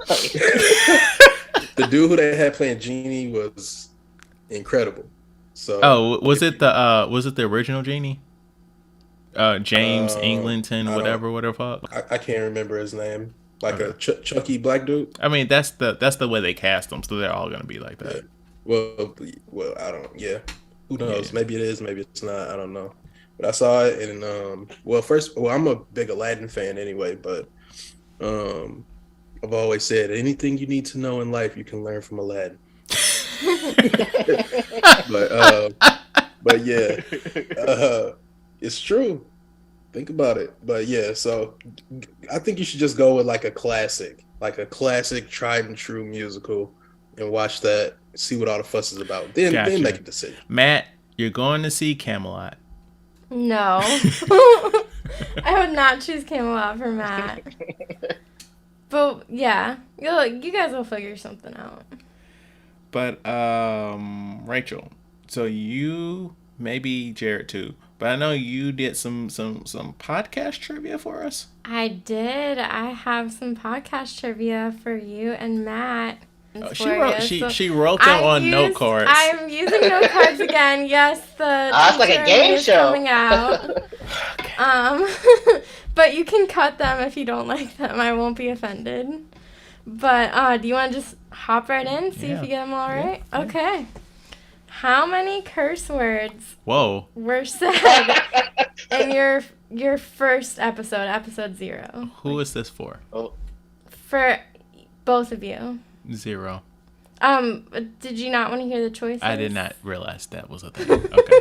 The dude who they had playing Genie was incredible. So was it the original Genie? James Englandton, whatever fuck. I can't remember his name. Like a chunky black dude. I mean, that's the way they cast them, so they're all gonna be like that. Yeah. Well, I don't. Yeah, who knows? Yeah. Maybe it is, maybe it's not. I don't know. But I saw it, and I'm a big Aladdin fan anyway. But I've always said anything you need to know in life, you can learn from Aladdin. but yeah, it's true. Think about it. But yeah, so I think you should just go with like a classic tried and true musical, and watch that. See what all the fuss is about. Then make a decision. Matt, you're going to see Camelot. No, I would not choose Camelot for Matt. But yeah, you guys will figure something out. But Rachel, so you, maybe Jared too, but I know you did some podcast trivia for us. I did. I have some podcast trivia for you and Matt. She wrote them on note cards. I'm using note cards again. Yes, it's like a game show coming out. But you can cut them if you don't like them. I won't be offended. But do you want to just hop right in, see if you get them all right? Yeah. Okay. How many curse words were said in your first episode 0? Who is this for? For both of you. 0. Did you not want to hear the choices? I did not realize that was a thing. Okay.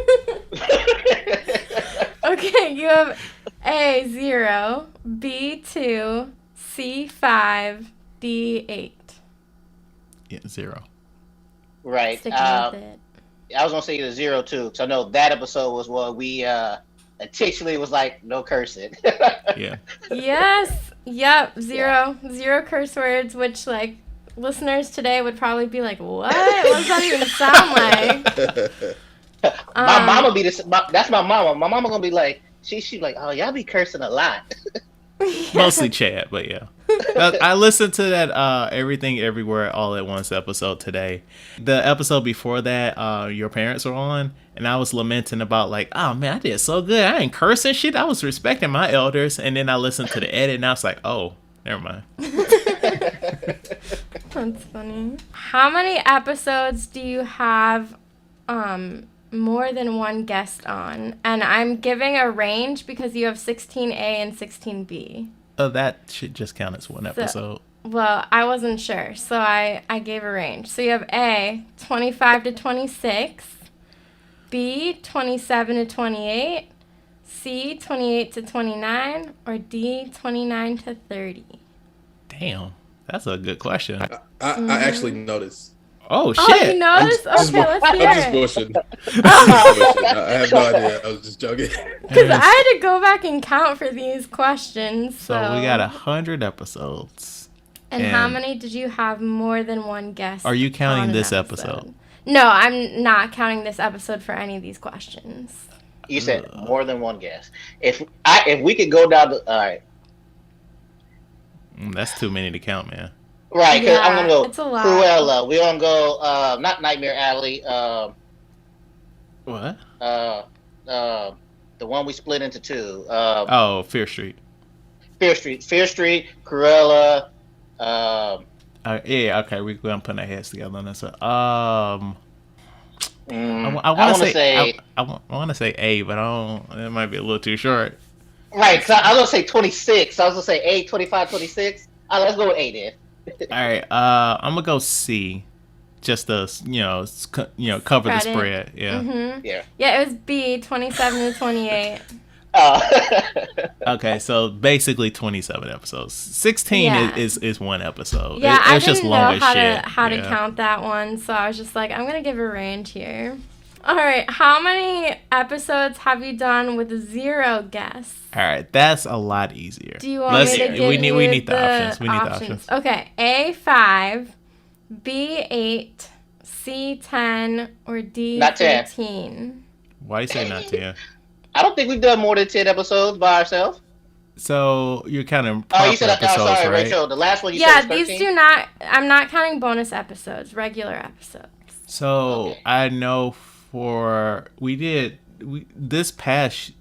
Okay, you have A, 0, B, 2, C, 5, D, 8. Yeah, 0. Right. Sticking with it. I was going to say the 0 too, because I know that episode was what we intentionally was like, no cursing. Yeah. Yes. Yep. 0. 0 curse words, which like listeners today would probably be like, what? What does that even sound like? My mama be this. That's my mama. My mama gonna be like, she like, oh, y'all be cursing a lot. Mostly Chad, but yeah. I listened to that Everything Everywhere All at Once episode today. The episode before that, your parents were on, and I was lamenting about like, oh man, I did so good. I ain't cursing shit. I was respecting my elders, and then I listened to the edit, and I was like, oh, never mind. That's funny. How many episodes do you have more than one guest on? And I'm giving a range because you have 16A and 16B. That should just count as one episode. Well, I wasn't sure, so I gave a range. So you have A, 25 to 26, B, 27 to 28, C, 28 to 29, or D, 29 to 30. Damn, that's a good question. I actually noticed. Oh, shit. Oh, you noticed? Okay, let's hear I'm just bullshitting. I have no idea. I was just joking. Because I had to go back and count for these questions. So we got 100 episodes. And how many did you have more than one guest? Are you counting this episode? No, I'm not counting this episode for any of these questions. You said more than one guest. If we could go down to, all right. That's too many to count, man. Right, because I'm gonna go it's a lot. Cruella. We're gonna go not Nightmare Alley. What? The one we split into 2. Fear Street. Fear Street, Cruella. Yeah, okay, we're gonna put our heads together on this one. I I want want to to say say I want to say A, but I don't. It might be a little too short. right. So I was gonna say 26. I was gonna say 8, 25, 26. Let's go with 8 then. All right. I'm gonna go C, just to cover the Spread it. spread. Yeah. Mm-hmm. Yeah. Yeah, it was B, 27 to 28. Uh, Okay, so basically 27 episodes. 16 Yeah. is one episode. Yeah, I It's just didn't long know as how shit. to Yeah. count that one, so I was just like, I'm gonna give a range here. All right, how many episodes have you done with 0 guests? All right, that's a lot easier. Do you want me to give we you need the options. We need the options. Okay, A5, B8, C10, or Not 10. D13. Why you say not 10? I don't think we've done more than 10 episodes by ourselves. So you're counting Oh, proper you said, episodes, sorry, right? Rachel. The last one you Yeah, said was 13? these do not. I'm not counting bonus episodes, regular episodes. So Okay. I know this past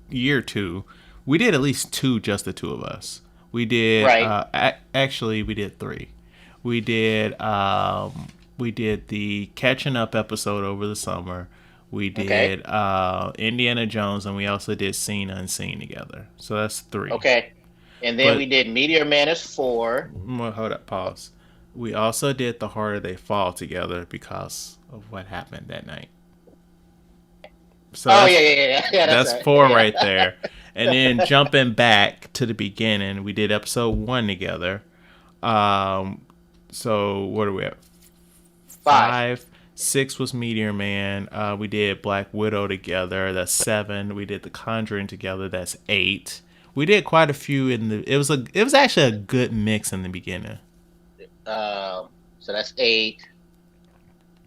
year two, we did at least 2, just the 2 of us. We did Right. actually we did 3. We did the catching up episode over the summer. We did Indiana Jones, and we also did Seen Unseen together. So that's 3. Okay. And then But- we did Meteor Man is 4. Well, hold up, pause. We also did The Harder They Fall together because of what happened that night. So Oh, that's- yeah. That's right. 4 Yeah. right there. And then jumping back to the beginning, we did episode 1 together. So what are we at? 5. 6 was Meteor Man. We did Black Widow together. That's 7. We did The Conjuring together. That's 8. We did quite a few it was actually a good mix in the beginning. So that's 8.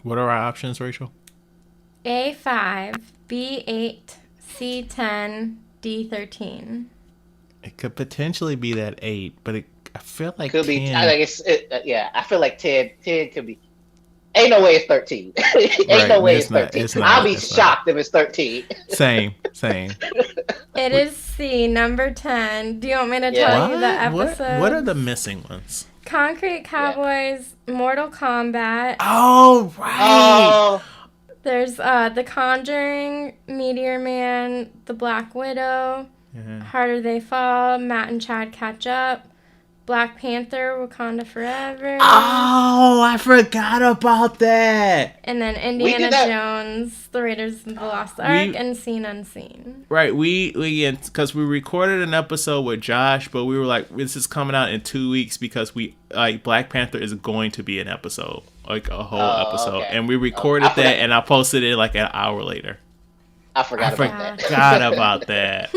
What are our options, Rachel? A5, B8, C10, D13. It could potentially be that 8, but I feel like Could 10. be. I think yeah. I feel like 10 could be. Ain't no way it's 13. Ain't Right, no way it's it's not, 13. it's not, I'll be it's not. shocked if it's 13. Same. It is C, number 10. Do you want me to Yeah. tell you the episode? What are the missing ones? Concrete Cowboys, Mortal Kombat. Oh, right. Oh, There's The Conjuring, Meteor Man, The Black Widow, Yeah. Harder They Fall, Matt and Chad Catch Up, Black Panther, Wakanda Forever, Oh, I forgot about that. and then did Indiana that- Jones, The Raiders of the Lost Ark, We- and Seen Unseen. Right, we because we recorded an episode with Josh, but we were like, this is coming out in 2 weeks because Black Panther is going to be an episode, like a whole episode, okay. and we recorded I forgot. that, and I posted it like an hour later. I forgot about that. Forgot about that.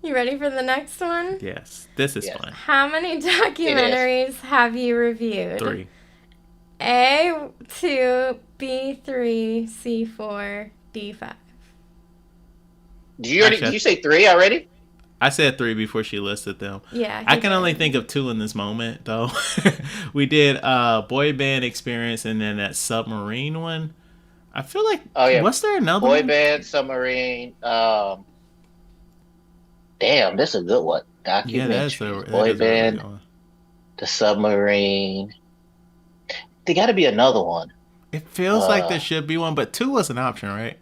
You ready for the next one? Yes, this is Yes. fun. How many documentaries have you reviewed? 3. A2, B3, C4, D5. Did you say 3 already? I said 3 before she listed them. Yeah. I can only think of 2 in this moment, though. We did Boy Band Experience and then that submarine one. I feel like, was there another Boy one? Band, Submarine. Damn, this is a good one. Yeah, that's Documentary. a Boy really Band, good one. The Submarine. There got to be another one. It feels like there should be one, but 2 was an option, right?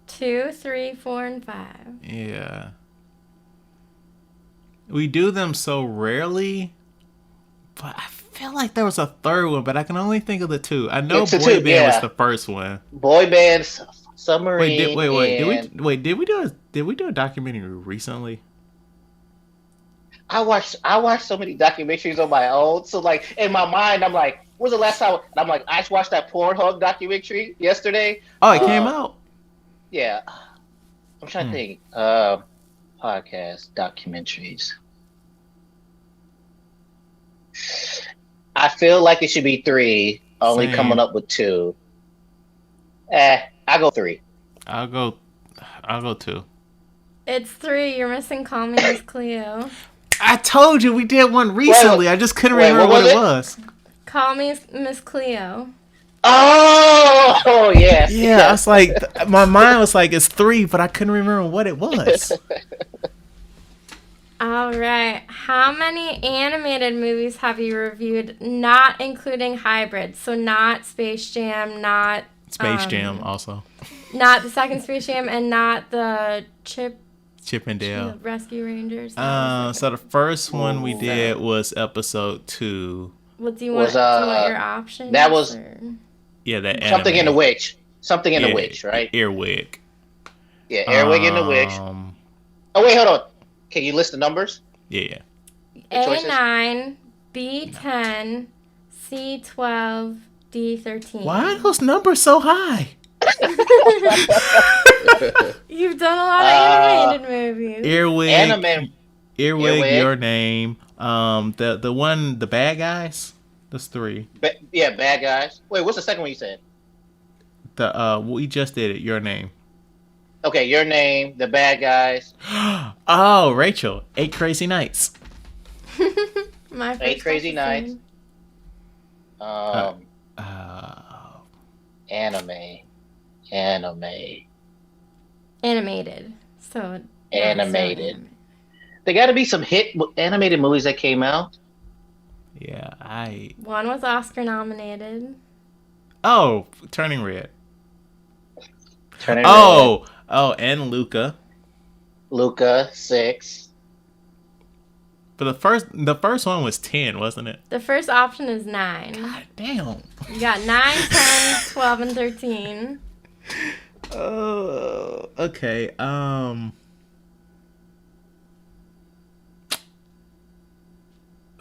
2, 3, 4, and 5. Yeah. We do them so rarely, but I feel like there was a third one, but I can only think of the 2. I know It's a Boy 2, Band yeah. was the first one. Boy Band, Submarine. Did we do a documentary recently? I watched so many documentaries on my own. So like in my mind, I'm like, when's the last time? And I'm like, I just watched that Pornhub documentary yesterday. Oh, it came out. Yeah, I'm trying to think. Podcast documentaries. I feel like it should be 3. Only Same. coming up with 2. I go 3. I'll go 2. It's 3. You're missing Call Me Miss Cleo. I told you we did one recently. I just couldn't wait, remember what what it was was. Call Me Miss Cleo. Oh yes. Yeah, I was like, my mind was like, it's 3, but I couldn't remember what it was. All right. How many animated movies have you reviewed, not including hybrids? So not Space Jam, not Space Jam also. Not the second Space Jam, and not the Chip and Dale. Rescue Rangers. So the first one we did was episode 2. What do you want? Do you want your options? That was that something anime. in the witch. Something in the witch, right? Earwig. Yeah, Earwig in the witch. Oh wait, hold on. Can you list the numbers? Yeah. A9, B10, C12, D13. Why are those numbers so high? You've done a lot of animated movies. Earwig, Your Name. The one, the bad guys. That's 3. Bad guys. Wait, what's the second one you said? We just did it. Your Name. Okay, Your Name. The bad guys. Oh, Rachel. 8 Crazy Nights. My first 8 Crazy Nights. Animated. So animated. There got to be some hit animated movies that came out. Yeah, One was Oscar nominated. Oh, Turning Red. Red. And Luca. Luca 6. But the first one was 10, wasn't it? The first option is 9. God damn. You got 9, 10, 12, and 13. Oh, okay.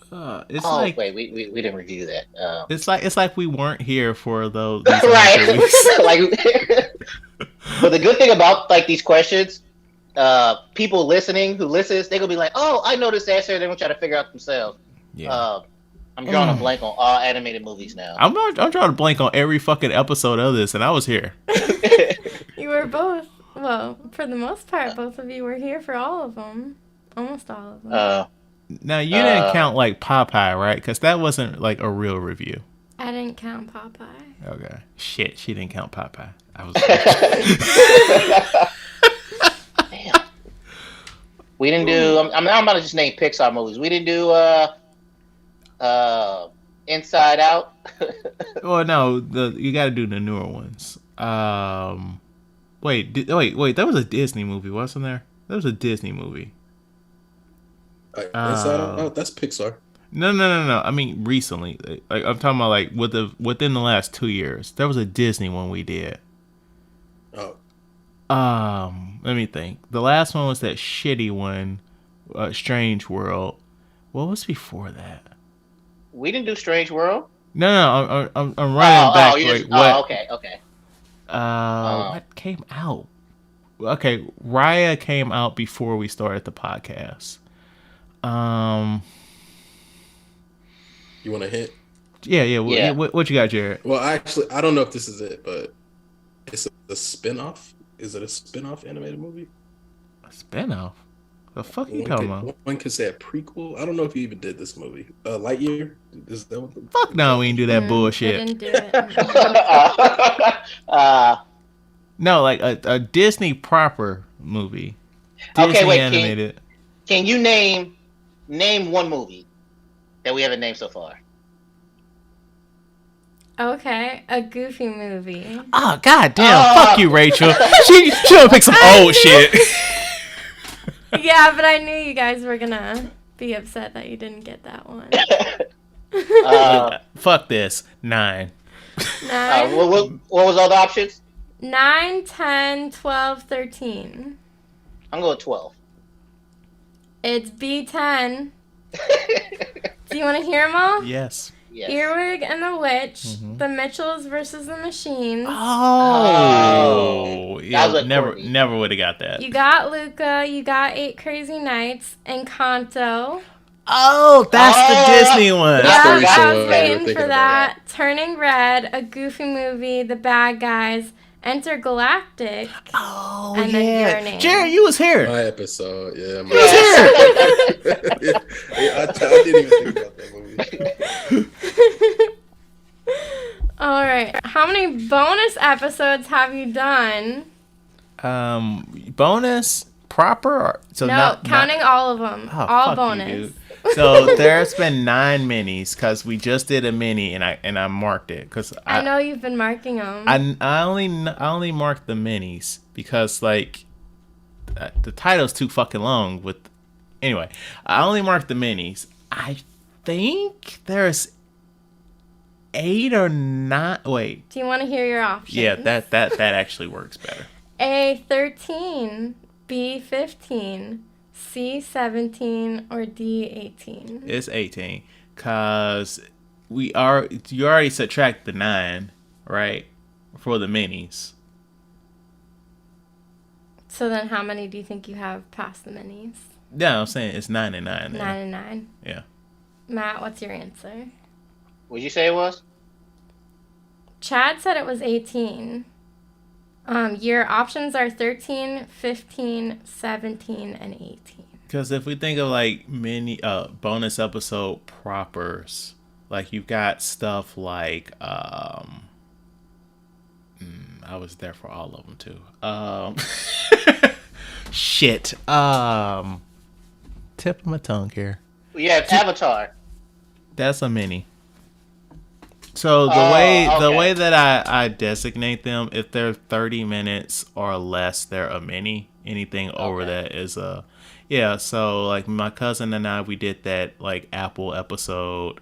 Wait, we didn't review that. It's like we weren't here for those. Right. But the good thing about like these questions, people listening who listens, they gonna be like, "Oh, I know this answer." They're gonna try to figure out themselves. Yeah. I'm drawing a blank on all animated movies now. I'm drawing a blank on every fucking episode of this, and I was here. You were both. Well, for the most part, both of you were here for all of them. Almost all of them. Now, you didn't count, like, Popeye, right? Because that wasn't, like, a real review. I didn't count Popeye. Okay. Shit, she didn't count Popeye. I was... Damn. We didn't do... I'm about to just name Pixar movies. We didn't do Inside Out. Well, no, you got to do the newer ones. Wait, that was a Disney movie, wasn't there? That was a Disney movie. That's Pixar. No. I mean, recently. Like, I'm talking about like within the last 2 years. There was a Disney one we did. Oh. Let me think. The last one was that shitty one, Strange World. What was before that? We didn't do Strange World. No. I'm running back. Okay. What came out? Okay, Raya came out before we started the podcast. You want a hint? Yeah. What you got, Jared? Well, actually, I don't know if this is it, but it's a spin-off. Is it a spin-off animated movie? A spin-off? The fuck you talking about? One could say a prequel. I don't know if you even did this movie. Lightyear? Is that what Fuck no, we didn't do that bullshit. I didn't do it. No, like a Disney proper movie. Disney animated. Can you name one movie that we haven't named so far? Okay, a Goofy movie. Oh, god damn. Fuck you, Rachel. She would pick some old shit. Yeah, but I knew you guys were gonna be upset that you didn't get that one. Fuck this. 9. 9? What was all the options? 9, 10, 12, 13. I'm going 12. It's B10. Do you want to hear them all? Yes. Earwig and the Witch, The Mitchells versus the Machines. Oh, yeah, never would have got that. You got Luca, you got 8 Crazy Nights, Encanto. Oh, that's the Disney one. Yeah, I was waiting for that. Turning Red, a Goofy movie, The Bad Guys, Intergalactic. Oh, and yeah. Then Your Name. Jared, you was here. My episode, yeah. You was here. I didn't even think about that movie. All right. How many bonus episodes have you done? Bonus proper? So no, counting all of them. Oh, all fuck bonus. You, dude. So there's been 9 minis because we just did a mini and I marked it because I know you've been marking them. I only marked the minis because like the title's too fucking long. Anyway, I only marked the minis. I think there's 8 or 9. Wait. Do you want to hear your options? Yeah, that actually works better. A 13, B 15, C 17, or D 18. It's 18 because you already subtract the 9, right, for the minis. So then, how many do you think you have past the minis? Yeah, I'm saying it's 9 and 9. 9 and 9. Yeah. Matt, what's your answer? What'd you say it was? Chad said it was 18. Your options are 13, 15, 17, and 18. Because if we think of like mini bonus episode propers, like you've got stuff like I was there for all of them too. Shit. Tip of my tongue here. You have Avatar. That's a mini. So the way that I designate them, if they're 30 minutes or less, they're a mini. Anything over that is a So like my cousin and I, we did that like Apple episode.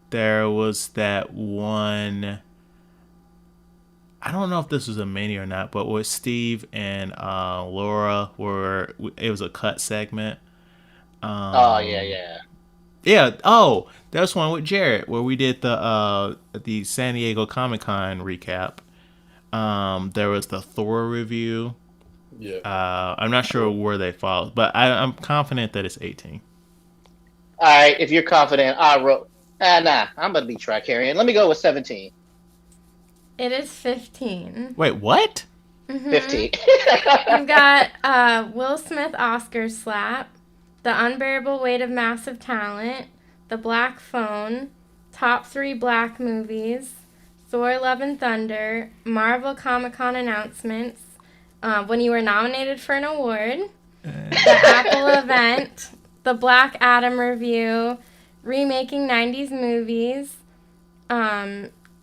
There was that one. I don't know if this was a mini or not, but with Steve and Laura, it was a cut segment. Yeah. Yeah. Oh, there's one with Jared where we did the San Diego Comic-Con recap. There was the Thor review. Yeah. I'm not sure where they fall, but I'm confident that it's 18. All right, if you're confident, I wrote. I'm about to be Tricarian. Let me go with 17. It is 15. Wait, what? 15. We've got Will Smith Oscar slap, The Unbearable Weight of Massive Talent, The Black Phone, Top 3 Black Movies, Thor Love and Thunder, Marvel Comic-Con announcements, when you were nominated for an award, the Apple event, the Black Adam review, remaking 90s movies,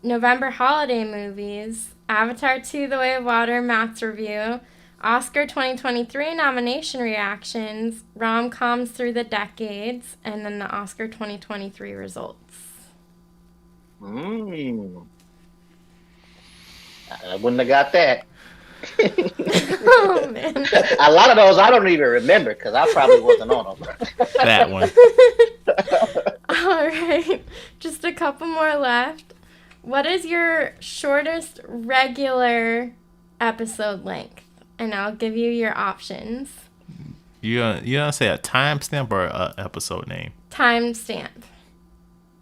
November holiday movies, Avatar 2 The Way of Water, Matt's review, Oscar 2023 nomination reactions, rom-coms through the decades, and then the Oscar 2023 results. I wouldn't have got that. Oh, man. A lot of those I don't even remember because I probably wasn't on them. That one. All right. Just a couple more left. What is your shortest regular episode length? And I'll give you your options. You gonna say a timestamp or a episode name? Timestamp.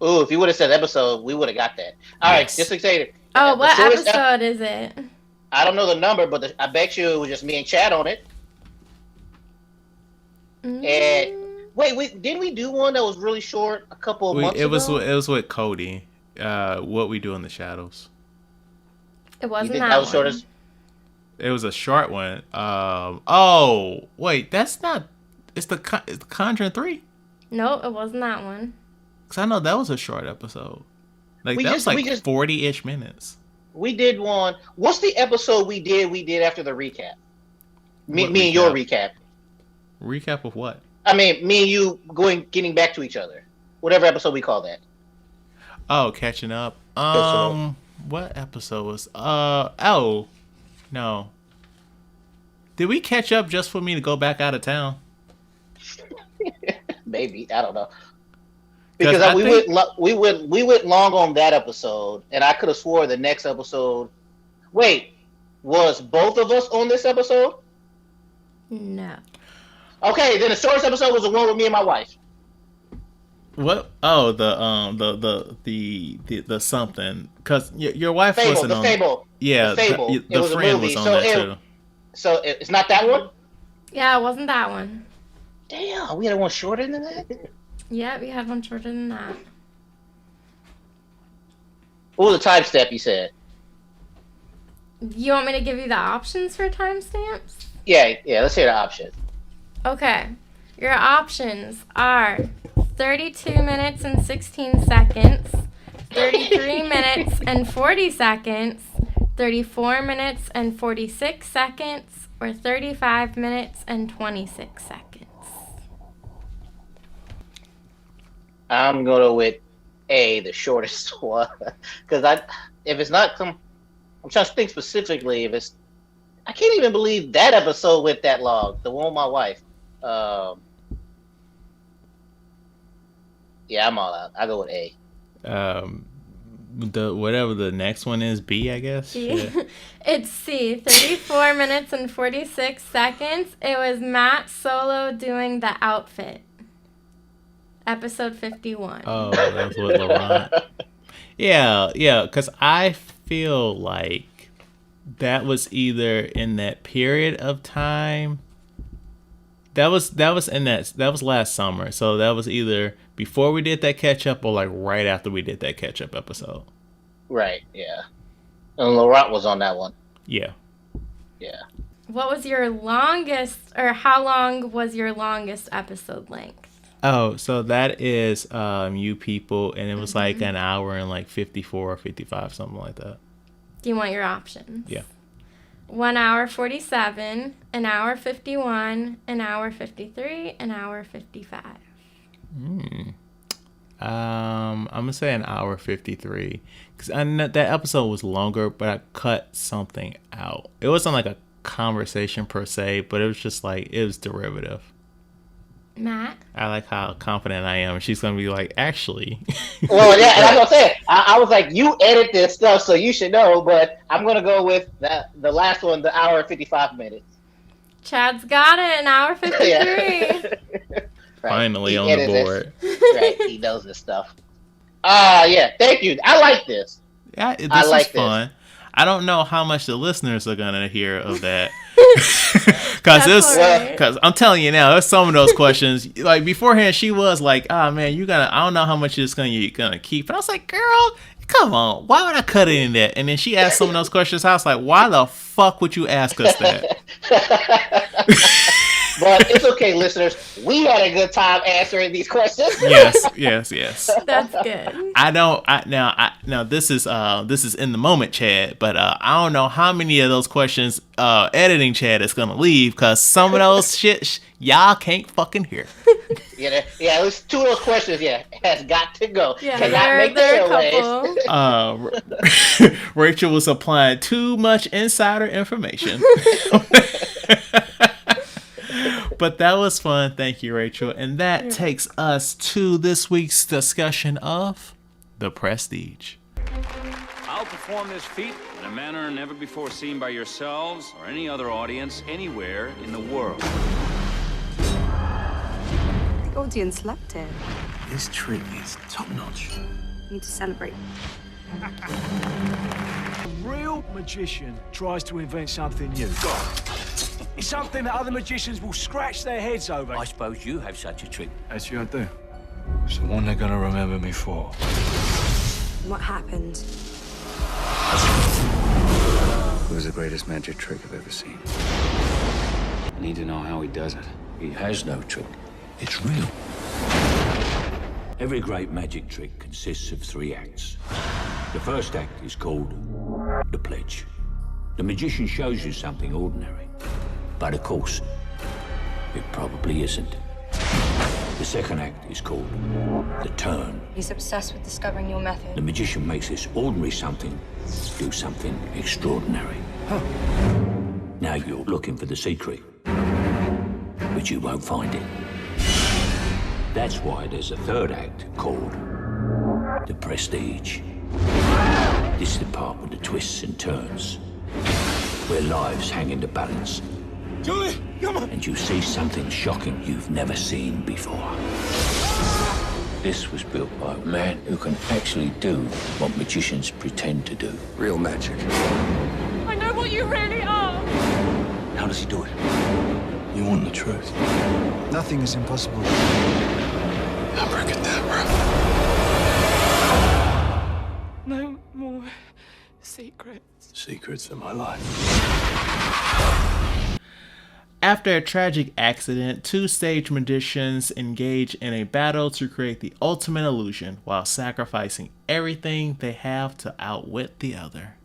Ooh, if you would have said episode, we would have got that. All right, just to say it. Oh, what episode is it? I don't know the number, but I bet you it was just me and Chad on it. And wait, didn't we do one that was really short a couple of months ago? It was with Cody. What We Do in the Shadows. It wasn't that was one. short. It was a short one. Oh wait, that's not. It's the Conjuring 3. No, it wasn't that one. Cause I know that was a short episode. Like We that just- was we like just- 40-ish minutes. We did one. What's the episode we did after the recap? Me What and your recap? recap. Recap of what? I mean, me and you getting back to each other. Whatever episode we call that. Oh, catching up. up. What episode was? Oh, no. Did we catch up just for me to go back out of town? Maybe, I don't know. 'Cause Because I we went long on that episode, and I could have swore the next episode. Wait, was both of us on this episode? No. Okay, then the shortest episode was the one with me and my wife. What? Oh, the something. Cause your wife wasn't The on. Fable. Yeah, The Fable. It the was a friend movie, was on so that too. So it's not that one. Yeah, it wasn't that one. Damn, we had one shorter than that. Yeah, we had one shorter than that. What was the time step you said? You want me to give you the options for timestamps? Yeah. Let's hear the option. Okay. Your options are 32 minutes and 16 seconds, 33 minutes and 40 seconds, 34 minutes and 46 seconds, or 35 minutes and 26 seconds. I'm going to go with A, the shortest one. Because if it's not, I'm trying to think specifically if it's, I can't even believe that episode went that long. The one with my wife. Yeah, I'm all out. I go with A. Whatever the next one is, B, I guess. It's C, 34 minutes and 46 seconds. It was Matt Solo doing the outfit. Episode 51. Oh, that's what Laurent. Yeah, because I feel like that was either in that period of time. That was last summer. So that was either before we did that catch up or like right after we did that catch up episode. Right, yeah. And Laurent was on that one. Yeah. Yeah. What was your longest, or how long was your longest episode length? Oh, so that is You People, and it was like an hour and like 54 or 55, something like that. Do you want your options? Yeah. 1 hour 47, an hour 51, an hour 53, an hour 55. I'm gonna say an hour 53 because I know that episode was longer, but I cut something out. It wasn't like a conversation per se, but it was just like it was derivative. Matt? I like how confident I am. She's gonna be like, actually. Well, yeah, and I was gonna say, I was like, you edit this stuff, so you should know. But I'm gonna go with the last one, the hour and 55 minutes. Chad's got it, an hour 53. Right. Finally He on the edits it. board. Right, he knows this stuff. Yeah, thank you. I like this. Yeah, this I like is fun. I don't know how much the listeners are gonna hear of that. Because I'm telling you now, there's some of those questions. Like beforehand, she was like, "Oh man, I don't know how much it's gonna keep." And I was like, "Girl, come on, why would I cut it in that?" And then she asked some of those questions. I was like, "Why the fuck would you ask us that?" But it's okay, listeners. We had a good time answering these questions. Yes. That's good. Now this is in the moment, Chad. But I don't know how many of those questions editing Chad is gonna leave because some of those shit y'all can't fucking hear. Yeah, at least two of those questions. Yeah, has got to go. Yeah, Cannot make there the are a airways. Rachel was applying too much insider information. But that was fun. Thank you, Rachel. And that takes us to this week's discussion of The Prestige. I'll perform this feat in a manner never before seen by yourselves or any other audience anywhere in the world. The audience loved it. This trick is top-notch. You need to celebrate. A real magician tries to invent something new. It's something that other magicians will scratch their heads over. I suppose you have such a trick. Actually, I do. It's the one they're gonna remember me for. What happened? It was the greatest magic trick I've ever seen. I need to know how he does it. He has no trick. It's real. Every great magic trick consists of 3 acts. The first act is called the pledge. The magician shows you something ordinary. But of course, it probably isn't. The second act is called the turn. He's obsessed with discovering your method. The magician makes this ordinary something do something extraordinary. Now you're looking for the secret, but you won't find it. That's why there's a third act called the prestige. This is the part with the twists and turns, where lives hang in the balance. Julie, come on! And you see something shocking you've never seen before. This was built by a man who can actually do what magicians pretend to do. Real magic. I know what you really are. How does he do it? You want the truth? Nothing is impossible. Abracadabra. No more secrets. Secrets of my life. After a tragic accident, two stage magicians engage in a battle to create the ultimate illusion while sacrificing everything they have to outwit the other.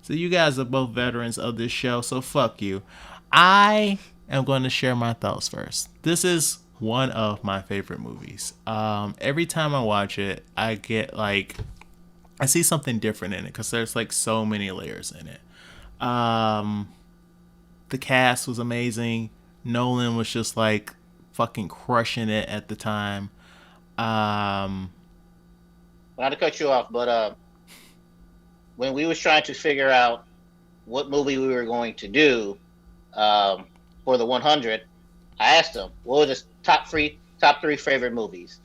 So you guys are both veterans of this show, so fuck you. I am going to share my thoughts first. This is one of my favorite movies. Every time I watch it, I get like, I see something different in it because there's like so many layers in it. The cast was amazing. Nolan was just like fucking crushing it at the time. Not to cut you off, but when we was trying to figure out what movie we were going to do for the 100, I asked him what was his top three favorite movies,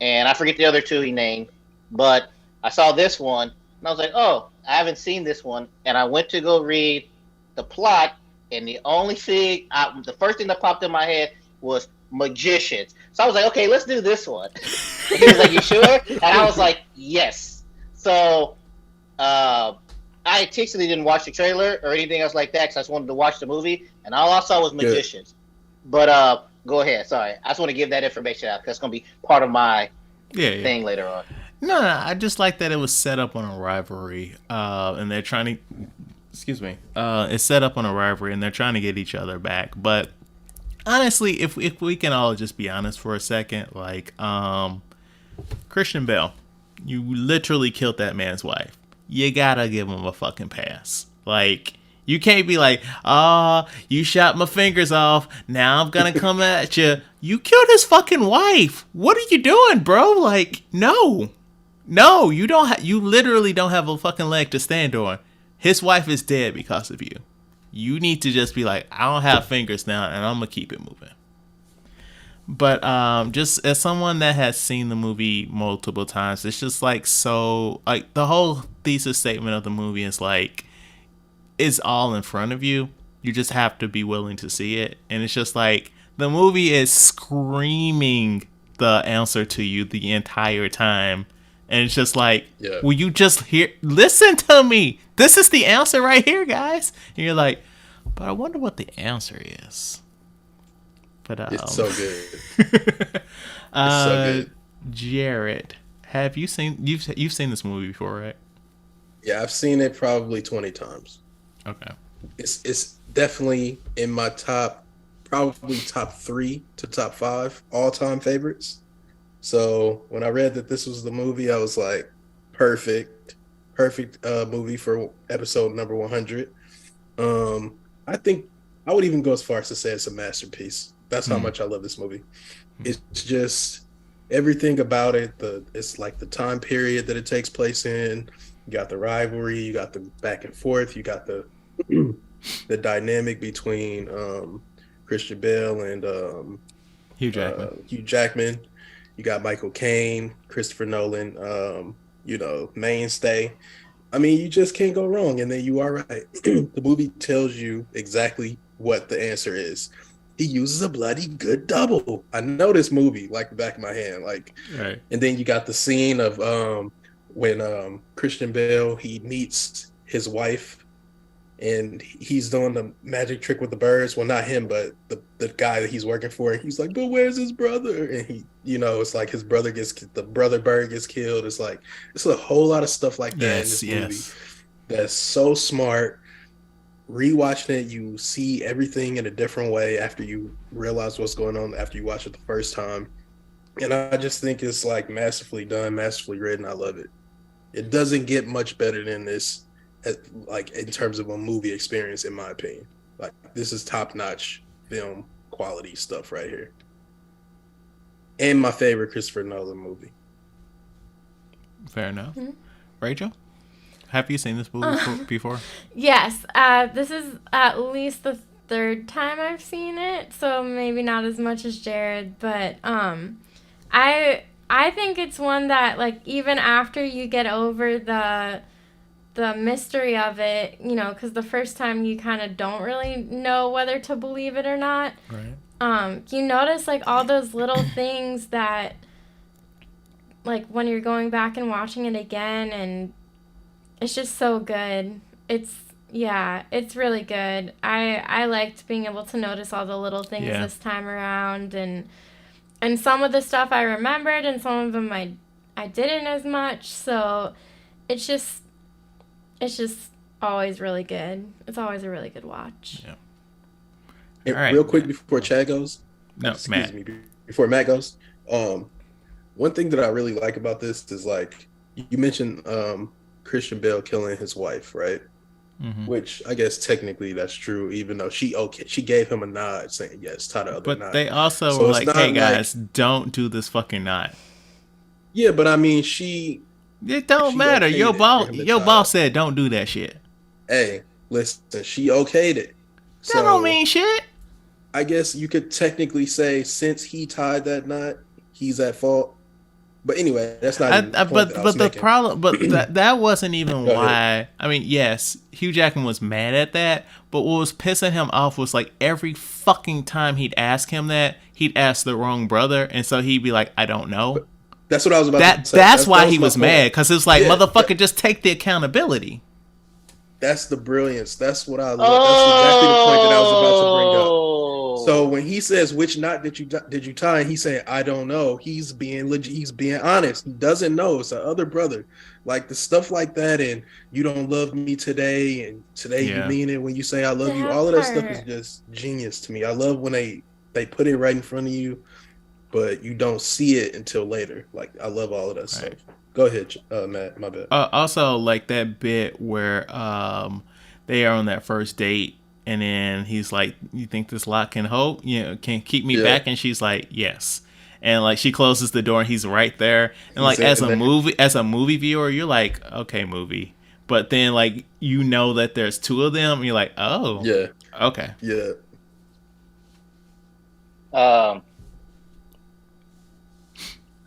and I forget the other two he named, but I saw this one and I was like, oh, I haven't seen this one, and I went to go read the plot. And the first thing that popped in my head was magicians. So I was like, okay, let's do this one. He was like, you sure? And I was like, yes. So I intentionally didn't watch the trailer or anything else like that because I just wanted to watch the movie. And all I saw was magicians. Good. But go ahead. Sorry. I just want to give that information out because it's going to be part of my thing later on. No, I just like that it was set up on a rivalry. And they're trying to... Excuse me. It's set up on a rivalry, and they're trying to get each other back. But honestly, if we can all just be honest for a second, like Christian Bale, you literally killed that man's wife. You gotta give him a fucking pass. Like, you can't be like, you shot my fingers off. Now I'm gonna come at you. You killed his fucking wife. What are you doing, bro? Like, no, you don't. You literally don't have a fucking leg to stand on. His wife is dead because of you. You need to just be like, I don't have fingers now, and I'm gonna keep it moving. But just as someone that has seen the movie multiple times, it's just like so like the whole thesis statement of the movie is like it's all in front of you. You just have to be willing to see it. And it's just like the movie is screaming the answer to you the entire time. And it's just like, will you just listen to me? This is the answer right here, guys. And you're like, but I wonder what the answer is. But it's so good. It's so good. Jared, have you seen you've seen this movie before, right? Yeah, I've seen it probably 20 times. Okay. It's definitely in my probably top 3 to top 5 all-time favorites. So when I read that this was the movie, I was like, perfect movie for episode number 100. I think I would even go as far as to say it's a masterpiece. That's how much I love this movie. It's just everything about it. It's like the time period that it takes place in. You got the rivalry, you got the back and forth, you got the dynamic between Christian Bale and Hugh Jackman. You got Michael Caine, Christopher Nolan, mainstay. I mean, you just can't go wrong. And then you are right. The movie tells you exactly what the answer is. He uses a bloody good double. I know this movie like the back of my hand. Like, right. And then you got the scene of when Christian Bale, he meets his wife and he's doing the magic trick with the birds. Well, not him, but the guy that he's working for. And he's like, but where's his brother? And he, it's like the brother bird gets killed. It's like, it's a whole lot of stuff like that in this movie. That's so smart. Rewatching it, you see everything in a different way after you realize what's going on after you watch it the first time. And I just think it's like masterfully done, masterfully written. I love it. It doesn't get much better than this, like in terms of a movie experience, in my opinion. Like, this is top-notch film quality stuff right here. And my favorite Christopher Nolan movie. Fair enough. Mm-hmm. Rachel, have you seen this movie before? Yes. This is at least the third time I've seen it, so maybe not as much as Jared, but I think it's one that, like, even after you get over the mystery of it, because the first time you kind of don't really know whether to believe it or not. Right. You notice, like, all those little things that, like, when you're going back and watching it again, and it's just so good. It's Yeah, it's really good. I liked being able to notice all the little things Yeah. this time around, and some of the stuff I remembered, and some of them I didn't as much. So it's just always really good. It's always a really good watch. Yeah. And All right. real quick before Chad goes, No, excuse Matt. me, before Matt goes, one thing that I really like about this is like you mentioned Christian Bale killing his wife, right? Mhm. Which I guess technically that's true, even though she gave him a nod saying yes, tie the other But knot. they also So were it's like, not "Hey like- guys, don't do this fucking knot." Yeah, but I mean, she. It don't she matter. okayed Your it for boss, him to your tie boss it. said, "Don't do that shit." Hey, listen, she okayed it. That don't mean shit. I guess you could technically say since he tied that knot, he's at fault. But anyway, that's not even the point that I was the making. problem, that wasn't even Go why. ahead. I mean, yes, Hugh Jackman was mad at that, but what was pissing him off was like every fucking time he'd ask him that, he'd ask the wrong brother, and so he'd be like, "I don't know." That's what I was about to say. That's why he my was point. mad, because it's like, Yeah, motherfucker, just take the accountability. That's the brilliance. That's what I love. That's exactly the point that I was about to bring up. Oh. So when he says which knot did you tie, and he's saying I don't know. He's being legit. He's being honest. He doesn't know. It's the other brother. Like the stuff like that, and you don't love me today, and today you Yeah. mean it when you say I love you. That All of that stuff part. is just genius to me. I love when they put it right in front of you, but you don't see it until later. Like I love all of that stuff. Go ahead, Matt. My bad. Also, like that bit where they are on that first date, and then he's like, "You think this lock can hold? Can keep me Yeah. back?" And she's like, "Yes." And like she closes the door, and he's right there. And like He's as in a there. movie viewer, you're like, "Okay, movie." But then like you know that there's two of them, and you're like, "Oh, Yeah. okay." Yeah.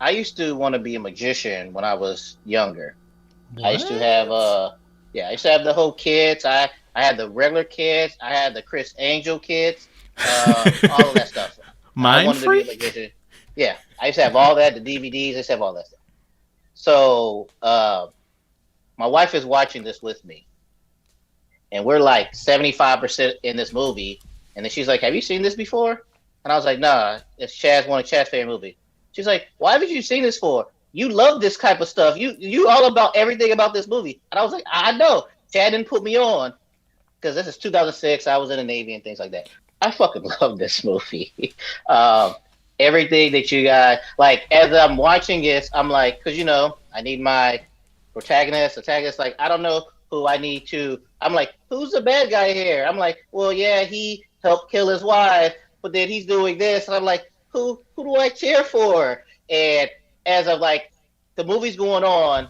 I used to want to be a magician when I was younger. I used to have I used to have the whole kits. I had the regular kits. I had the Chris Angel kits. All of that stuff. I Mind wanted to be a Freak? magician. Yeah, I used to have all that. The DVDs. I used to have all that stuff. So my wife is watching this with me, and we're like 75% in this movie. And then she's like, "Have you seen this before?" And I was like, "Nah, it's one of Chad's favorite movie." She's like, "Why haven't you seen this for? You love this type of stuff. You all about everything about this movie." And I was like, "I know. Chad didn't put me on because this is 2006. I was in the Navy and things like that. I fucking love this movie. Everything that you got, like as I'm watching this, I'm like, because I need my protagonist, like I don't know who I need to. I'm like, who's the bad guy here? I'm like, well, yeah, he helped kill his wife, but then he's doing this, and I'm like, who do I cheer for? And as of like the movie's going on,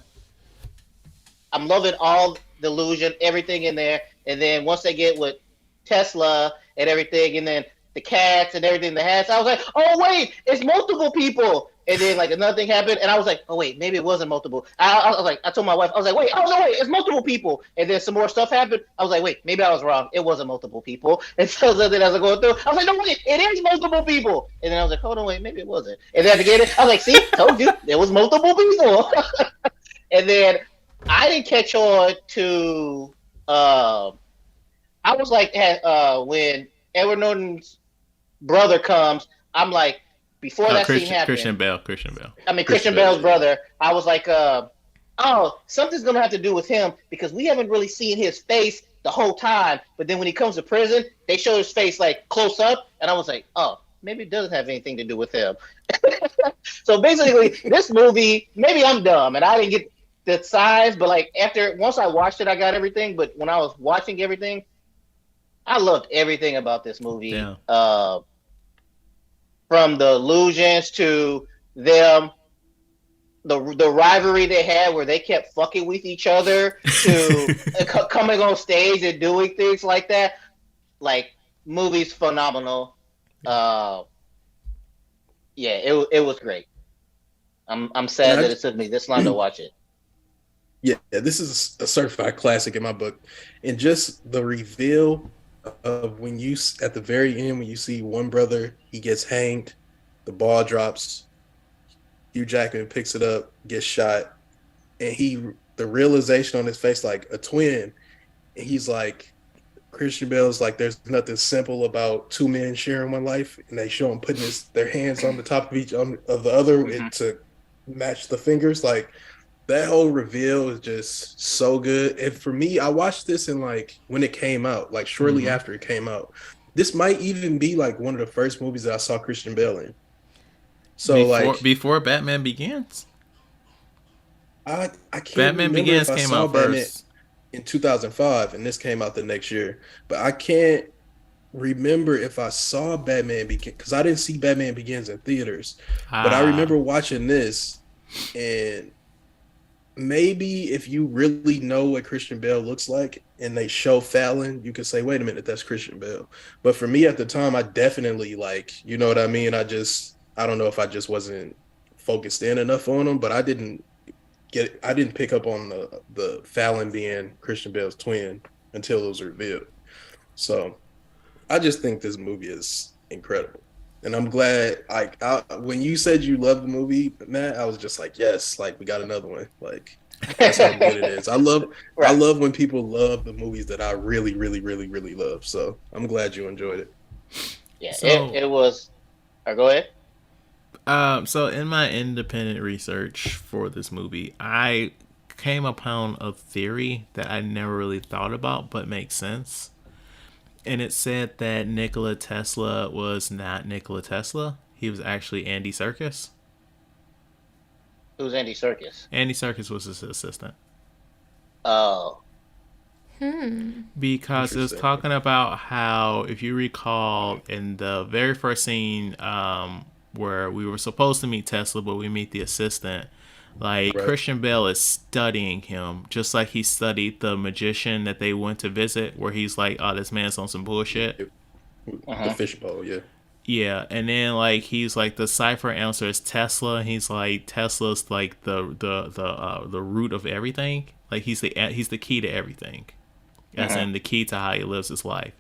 I'm loving all the illusion, everything in there. And then once they get with Tesla and everything, and then the cats and everything, the hats, I was like, oh wait, it's multiple people. And then like another thing happened, and I was like, oh wait, maybe it wasn't multiple. I was like, I told my wife, I was like, wait, oh no, wait, it's multiple people. And then some more stuff happened. I was like, wait, maybe I was wrong. It wasn't multiple people. And so then as I was going through, I was like, no wait, it is multiple people. And then I was like, hold on, wait, maybe it wasn't. And then at the end, I was like, see, told you, there was multiple people. And then I didn't catch on to. I was like, when Edward Norton's brother comes, I'm like, before that scene happened. Christian Bale. I mean, Christian Bale's brother. I was like, oh, something's gonna have to do with him because we haven't really seen his face the whole time. But then when he comes to prison, they show his face like close up, and I was like, oh, maybe it doesn't have anything to do with him. So basically, this movie, maybe I'm dumb and I didn't get the size, but like once I watched it, I got everything. But when I was watching everything, I loved everything about this movie. Yeah. From the illusions to them, the rivalry they had where they kept fucking with each other to coming on stage and doing things like that. Like, movie's phenomenal. Yeah, it was great. I'm sad that it took me this long to watch it. Yeah, this is a certified classic in my book. And just the reveal of when you, at the very end, when you see one brother, he gets hanged, the ball drops, Hugh Jackman picks it up, gets shot, and the realization on his face, like a twin, he's like, Christian Bale's like, there's nothing simple about two men sharing one life, and they show him putting their hands on the top of each of the other to match the fingers. Like that whole reveal is just so good. And for me, I watched this in like when it came out, like shortly after it came out. This might even be like one of the first movies that I saw Christian Bale in. So before Batman Begins. I can't Batman remember Begins if I came saw out Batman first in 2005, and this came out the next year. But I can't remember if I saw Batman Begins because I didn't see Batman Begins in theaters. But I remember watching this, and maybe if you really know what Christian Bale looks like and they show Fallon, you can say, wait a minute, that's Christian Bale. But for me at the time, I definitely like, you know what I mean? I don't know if I just wasn't focused in enough on him, but I didn't pick up on the Fallon being Christian Bale's twin until it was revealed. So I just think this movie is incredible. And I'm glad, like, when you said you loved the movie, Matt, I was just like, yes, like, we got another one. Like, that's how good it is. I love when people love the movies that I really, really, really, really love. So I'm glad you enjoyed it. Yeah, so, it was. Go ahead. So in my independent research for this movie, I came upon a theory that I never really thought about, but makes sense. And it said that Nikola Tesla was not Nikola Tesla. He was actually Andy Serkis. Who's Andy Serkis? Andy Serkis was his assistant. Oh. Because it was talking about how, if you recall, in the very first scene where we were supposed to meet Tesla, but we meet the assistant, like Christian Bale is studying him, just like he studied the magician that they went to visit, where he's like, "Oh, this man's on some bullshit." The fishbowl, yeah. Yeah, and then like he's like, the cipher answer is Tesla. And he's like, Tesla's like the root of everything. Like he's the key to everything, as in the key to how he lives his life.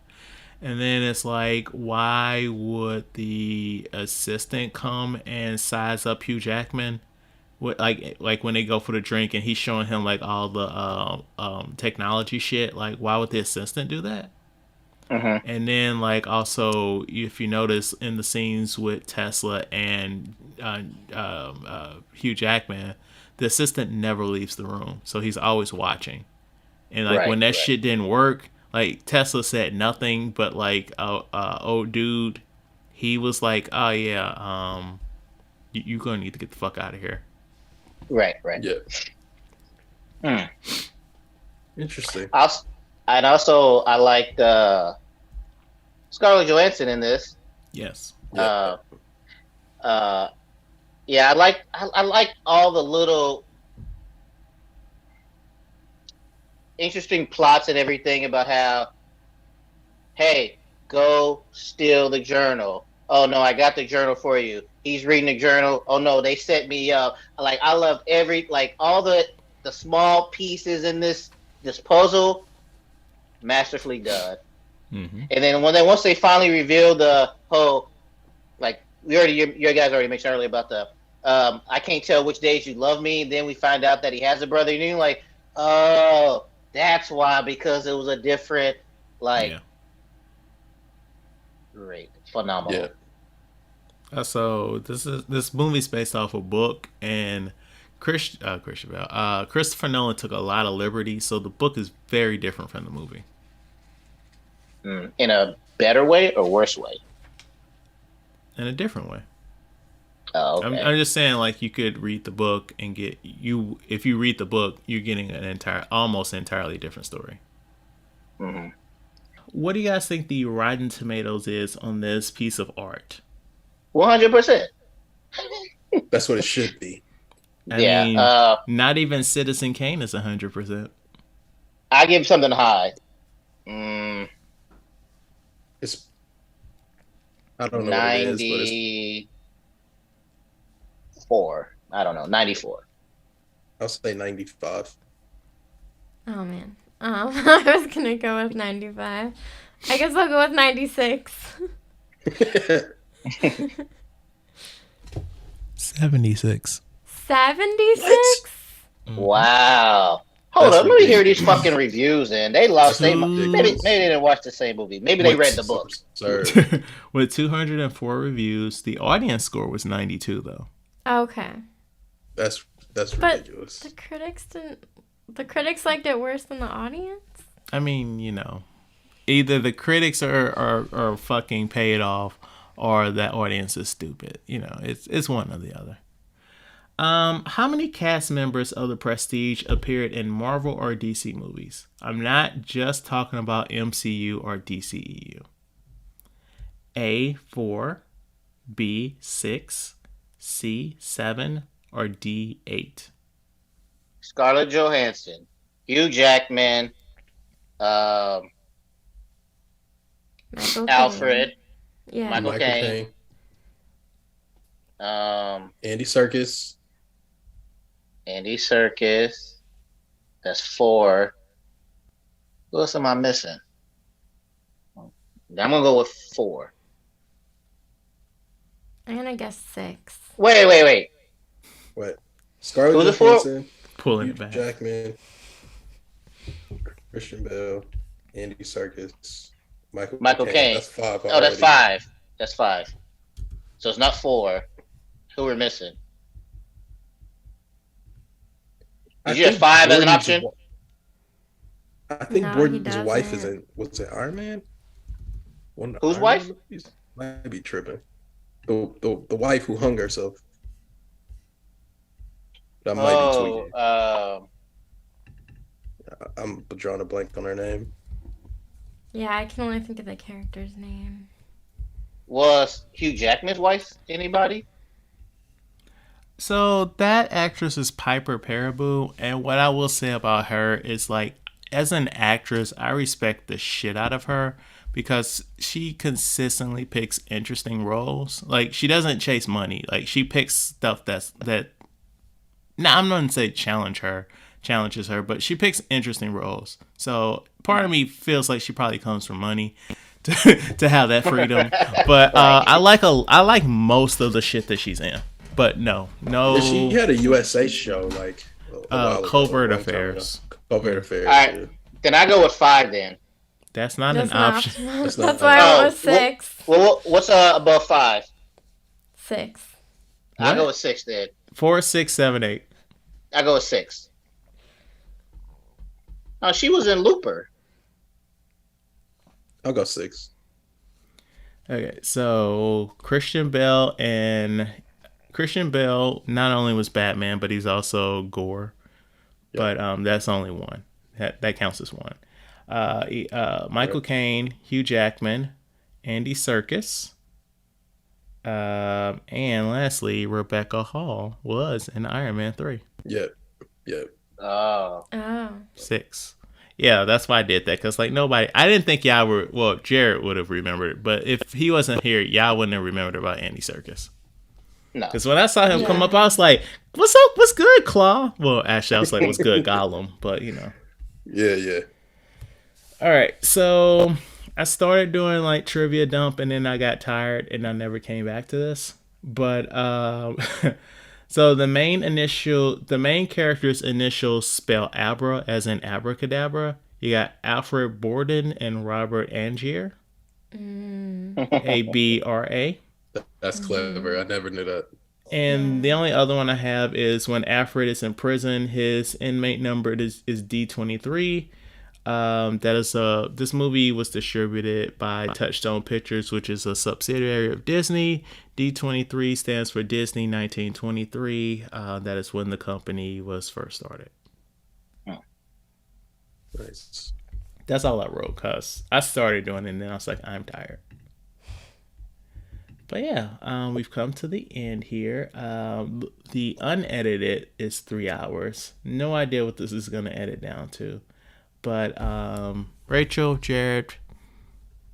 And then it's like, why would the assistant come and size up Hugh Jackman? Like when they go for the drink and he's showing him like all the technology shit. Like, why would the assistant do that? And then like also, if you notice in the scenes with Tesla and Hugh Jackman, the assistant never leaves the room, so he's always watching. And like when that shit didn't work, like Tesla said nothing, but like old dude, he was like, "Oh yeah, you're gonna need to get the fuck out of here." Right. Yeah. Interesting. I liked Scarlett Johansson in this. Yes. Yeah, I like all the little interesting plots and everything about how, hey, go steal the journal. Oh no, I got the journal for you. He's reading the journal. Oh no, they set me up. Like, I loved all the small pieces in this puzzle, masterfully done. And then once they finally revealed the whole, like, your guys already mentioned earlier about the I can't tell which days you love me. Then we find out that he has a brother. And you're like, oh, that's why, because it was a different, like, great, phenomenal. Yeah. So this movie's based off a book, and Christopher Nolan took a lot of liberties, so the book is very different from the movie. In a better way or worse way? In a different way. Oh, okay. I'm just saying, like, you could read the book and if you read the book, you're getting an almost entirely different story. What do you guys think the Rotten Tomatoes is on this piece of art? 100%. That's what it should be. I mean, not even Citizen Kane is 100%. I give something high. It's, I don't know 94. what it is, but I don't know, 94. I'll say 95. Oh man, I was gonna go with 95. I guess I'll go with 96. 76. 76? Wow. Hold That's up, let me hear these ridiculous. fucking reviews. And they lost. That's Maybe ridiculous. they didn't watch the same movie. Maybe they read the book. Absurd. With 204 reviews, the audience score was 92 though. Okay. That's But ridiculous. the critics didn't. The critics liked it worse than the audience. I mean, either the critics are fucking paid off, or that audience is stupid. It's one or the other. How many cast members of The Prestige appeared in Marvel or DC movies? I'm not just talking about MCU or DCEU. A, 4, B, 6, C, 7, or D, 8? Scarlett Johansson, Hugh Jackman, Michael Alfred, Caine. Yeah. Michael Caine. Andy Serkis. Andy Serkis. That's 4. Who else am I missing? I'm gonna go with 4. I'm gonna guess 6. Wait. What? Scarlett Who's it for? Johansson, Pulling Hugh it back. Jackman, Christian Bale, Andy Serkis, Michael Caine. That's 5. Oh, that's 5. That's 5. So it's not 4. Who we're missing? Did you have 5 as an option? I think No, Gordon's he wife doesn't. is in. What's it? Iron Man. Whose wife? Might be tripping. The wife who hung herself. That might be tweaking. I'm drawing a blank on her name. Yeah, I can only think of the character's name. Was Hugh Jackman's wife anybody? So that actress is Piper Perabo, and what I will say about her is, like, as an actress, I respect the shit out of her because she consistently picks interesting roles. Like, she doesn't chase money. Like, she picks stuff that. Now, I'm not gonna say challenges her, but she picks interesting roles. So part of me feels like she probably comes from money to have that freedom. But I like most of the shit that she's in. But no. She had a USA show like Covert Affairs. Covert Affairs. All right, then I go with 5. Then that's not an option. That's why I went with 6. Well, what's above 5? 6. I'll go with 6 then. 4, 6, 7, 8. I go with 6. Oh, she was in Looper. I'll go 6. Okay, so Christian Bale not only was Batman, but he's also Gore. Yep. But that's only one. That counts as one. Michael Caine, Hugh Jackman, Andy Serkis, and lastly, Rebecca Hall was in Iron Man 3. Yep. Oh. 6. Yeah, that's why I did that. Because, like, I didn't think y'all were, well, Jared would have remembered it. But if he wasn't here, y'all wouldn't have remembered about Andy Serkis. No. Because when I saw him come up, I was like, what's up? What's good, Claw? Well, actually, I was like, what's good, Gollum? But, Yeah. All right. So I started doing, like, trivia dump, and then I got tired, and I never came back to this. But, so the main character's initials spell Abra, as in abracadabra. You got Alfred Borden and Robert Angier. ABRA. That's clever. I never knew that. And the only other one I have is when Alfred is in prison, his inmate number is D23. This movie was distributed by Touchstone Pictures, which is a subsidiary of Disney. D23 stands for Disney 1923. That is when the company was first started. Nice. That's all I wrote because I started doing it and then I was like, I'm tired. But yeah, we've come to the end here. The unedited is 3 hours. No idea what this is going to edit down to. But Rachel, Jared,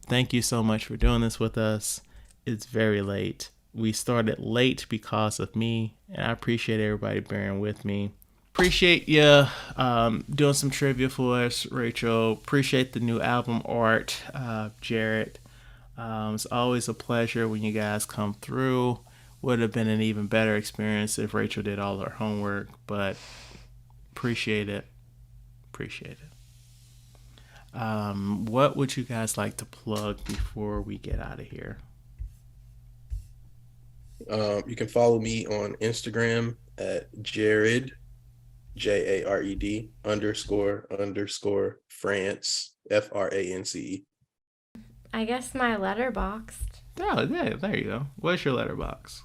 thank you so much for doing this with us. It's very late. We started late because of me, and I appreciate everybody bearing with me. Appreciate you doing some trivia for us, Rachel. Appreciate the new album art, Jared. It's always a pleasure when you guys come through. Would have been an even better experience if Rachel did all her homework, but appreciate it. Appreciate it. What would you guys like to plug before we get out of here? You can follow me on Instagram at Jared, JARED _ France, France. I guess my letterboxed. Oh, yeah, there you go. What's your letterbox?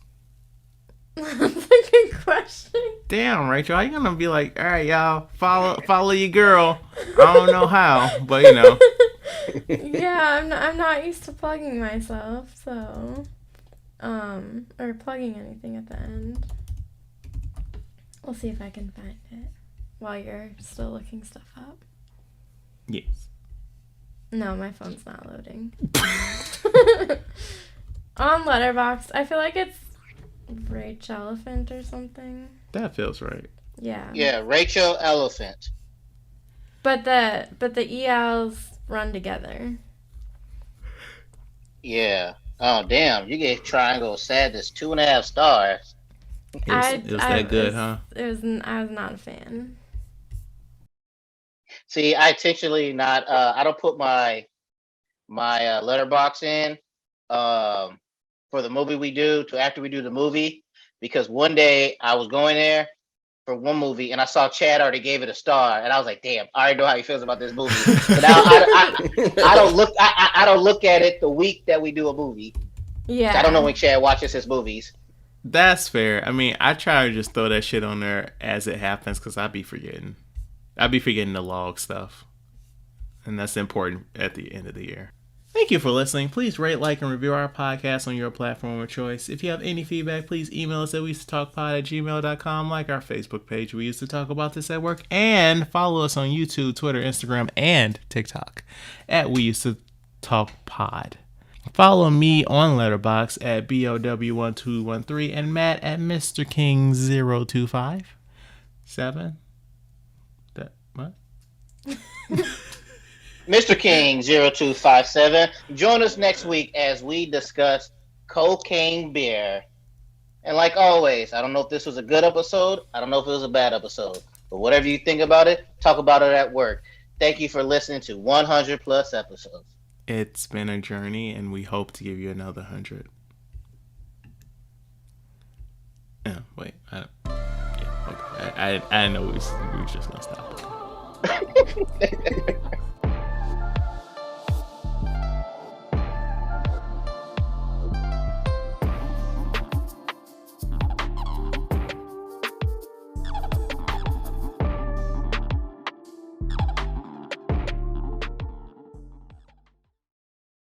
That's a good question. Damn, Rachel, how you gonna be like, all right, y'all, follow your girl? I don't know how, but you know. Yeah, I'm not used to plugging myself, so or plugging anything at the end. We'll see if I can find it while you're still looking stuff up. Yes. No, my phone's not loading. On Letterboxd, I feel like it's Rachel Elephant or something. That feels right. Yeah. Yeah, Rachel Elephant. But the ELs run together. Yeah. Oh damn! You gave Triangle of Sadness 2.5 stars. It was that good, huh? I was not a fan. See, I intentionally not. I don't put my letterbox in for the movie we do to after we do the movie, because one day I was going there for one movie and I saw Chad already gave it a star and I was like, damn, I already know how he feels about this movie. So now I don't look at it the week that we do a movie. Yeah. I don't know when Chad watches his movies. That's fair. I mean, I try to just throw that shit on there as it happens because I'd be forgetting the log stuff. And that's important at the end of the year. Thank you for listening. Please rate, like, and review our podcast on your platform of choice. If you have any feedback, please email us at weusetotalkpod@gmail.com, like our Facebook page. We used to talk about this at work, and follow us on YouTube, Twitter, Instagram, and TikTok at We Used to Talk Pod. Follow me on Letterboxd at BOW1213 and Matt at Mr. King 0257. That what? Mr. King 0257. Join us next week as we discuss Cocaine Bear. And like always, I don't know if this was a good episode. I don't know if it was a bad episode. But whatever you think about it, talk about it at work. Thank you for listening to 100 plus episodes. It's been a journey, and we hope to give you another 100. Yeah, wait. I know we was just going to stop.